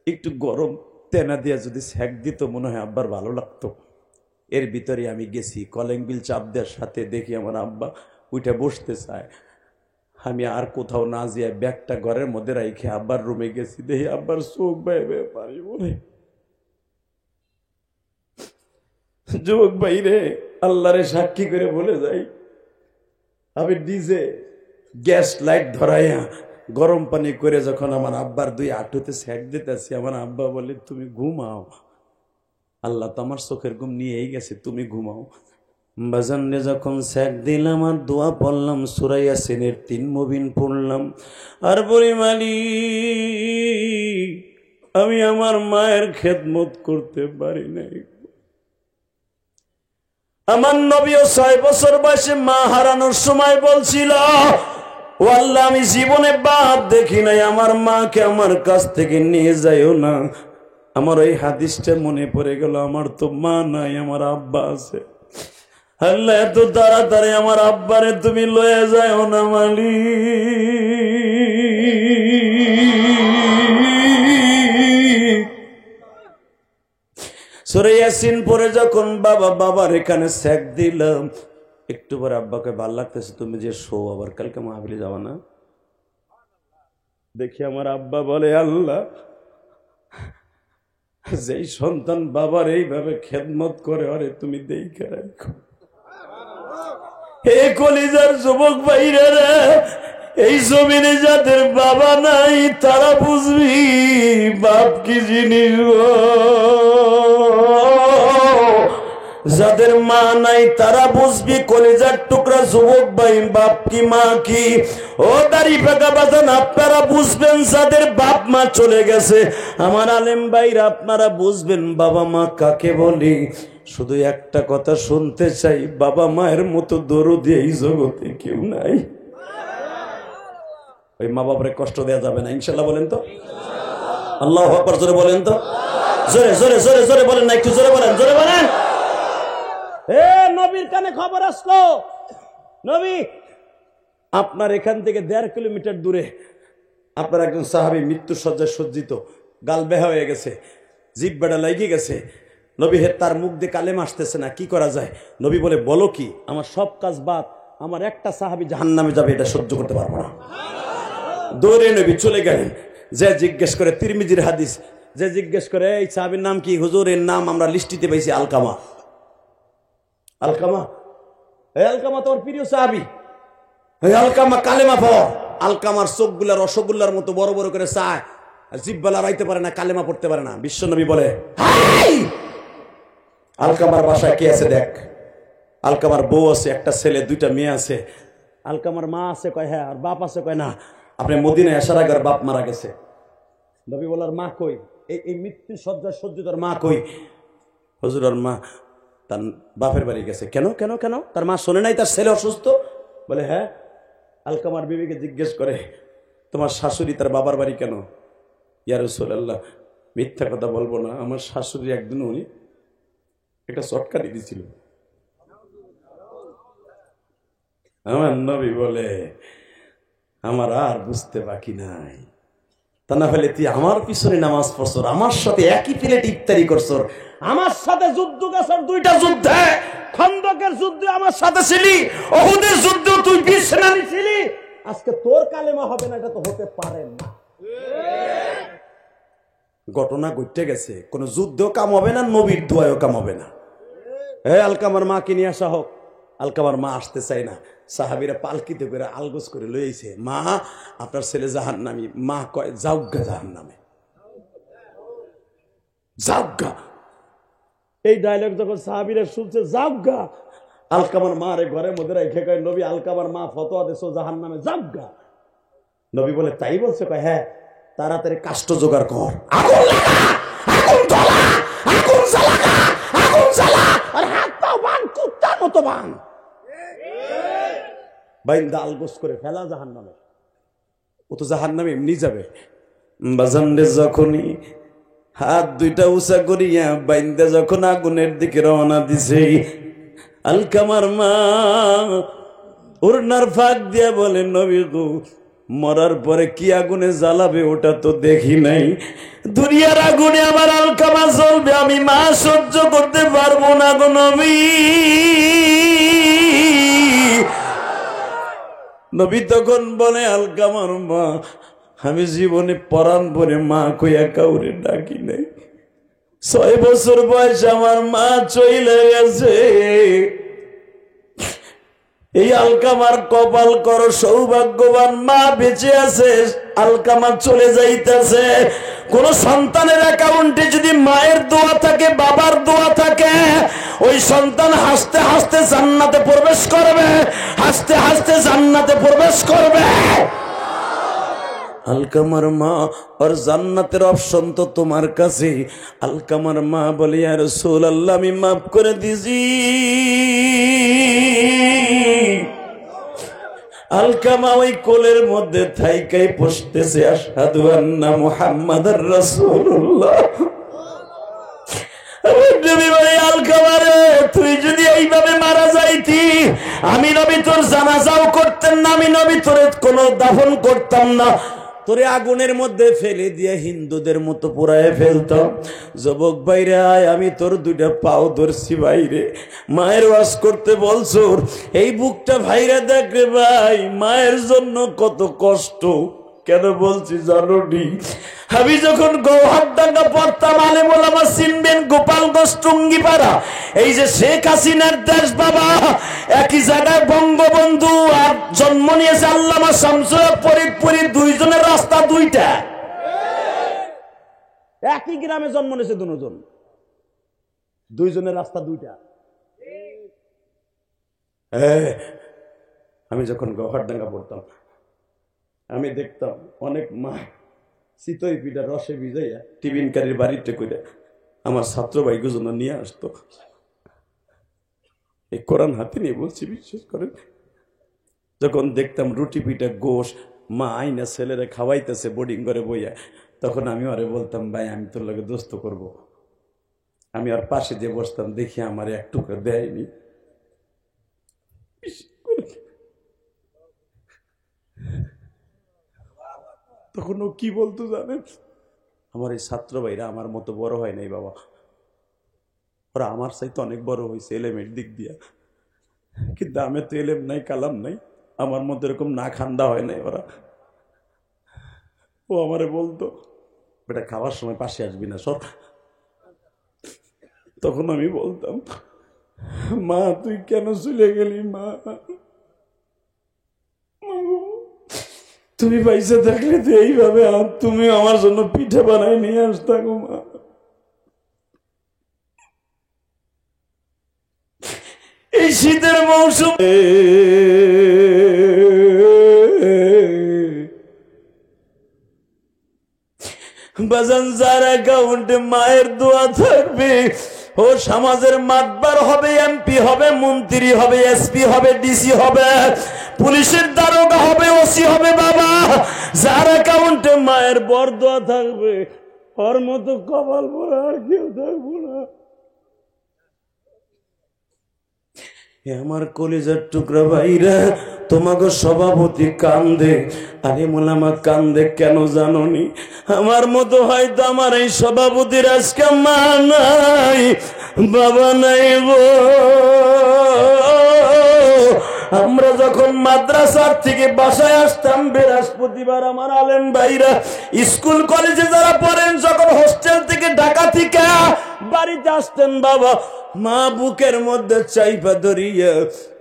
একটু গরম তেনা দিয়া যদি সেক দিত মনে হয় আব্বার ভালো লাগতো। এর ভিতরে আমি গেছি কলিং বিল চাপ দেওয়ার সাথে দেখি আমার আব্বা উঠে বসতে চায়। আমি আর কোথাও না যাই ব্যাগটা ঘরের মধ্যে রাইখে আব্বার রুমে গেছি, দেখি আব্বার চোখ বাইবে পারি বলে। যুবক ভাই রে, আল্লাহরে সাক্ষী করে বলে যাই, আমি নিজে গ্যাস লাইট ধরাইয়া গরম পানি করে যখন আমার আব্বার দুই হাঁটুতে সেক দিতেছি, আমার আব্বা বলে তুমি ঘুমাও, আল্লাহ তো আমার চোখের ঘুম নিয়েই গেছে, তুমি ঘুমাও। বাজানে যখন সেক দিলাম আর দোয়া পড়লাম, সূরা ইয়াসিনের 3 মুবিন পড়লাম, আর বলি মালিক আমি আমার মায়ের খেদমত করতে পারি নাই। আমার নবীও 6 বছর বয়সে মা হারানোর সময় বলছিল, ও আল্লাহ আমি জীবনে বাদ দেখি নাই, আমার মাকে আমার কাছ থেকে নিয়ে যাইও না। আমার ওই হাদিসটা মনে পড়ে গেল, আমার তো মা নাই, আমার আব্বা আছে। আল্লাহ এত তাড়াতাড়ি আমার আব্বারে তুমি লয়ে যাও না মালিক। সূরা ইয়াসিন পড়ে যখন বাবার এখানে সেক দিলাম, একটু পরে আব্বাকে ভাল লাগতেছে, তুমি যে শো আবার কালকে মাহফিলে যাওয়া না। দেখি আমার আব্বা বলে, আল্লাহ যেই সন্তান বাবার এইভাবে খেদমত করে আরে তুমি দেখে রাখো। হে কলিজার যুবক ভাইরা রে, এই জমিনে যাদের বাবা নাই তারা বুঝবি বাপ কি জিনিস। যাদের মা নাই তারা বুঝবি কলিজার টুকরা যুবক ভাই বাপ কি মা কি। ও দাড়ি পাকা বাজান আপনারা বুঝবেন যাদের বাপ মা চলে গেছে। আমার আলেম ভাইরা আপনারা বুঝবেন বাবা মা কাকে বলি। শুধু একটা কথা শুনতে চাই, বাবা মায়ের মতো দরদি এই জগতে কেউ নাই। ওই মা বাবারে কষ্ট দেওয়া যাবে না ইনশাল্লাহ, বলেন তো আল্লাহু আকবার, জোরে বলেন তো, জোরে জোরে জোরে জোরে বলেন না, একটু জোরে বলেন, জোরে বলেন। নবীর কানে খবর আসলো, নবী আপনার এখান থেকে 1.5 কিলোমিটার দূরে আপনার একজন সাহাবী মৃত্যু সজ্জায় সজ্জিত, গাল বেহা হয়ে গেছে, জিহ্বাটা লাগিয়ে গেছে। নবী হে তার মুখ দিয়ে কালেমা আসতেছে না, কি করা যায়? নবী বলে, বলো কি? আমার সব কাজ বাদ, আমার একটা সাহাবী জাহান্নামে যাবে, এটা সহ্য করতে পারবো না। দৌড়ে নবী চলে গেলেন। যে জিজ্ঞেস করে, তিরমিজির হাদিস, যে জিজ্ঞেস করে এই সাহাবীর নাম কি? হুজুর এর নাম আমরা লিস্টিতে পাইছি আলকামা। আলকামা, এই আলকামা তোমার প্রিয় সাহাবী, এই আলকামা কালেমা পড়। আলকামার চোখগুলা রসগোল্লার মতো বড় বড় করে চায়, জিহ্বা লড়াইতে পারে না, কালেমা পড়তে পারে না। বিশ্বনবী বলে, আলকামার বাসায় কে আছে দেখ। আলকামার বউ আছে, একটা ছেলে, 2টা মেয়ে আছে। আলকামার মা আছে, কয় হ্যাঁ। আর বাপ আছে, কয় না। আপনি মদিনায় আসার আগে বাপ মারা গেছে। নবী বলার মা কই? এই মৃত্যু সজ্জায় সজ্জিতার মা কই? হুজুর আর মা তার বাপের বাড়ি গেছে। কেন কেন কেন? তার মা শোনে নাই তার ছেলে অসুস্থ? বলে হ্যাঁ। আলকামার বিবিকে জিজ্ঞেস করে, তোমার শাশুড়ি তার বাবার বাড়ি কেন? ইয়া রাসূলুল্লাহ, মিথ্যা কথা বলবো না, আমার শাশুড়ি একদিন উনি একটা চটকারি দিয়েছিল। আমার নবী বলে, আমার আর বুঝতে বাকি নাই। তা না হলে তুই আমার পিছনে নামাজ পড়ছ, আমার সাথে একই প্লেট ইফতারি করছ, আমার সাথে যুদ্ধ গেছর 2টা যুদ্ধে, খন্দকের যুদ্ধে আমার সাথে ছিলি, উহুদের যুদ্ধে তুই বিছনানি ছিলি। আজকে তোর কালেমা হবে না, এটা তো হতে পারে না। ঘটনা ঘটে গেছে, কোন যুদ্ধেও কাম হবে না, নবীর দোয়ায়ও কাম হবে না। আলকামার মাকে নিয়ে আসা হোক। আলকামার মা আসতে চায় না। সাহাবীরা পালকিতে করে আলগোস করে লইছে, মা আপনার ছেলে জাহান্নামী। মা কয়, যাওগা জাহান্নামে, যাওগা। এই ডায়লগ যখন সাহাবীরা শুনছে, যাওগা, আলকামার মা রে ঘরের মধ্যে রেখে কয়, নবী আলকামার মা ফতোয়া দিছো জাহান্নামে, যাওগা। নবী বলে, তাই বলছে? কয় হ্যাঁ। তাড়াতাড়ি কাষ্ঠ জোগাড় কর, আগুন লাগা, আগুন জ্বালা, আগুন জ্বালা, আগুন জ্বালা, আর হাত পাও বান, কুত্তার মতো বান। বাইন্দা আলগোস করে ফেলা জাহান্নামে। ও তো জাহান্নামে এমনি যাবে। বাজানরে যখনই হাত 2টা উঁচা করিয়া বাইন্দা যখন আগুনের দিকে রওনা দিছে, আলকামার মা ওড়নার ফাঁক দিয়া বলে নবী গো মরার পরে কি আগুনে জ্বালাবে ওটা তো দেখি নাই, দুনিয়ার আগুনে আমার আলকামা জ্বলবে, আমি মা সহ্য করতে পারবো না গো নবী। নবী তখন বলে আলকামার মা আমি জীবনে পরাণ ভরে মা কইয়া কাউরে ডাকি নাই, 6 বছর বয়স আমার মা চইলে গেছে। এই আলকামার কপাল করো সৌভাগ্যবান, মা বেঁচে আছে, আলকামা চলে যাইতেছে। কোন সন্তানের অ্যাকাউন্টে যদি মায়ের দোয়া থাকে, বাবার দোয়া থাকে, ওই সন্তান হাসতে হাসতে জান্নাতে প্রবেশ করবে, হাসতে হাসতে জান্নাতে প্রবেশ করবে। আলকামার মা আর জান্নাতের অপশন তো তোমার কাছে। আলকামার মা বলে ইয়া রাসূলুল্লাহ আমি মাফ করে দিছি। আলকামা ওই কোলের মধ্যে থাইকাই পড়তেছে আশহাদু আন্না মুহাম্মাদার রাসূলুল্লাহ। আলকামারে তুই যদি এইভাবে মারা যাইতি, আমি নবী তোর জানাজাও করতেন না, আমি নবী তোর কোনো দাফন করতাম না, তোরে আগুনের মধ্যে ফেলে দিয়ে হিন্দুদের মতো পোড়ায় ফেলতাম। যুবক ভাইরে আয়, আমি তোর 2টা পাও ধরছি বাইরে, মায়ের ওয়াজ করতে বলছো, এই বুকটা ভাইরে দেখ রে ভাই, মায়ের জন্য কত কষ্ট। কেন বলছি জানো নি? আমি যখন গৌহারডাঙ্গা পড়তাম, আলেম ওলামা চিনবেন, গোপালগঞ্জ টুঙ্গিপাড়া, এই যে শেখ হাসিনার দেশ বাবা, একই জায়গায় বঙ্গবন্ধু আর জন্ম নিয়েছে আল্লামা শামসুল ফরিদপুরি, দুইজনের রাস্তা দুইটা, একই গ্রামে জন্ম নিয়েছে দুজন, দুইজনের রাস্তা দুইটা। আমি যখন গৌহারডাঙ্গা পড়তাম, আমি দেখতাম অনেক মা চিতই পিঠা রসে ভিজাইয়া টিফিনকারীর বাড়িতে করে আমার ছাত্র ভাইকে জন্য নিয়ে আসতো। এই কোরআন হাতে নিয়ে বলছি, বিশ্বাস করেন, যখন দেখতাম রুটি পিঠা গোশ মা আইনা ছেলেরা খাওয়াইতেছে বোর্ডিং করে বইয়া, তখন আমি আরে বলতাম ভাই আমি তোর লাগে দোস্ত করব। আমি আর পাশে যে বসতাম, দেখি আমার এক টুকরা দেয়নি। তখন ও কি বলতো জানেন? আমার এই ছাত্র ভাইরা আমার মতো বড় হয় নাই বাবা, ওরা আমার চাইতে অনেক বড় হয়েছে এলেমের দিক দিয়া, কিন্তু আমি তো এলেম নাই, কালাম নাই, আমার মধ্যে এরকম না খান্দা হয় নাই ওরা। ও আমারে বলতো বেটা খাওয়ার সময় পাশে আসবি না সব। তখন আমি বলতাম মা তুই কেন চলে গেলি মা, তুমি পয়সা থাকলে তো এইভাবে তুমি আমার জন্য পিঠা বানাই নিয়ে আসতা গো মা। এই শীতের মৌসুম বাজান যার অ্যাকাউন্টে মায়ের দোয়া থাকবে, ও সমাজের মাতবার হবে, এমপি হবে, মন্ত্রী হবে, এসপি হবে, ডিসি হবে, পুলিশের দারোগা হবে, ওসি হবে। বাবা যার অ্যাকাউন্টে মায়ের বরদোয়া থাকবে, ওর মতো কপাল পরা আর কেউ থাকবো না। আমার কলিজার টুকরা ভাইরা, তোমাকে সভাপতি কান্দে, আরে মোলামা কান্দে কেন জানোনি? আমার মতো হয়তো আমার এই সভাপতির আজকে মা নাই, বাবা নাই গো। আমরা যখন মাদ্রাসার থেকে বাসায় আসতাম বৃহস্পতিবার, আমার আলেম ভাইরা স্কুল কলেজে যারা পড়েন, যখন হোস্টেল থেকে ঢাকা থেকে বাড়িতে আসতেন, বাবা মা বুকের মধ্যে চাইপা ধরিয়া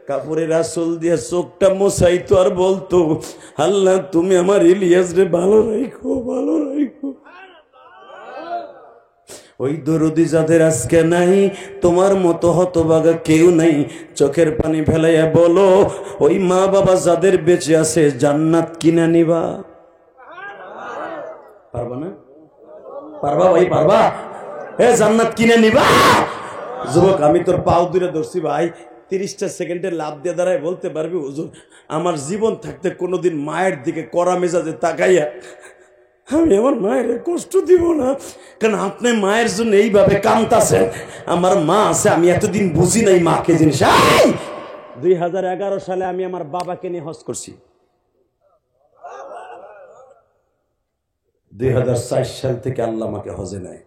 কাপড়ের আসল দিয়ে চোখটা মোছাইতো আর বলতো আল্লাহ তুমি আমার ইলিয়াস রে ভালো রাখো, ভালো রাখো। ওই দরদি যাদের আজকে নাই, তোমার মতো হতভাগা কেউ নাই, চোখের পানি ফেলাইয়া বলো ওই মা বাবা যাদের বেঁচে আছে জান্নাত কিনা নিবা? পারবা না? পারবা ভাই, পারবা? এ জান্নাত কিনে নিবা? যুবক আমি তোর পাও দূরে ধরছি ভাই, 30টা সেকেন্ডে লাভ দিয়ে দাঁড়ায় বলতে পারবি হুজুর আমার জীবন থাকতে কোনোদিন মায়ের দিকে কড়া মেজাজে তাকাইয়া আমি আমার মায়ের কষ্ট দিব না, কারণ আপনি মায়ের জন্য এইভাবে কাঁদতেছেন। আমার মা আছে, আমি এতদিন বুঝি নাই মাকে জিনিস। 2011 সালে আমি আমার বাবাকে নিয়ে হজ করছি। 2004 সাল থেকে আল্লাহ আমাকে হজে নেয়।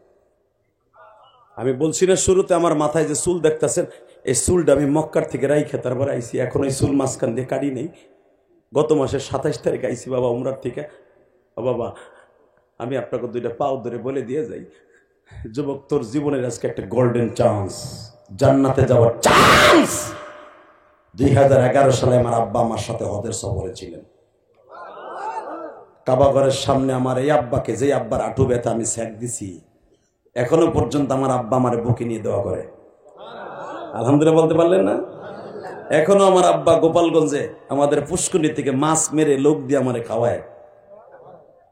আমি বলছি না শুরুতে আমার মাথায় যে চুল দেখতেছেন, এই চুলটা আমি মক্কার থেকে রাইখে তারপর আইছি। এখন এই চুল মাঝখান দিয়ে কাটি নেই। গত মাসের 27 তারিখ আইছি বাবা উমরার থেকে। বাবা আমি আপনাকে দুইটা পাও ধরে বলে দিয়ে যাই, যুবক তোর জীবনের আজকে একটা গোল্ডেন চান্স, জান্নাতে যাওয়ার চান্স। 2011 সালে আমার আব্বা আমার সাথে হজের সফরে ছিলেন। কাবাঘরের সামনে আমার এই আব্বাকে, যে আব্বার আঁটু ব্যথা আমি স্যাক দিছি, এখনো পর্যন্ত আমার আব্বা আমার বুকে নিয়ে দোয়া করে। আলহামদুলিল্লাহ বলতে পারলেন না? এখনো আমার আব্বা গোপালগঞ্জে আমাদের পুষ্করণী থেকে মাছ মেরে লোক দিয়ে আমারে খাওয়ায়।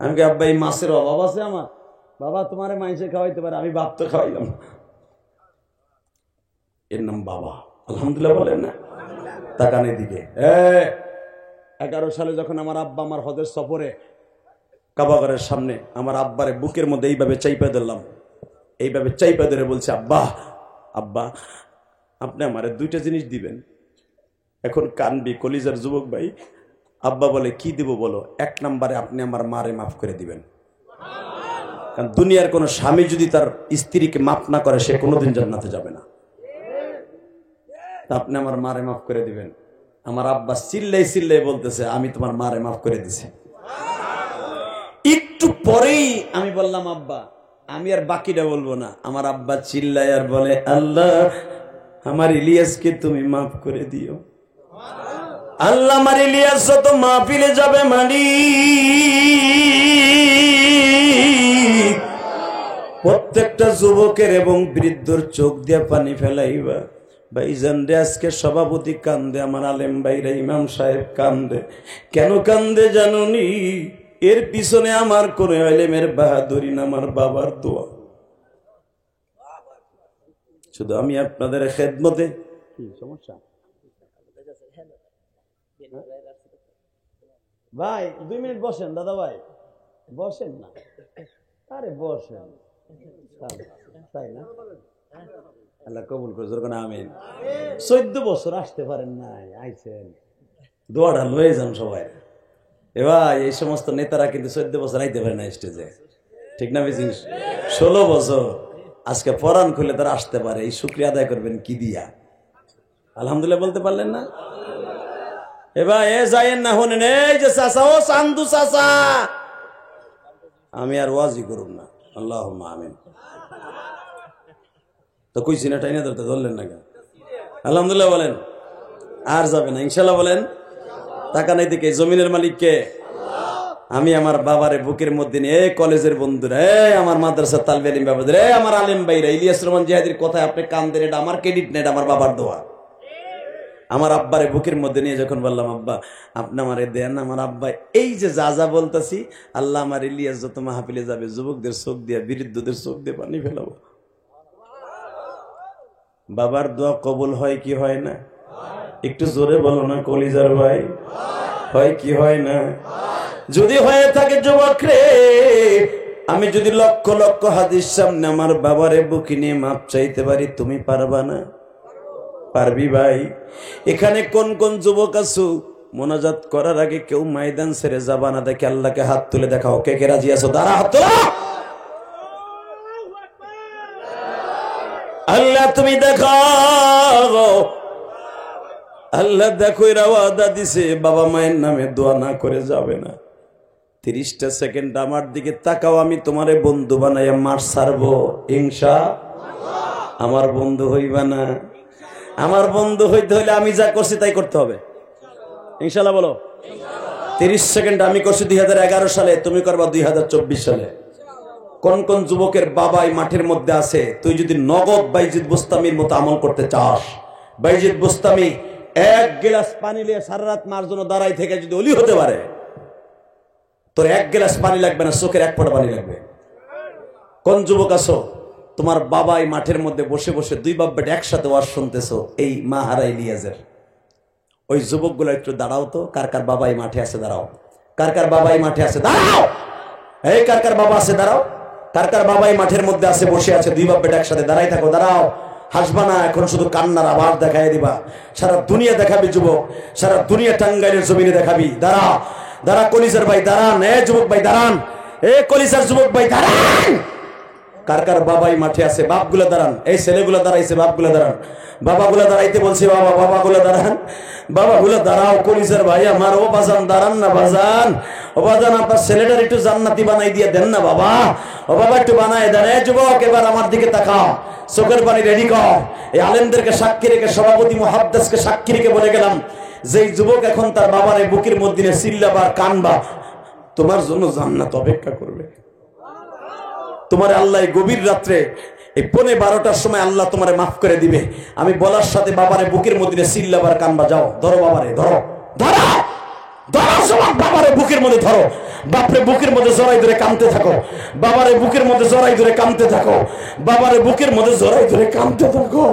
আমি কি আব্বা এই মাছের অভাব আছে আমার? বাবা তোমারে মাইসে খাওয়াইতে পারে, আমি বাপ তো খাওয়াইলাম। এর নাম বাবা। আলহামদুলিল্লাহ বলেন না? তাকান এদিকে। 11 সালে যখন আমার আব্বা আমার হজের সফরে কাবাঘরের সামনে আমার আব্বারে বুকের মধ্যে এইভাবে চাইপা ধরলাম, এইভাবে চাইপা ধরে বলছে, আব্বা আব্বা আপনি আমারে দুইটা জিনিস দিবেন। এখন কানবি কলিজার যুবক ভাই। আব্বা বলে কি দিব বলো? 1 নম্বরে আপনি আমার মারে মাফ করে দিবেন। কারণ দুনিয়ার কোন স্বামী যদি তার স্ত্রীকে মাফ না করে সে কোনোদিন জান্নাতে যাবে না। তা আপনি আমার মারে মাফ করে দিবেন। আমার আব্বা চিল্লাই চিল্লাই বলতেছে, আমি তোমার মারে মাফ করে দিছি। একটু পরেই আমি বললাম, আব্বা আমি আর বাকিটা বলবো না। আমার আব্বা চিল্লাই আর বলে, আল্লাহ আমার ইলিয়াসকে তুমি মাফ করে দিও। আল্লাহ আমার ইলিয়াস যত মাহফিলে যাবে মালিক, প্রত্যেকটা যুবকের এবং বৃদ্ধর চোখ দিয়ে পানি ফেলাইবা। ভাইজান রে আজকে সভাপতি কান্দে, আমার আলেম ভাইরা ইমাম সাহেব কান্দে। কেন কান্দে জানুনি? এর পিছনে আমার কোন আলেমের বাহাদুরি না, আমার বাবার দোয়া। শুধু আমি আপনাদের খেদমতে। কি সমস্যা ভাই? 2 মিনিট বসেন দাদা ভাই, বসেন না। আরে বসেন, তাই না? আল্লাহ কবুল করে যখন আমিন। 14 বছর আসতে পারেন নাই, আইছেন দোয়াটা লয়ে যান সবাই। এবার এই সমস্ত নেতারা কিন্তু 14 বছর আইতে পারে না স্টেজে, ঠিক না? বেশি 16 বছর আজকে পরাণ খুলে তারা আসতে পারে। এই শুকরিয়া আদায় করবেন কি দিয়া? আলহামদুলিল্লাহ বলতে পারলেন না? এবার এ যাইয়েন না, হনেন এই যে চাচা, ও চান্দু চাচা, আমি আর ওয়াজি করুন না। আল্লাহুম্মা আমিন। তো কইছি না, টাইনা ধরতে ধরলেন না কেন? আলহামদুলিল্লাহ বলেন। আর যাবে না ইনশাল্লাহ বলেন। টাকা নাই দিকে জমিনের মালিককে। আমি আমার বাবারে বুকের মধ্যে নিয়ে, কলেজের বন্ধুরা, আমার মাদ্রাসার তালবে আলিম বাবাদের, আমার আলেম ভাইরা, ইলিয়াস রহমান জিহাদির কথায় আপনি কান দেন, এটা আমার ক্রেডিট নেই, এটা আমার বাবার দোয়া। আমার আব্বারে বুকের মধ্যে নিয়ে যখন বললাম, আব্বা আপনি আমারে দেন, আমার আব্বা এই যে যা যা বলতেছি, আল্লাহ আমার ইলিয়াস যত মাহফিলে যাবে যুবকদের চোখ দিয়ে, বৃদ্ধদের চোখ দিয়ে পানি ফেলাবো। বাবার দোয়া কবুল হয় কি হয় না? একটু জোরে বলো না কলিজার ভাই, হয় কি হয় না? যদি হয়ে থাকে যুবক রে, আমি যদি লক্ষ লক্ষ হাদিস সামনে আমার বাবারে বুকে নিয়ে মাপ চাইতে পারি, তুমি পারবা না? পারবি ভাই? এখানে কোন কোন যুবক আছো মোনাজাত করার আগে কেউ ময়দান ছেড়ে যাবা না? দেখে আল্লাহকে হাত তুলে দেখাও, কে কে রাজি আছো? দাঁড়া হাত তোলো। আল্লাহ তুমি দেখাও, আল্লাহ দেখো এরা ওয়াদা দিছে বাবা মায়ের নামে দোয়া না করে যাবে না। 30টা সেকেন্ড আমার দিকে তাকাও, আমি তোমারে বন্ধু বানাইয়া মার ছাড়বো ইনশাআল্লাহ। আমার বন্ধু হইবা না? আমার বন্ধু হইতে হইলে আমি যা করছি তাই করতে হবে ইনশাআল্লাহ বলো। 30 সেকেন্ড আমি করছি 2011 সালে, তুমি করবা 2024 সালে। কোন কোন যুবকের বাবাই মাঠের মধ্যে আছে? তুই যদি নগদ বাইজিদ বুস্তামির মতো আমল করতে চাস, বাইজিদ বুস্তামি 1 গ্লাস পানি নিয়ে সারা রাত মার জন্য দাঁড়াই থেকে যদি ওলি হতে পারে, তোর 1 গ্লাস পানি লাগবে না, চোখের 1 ফোঁটা পানি লাগবে। কোন যুবক আছো তোমার বাবাই মাঠের মধ্যে বসে বসে 2 বাপ বেটা একসাথে ওয়াজ শুনতেছো, এই মা হারাই লিয়াজের? ওই যুবকগুলো একটু দাঁড়াও তো, কার কার বাবাই মাঠে আছে দাঁড়াও, কার কার বাবাই মাঠে আছে দাঁড়াও, এই কার কার বাবা আছে দাঁড়াও, কার কার বাবাই মাঠের মধ্যে আছে বসে আছে, 2 বাপ বেটা একসাথে দাঁড়াই থাকো, দাঁড়াও। হাসবা না, এখন শুধু কান্নার আবার দেখাই দিবা। সারা দুনিয়া দেখাবি যুবক, সারা দুনিয়া টাঙ্গাইলের জমিনে দেখাবি। দাঁড়া দাঁড়া কলিজার ভাই দাঁড়ান, এ যুবক ভাই দাঁড়ান, এ কলিজার যুবক ভাই দাঁড়ান। কার কার বাবাই মাঠে আছে? বাপগুলা দাঁড়ান, এই ছেলেগুলা দাঁড়াইছে, বাপগুলা দাঁড়ান, বাবাগুলা দাঁড়াইতে বলছি, বাবা বাবাগুলা দাঁড়ান, বাবাগুলা দাঁড়াও। কলিজার ভাই আমার, ও বাজান দাঁড়ান না বাজান, ও বাজান আপনার ছেলেটার একটু জান্নাতি বানাই দিয়ে দেন না বাবা, ও বাবা একটু বানায় দেন। এই যুবক এবার আমার দিকে তাকাও, চোখের পানি রেডি কর। এই আলেমদেরকে সাক্ষী রেখে, সভাপতি মুহাদ্দিসকে সাক্ষী রেখে বলে গেলাম, যেই যুবক এখন তার বাবার এই বুকের মধ্যে চিল্লাবা কানবা, তোমার জন্য জান্নাত অপেক্ষা করবে। তোমার আল্লাহ গভীর রাত্রে এই 12:15টার সময় আল্লাহ তোমারে মাফ করে দিবে। আমি বলার সাথে বাবারে বুকের মধ্যে চিল্লাবার কানবা। যাও ধরো বাবারে, ধরো ধরো ধরো, সব বাবারে বুকের মধ্যে ধরো, বাপরে বুকের মধ্যে জড়াই ধরে কাঁদতে থাকো, বাবারে বুকের মধ্যে জড়াই ধরে কাঁদতে থাকো, বাবারে বুকের মধ্যে জড়াই ধরে কাঁদতে থাকো।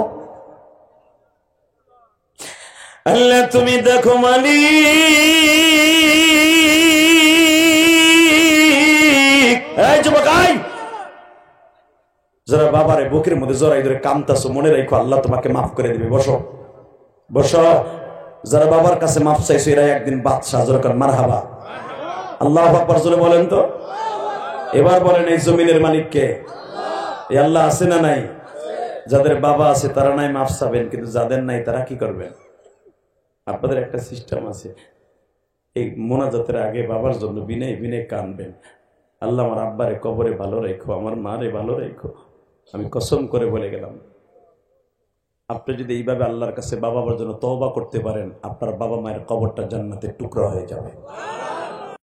আল্লাহ তুমি দেখো মালিক। এই যুবক আই, যারা বাবারে বুকের মধ্যে জড়াই ধরে কাঁদতাছো, মনে রাখো আল্লাহ তোমাকে মাফ করে দিবে। বসো বসো। যারা বাবার কাছে মাফ চাইছো এরা একদিন বাদশাহ। জোরকার মারহাবা, আল্লাহু আকবার জোরে বলেন তো। এবার বলেন এই জমিনের মালিক কে? এই আল্লাহ আছে না নাই? যাদের বাবা আছে তারা নাই মাফ চাবেন, কিন্তু যাদের নাই তারা কি করবেন? আপনাদের একটা সিস্টেম আছে, এই মোনাজাতের আগে বাবার জন্য বিনয় বিনয় কানবেন, আল্লাহ আমার আব্বারে কবরে ভালো রেখো, আমার মারে ভালো রেখো। আমি কসম করে বলে গেলাম, আপনি যদি এইভাবে আল্লাহর কাছে বাবার জন্য তওবা করতে পারেন, আপনার বাবা মায়ের কবরটা জান্নাতের টুকরা হয়ে যাবে।